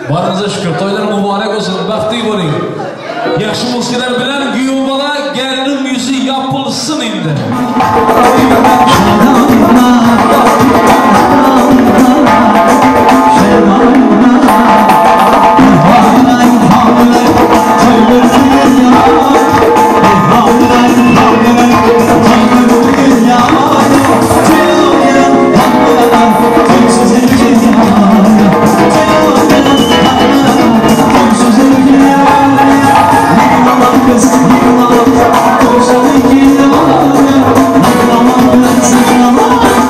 Barınıza şükür, toylar mübarek olsun, baxtli bo'ling. Yaxshi musiqalar bilan Guyubala gelinin yüzü yapılsın indi. Come on.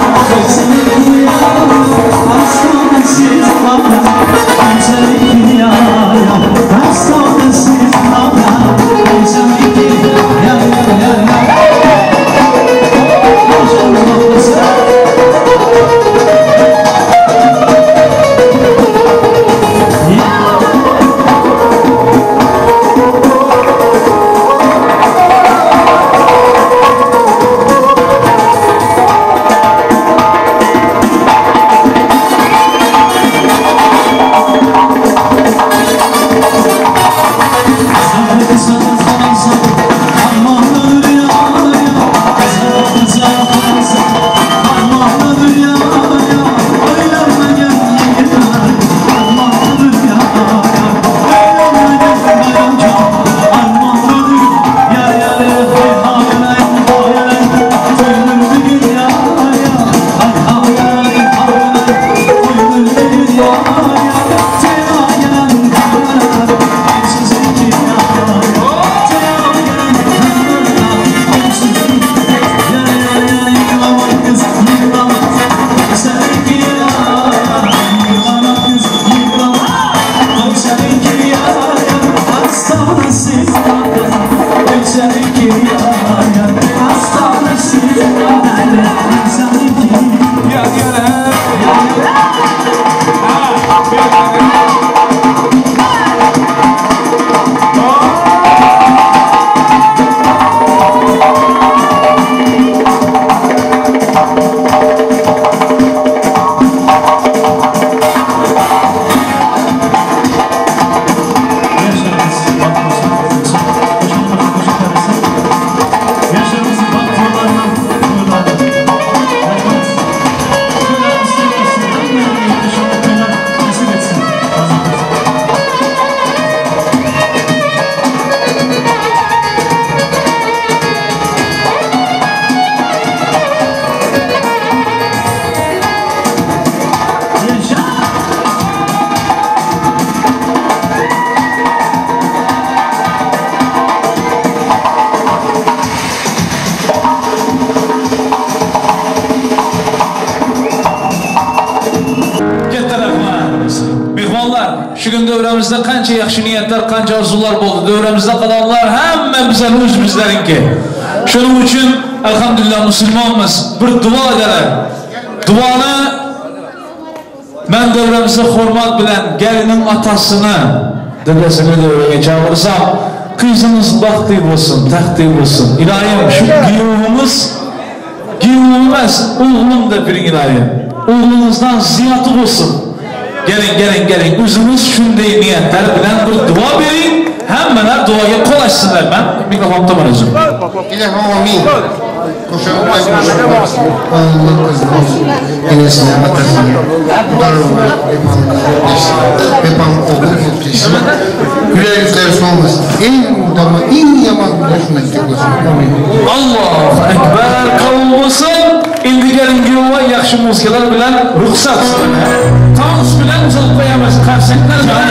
Şu gün dövremizde kança yaxşı niyetler, kança arzular oldu. Dövremizde kalanlar hemen bize öz bizlerinki. Şunun için elhamdülillah Müslümanımız bir dua edeler. Duanı ben dövremizde hürmet bilen gelinin atasını, dedesini dövreye çağırırsam, kızınız bahtı olsun, takdir olsun. İlahim şu giyumumuz, oğlum da bir ilahim. Oğlunuzdan ziyatı olsun. Gelin. Özünüz şunday niyetler bilen bir dua verin. Hemeler duaya kolaşsınlar. Ben mikrofonda var özüm. İlahim amin. Koşağı başlayalım. Allah kızımız. Enesine atasını. Darılar. Bepan oğlu mutlusu. Güler yüzler solmaz. En yaman güleşmek olsun. Allahu Ekber kavulmasın. İndi gelin güva yaxşı muzikalar bilen ruhsat. Tans bilen uzak koyamaz. Karşılıklar bilen.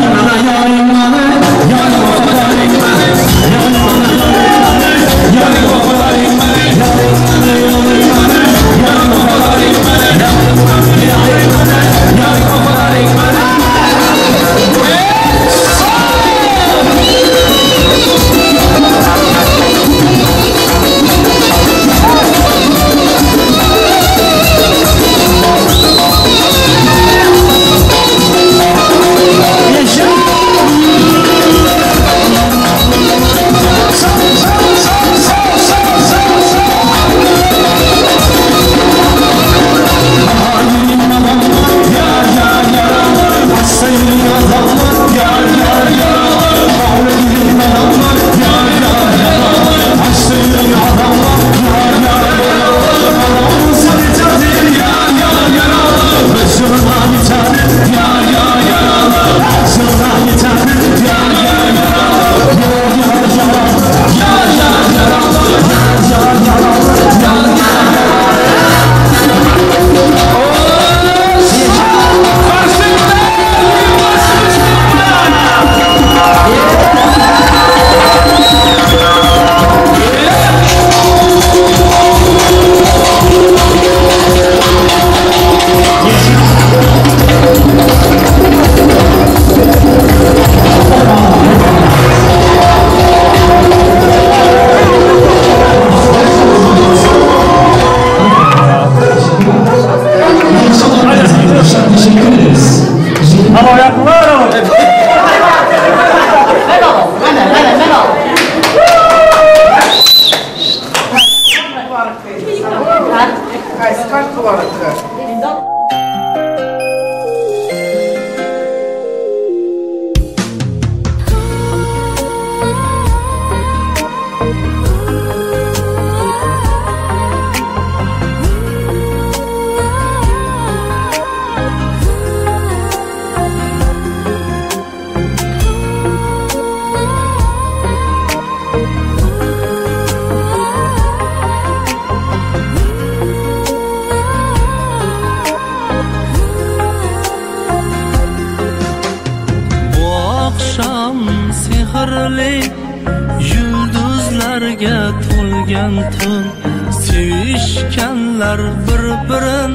Sevişkenler bir-birin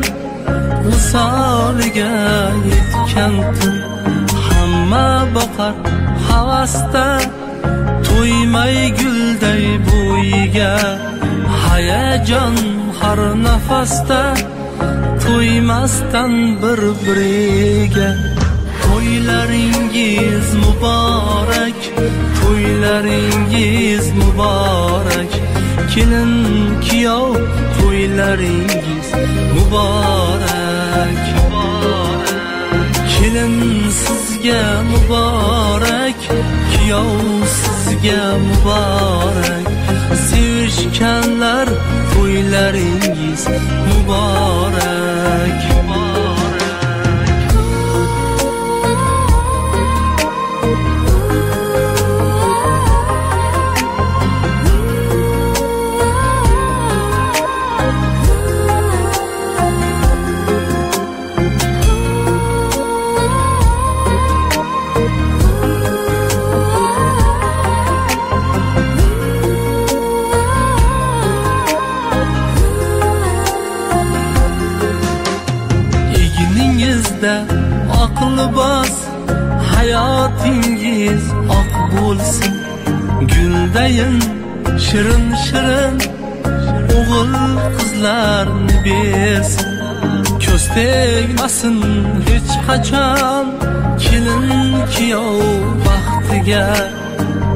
misoliga yetgan tun. Hamma boqar havasda to'ymay gulday bo'yiga. Hayajon har nafasda to'ymasdan bir-biriga. To'ylaringiz muborak, to'ylaringiz muborak. Kelin kuyov to'ylaringiz muborak. Kelin sizga muborak, kuyov sizga muborak. Sevishganlar to'ylaringiz muborak. Aqli bas hayotingiz oq bo'lsin, guldayin shirin shirin o'g'il qizlarni bersin. Ko'z tegmasin hech qachon kelin kuyov baxtiga,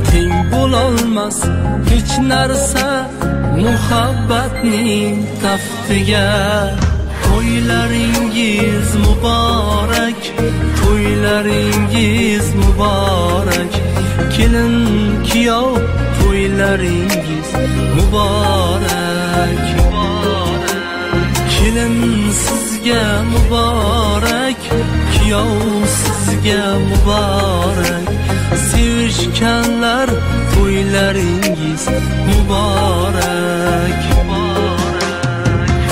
teng bo'lolmas hech narsa muhabbatning taftiga. To'ylaringiz muborak, to'ylaringiz muborak, kelin kuyov to'ylaringiz muborak. Kelin sizga muborak, kuyov sizga muborak, sevishganlar to'ylaringiz muborak.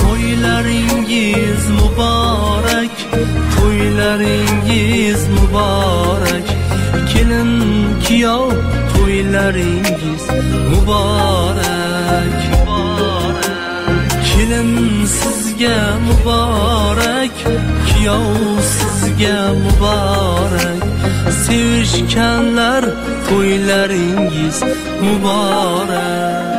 To'ylaringiz muborak, to'ylaringiz muborak, kelin kuyov to'ylaringiz muborak. Kelin sizga muborak, kuyov sizga muborak, sevishganlar to'ylaringiz muborak.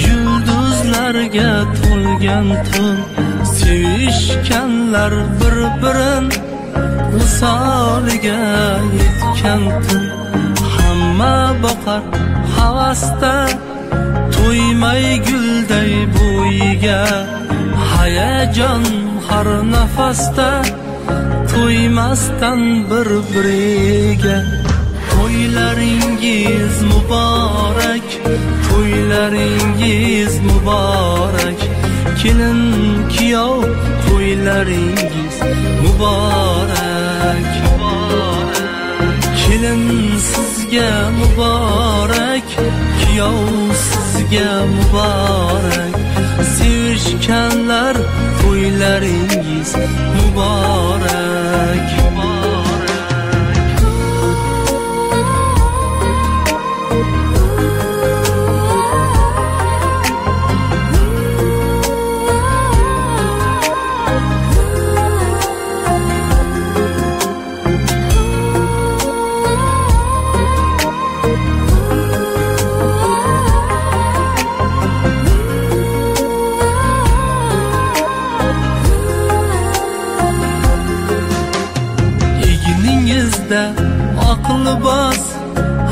Yulduzlarga to'lgan tun, sevishganlar bir-birin misoliga yetgan tun. Hamma boqar havasda, to'ymay gulday bo'yiga, hayajon har nafasda, to'ymasdan bir-biriga. To'ylaringiz muborak, to'ylaringiz muborak, kelin kuyov to'ylaringiz muborak. Kelin sizga muborak, kuyov sizga muborak, sevishganlar to'ylaringiz muborak. Aqli bos,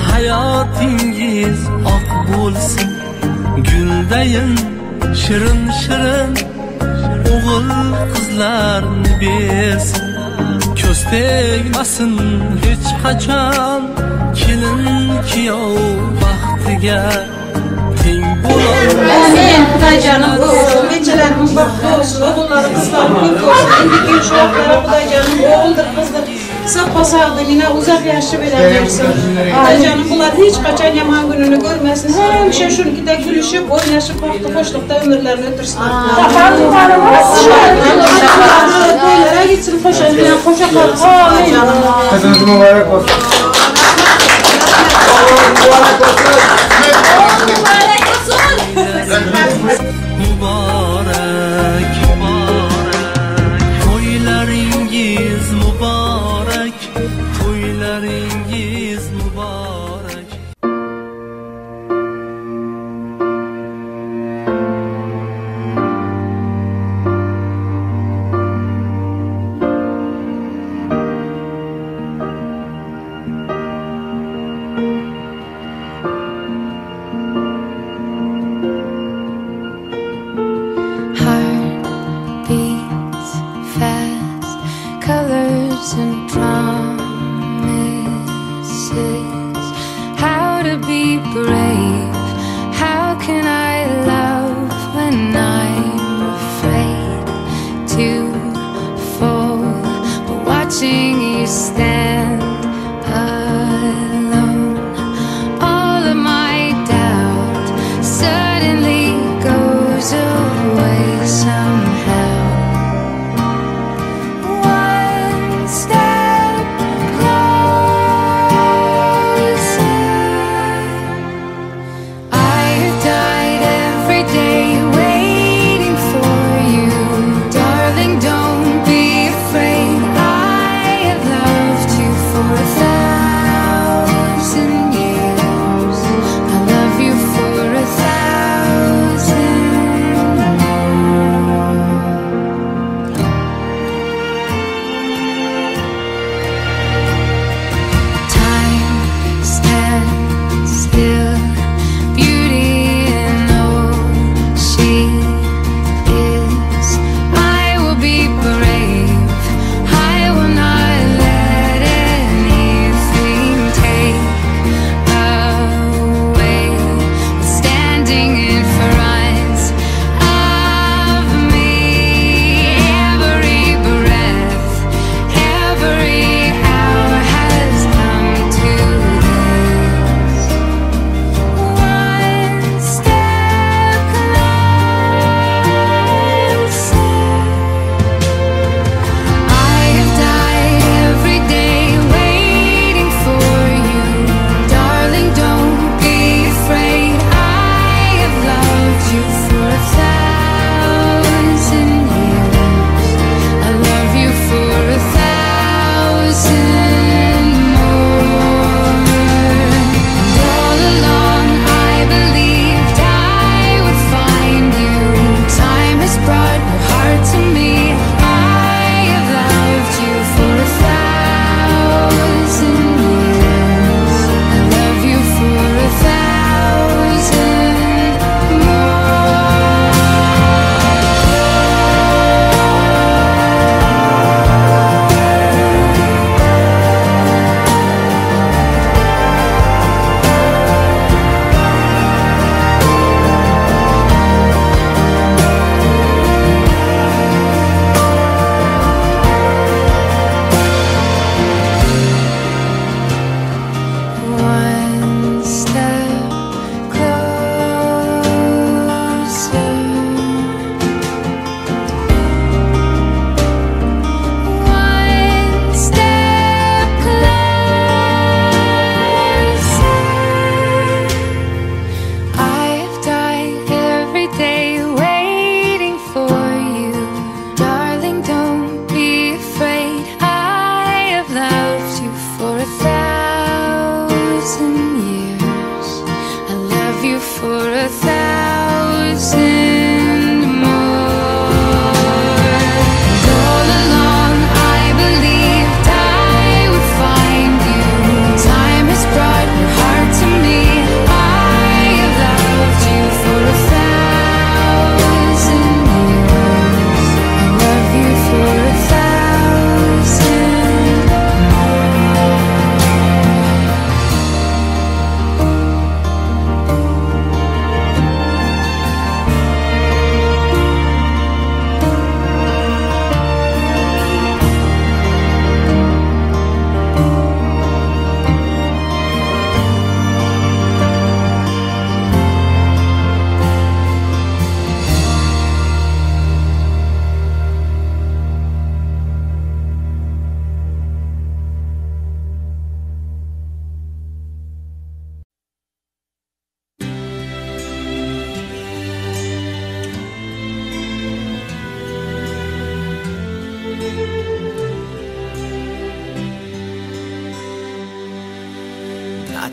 hayotingiz oq bo'lsin, guldayin shirin shirin o'g'il qizlarni bersin. Ko'z tegmasin hech qachon kelin kuyov baxtiga, teng bo'lolmas. Men Xudojonim o'g'lim, nechalarimiz baxtli bo'lsin, o'g'illarimiz indiki shularga Xudojonim o'g'ildir, qizdir. Sağ sağlığına uzak yaşlı vereceksin. Canım bunlar hiç kaçan yaman gününü görmesin. Hem şey şunu da gülüşüp, oynaşıp, baktı hoşlukta ömürlerini ötürsünler. Toylara gitsin, hoşa kalsın. Kızınız mübarek olsun. Mubarak, to'ylaringiz muborak, to'ylaringiz muborak.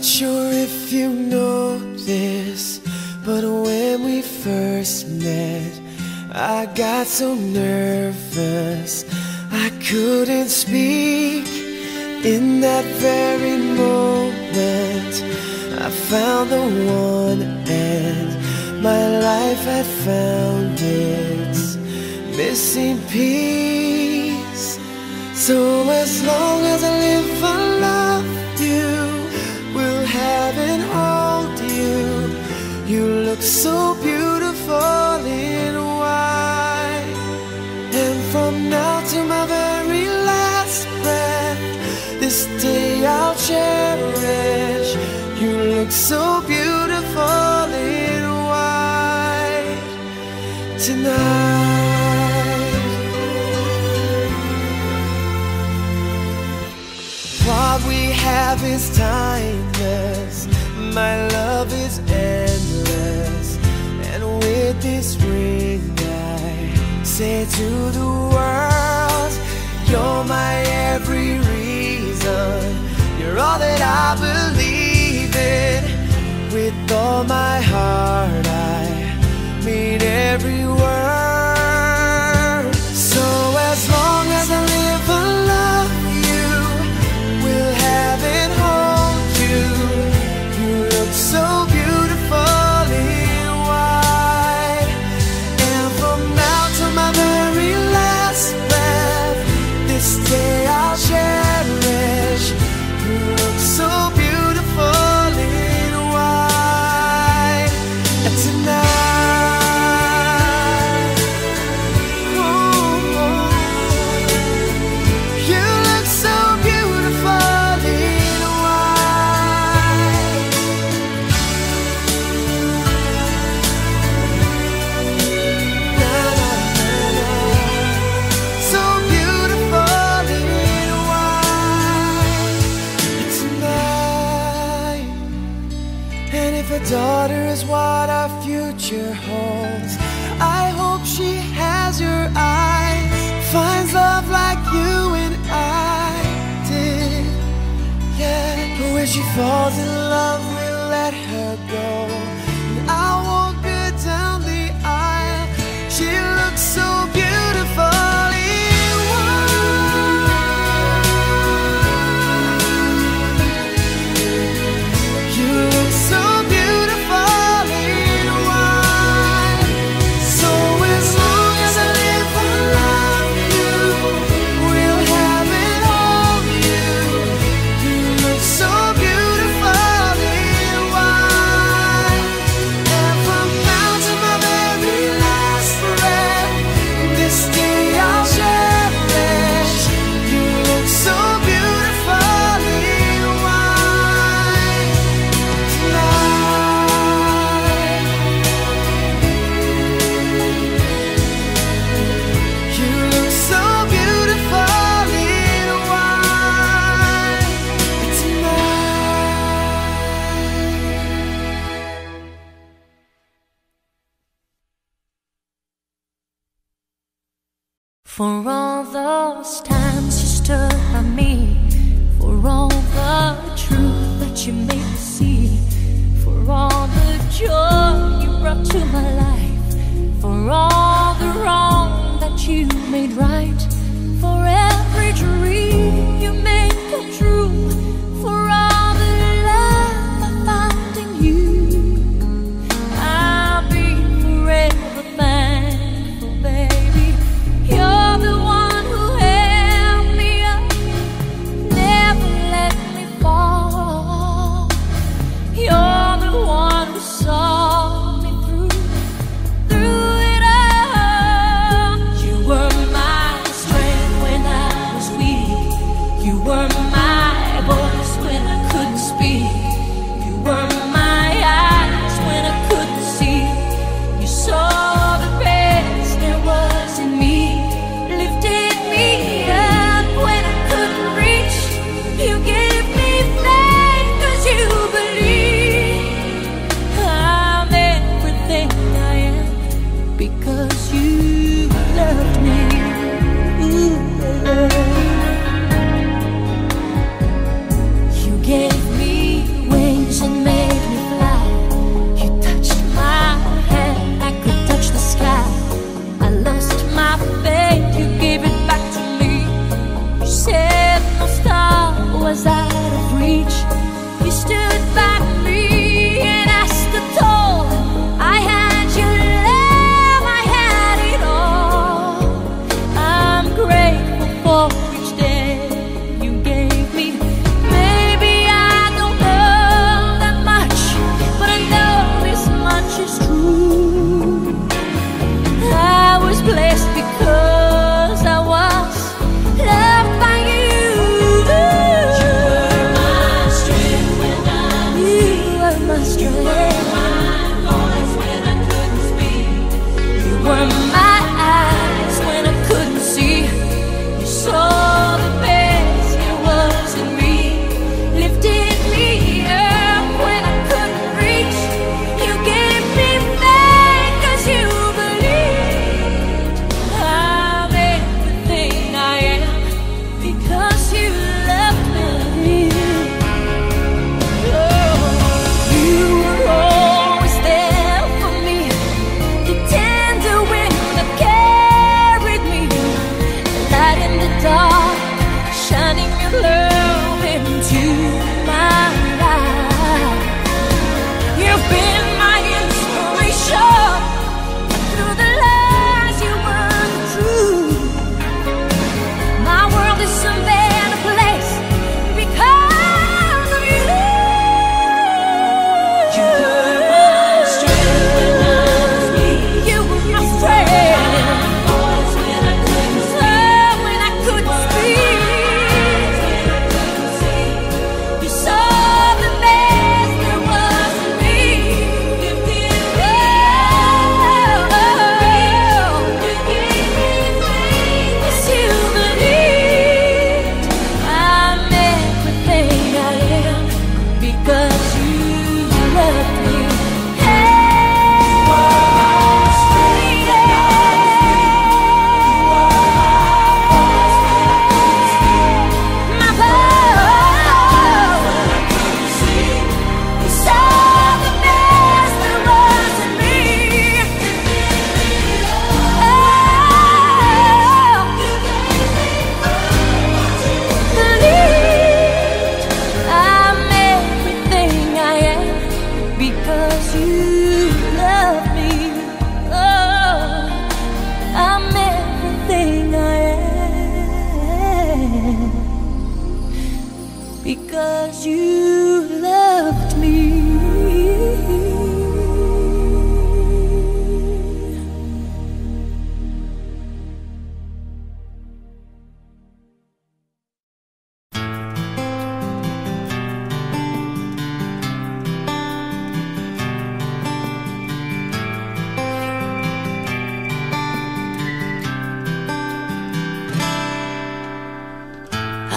sure if you know this, but when we first met, I got so nervous I couldn't speak. In that very moment, I found the one, and my life had found its missing piece. So as long as I live, I love you, will have and hold you. You look so beautiful in white, and from now to my very last breath, this day I'll cherish. You look so beautiful in white tonight. What we have is timeless, my love is endless, and with this ring I say to the world, you're my every reason, you're all that I believe in. With all my heart I mean every word. So as long as I live, I love you, will have and hold you. You look so beautiful in white, and from now to my very last breath, this day I'll cherish. You look so beautiful in white tonight. Oh, you look so beautiful in white. Na, na, na, na. So beautiful in white tonight. And if a daughter is what our future holds, I hope she has your eyes, finds love like you and I did. Yeah, but when she falls in love, we'll let her go, and I'll walk her down the aisle. She looks so beautiful in white. You look so beautiful in white. So as long as I live, I love you, will have and hold you. You look so beautiful in white, and from now to my very last breath, this day I'll cherish. You look so beautiful in white tonight. You look so beautiful in white tonight. For all those times you stood by me, for all the truth that you made me see, for all the joy you brought to my life, for all the wrong that you made right, for every dream you made come true, for all the love I found in you, I'll be forever thankful, baby. You're the one who held me up, never let me fall. You're the one who saw me through it all. You were my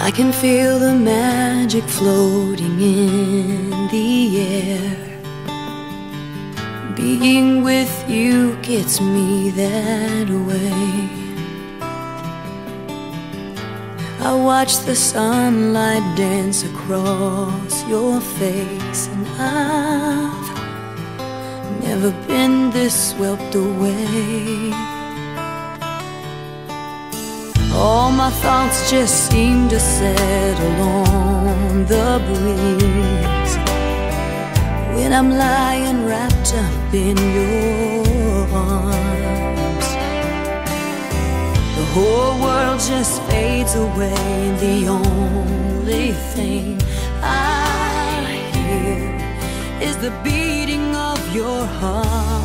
I can feel the magic floating in the air. Being with you gets me that way. I watch the sunlight dance across your face, and I've never been this swept away. All my thoughts just seem to settle on the breeze when I'm lying wrapped up in your arms. The whole world just fades away. The only thing I hear is the beating of your heart.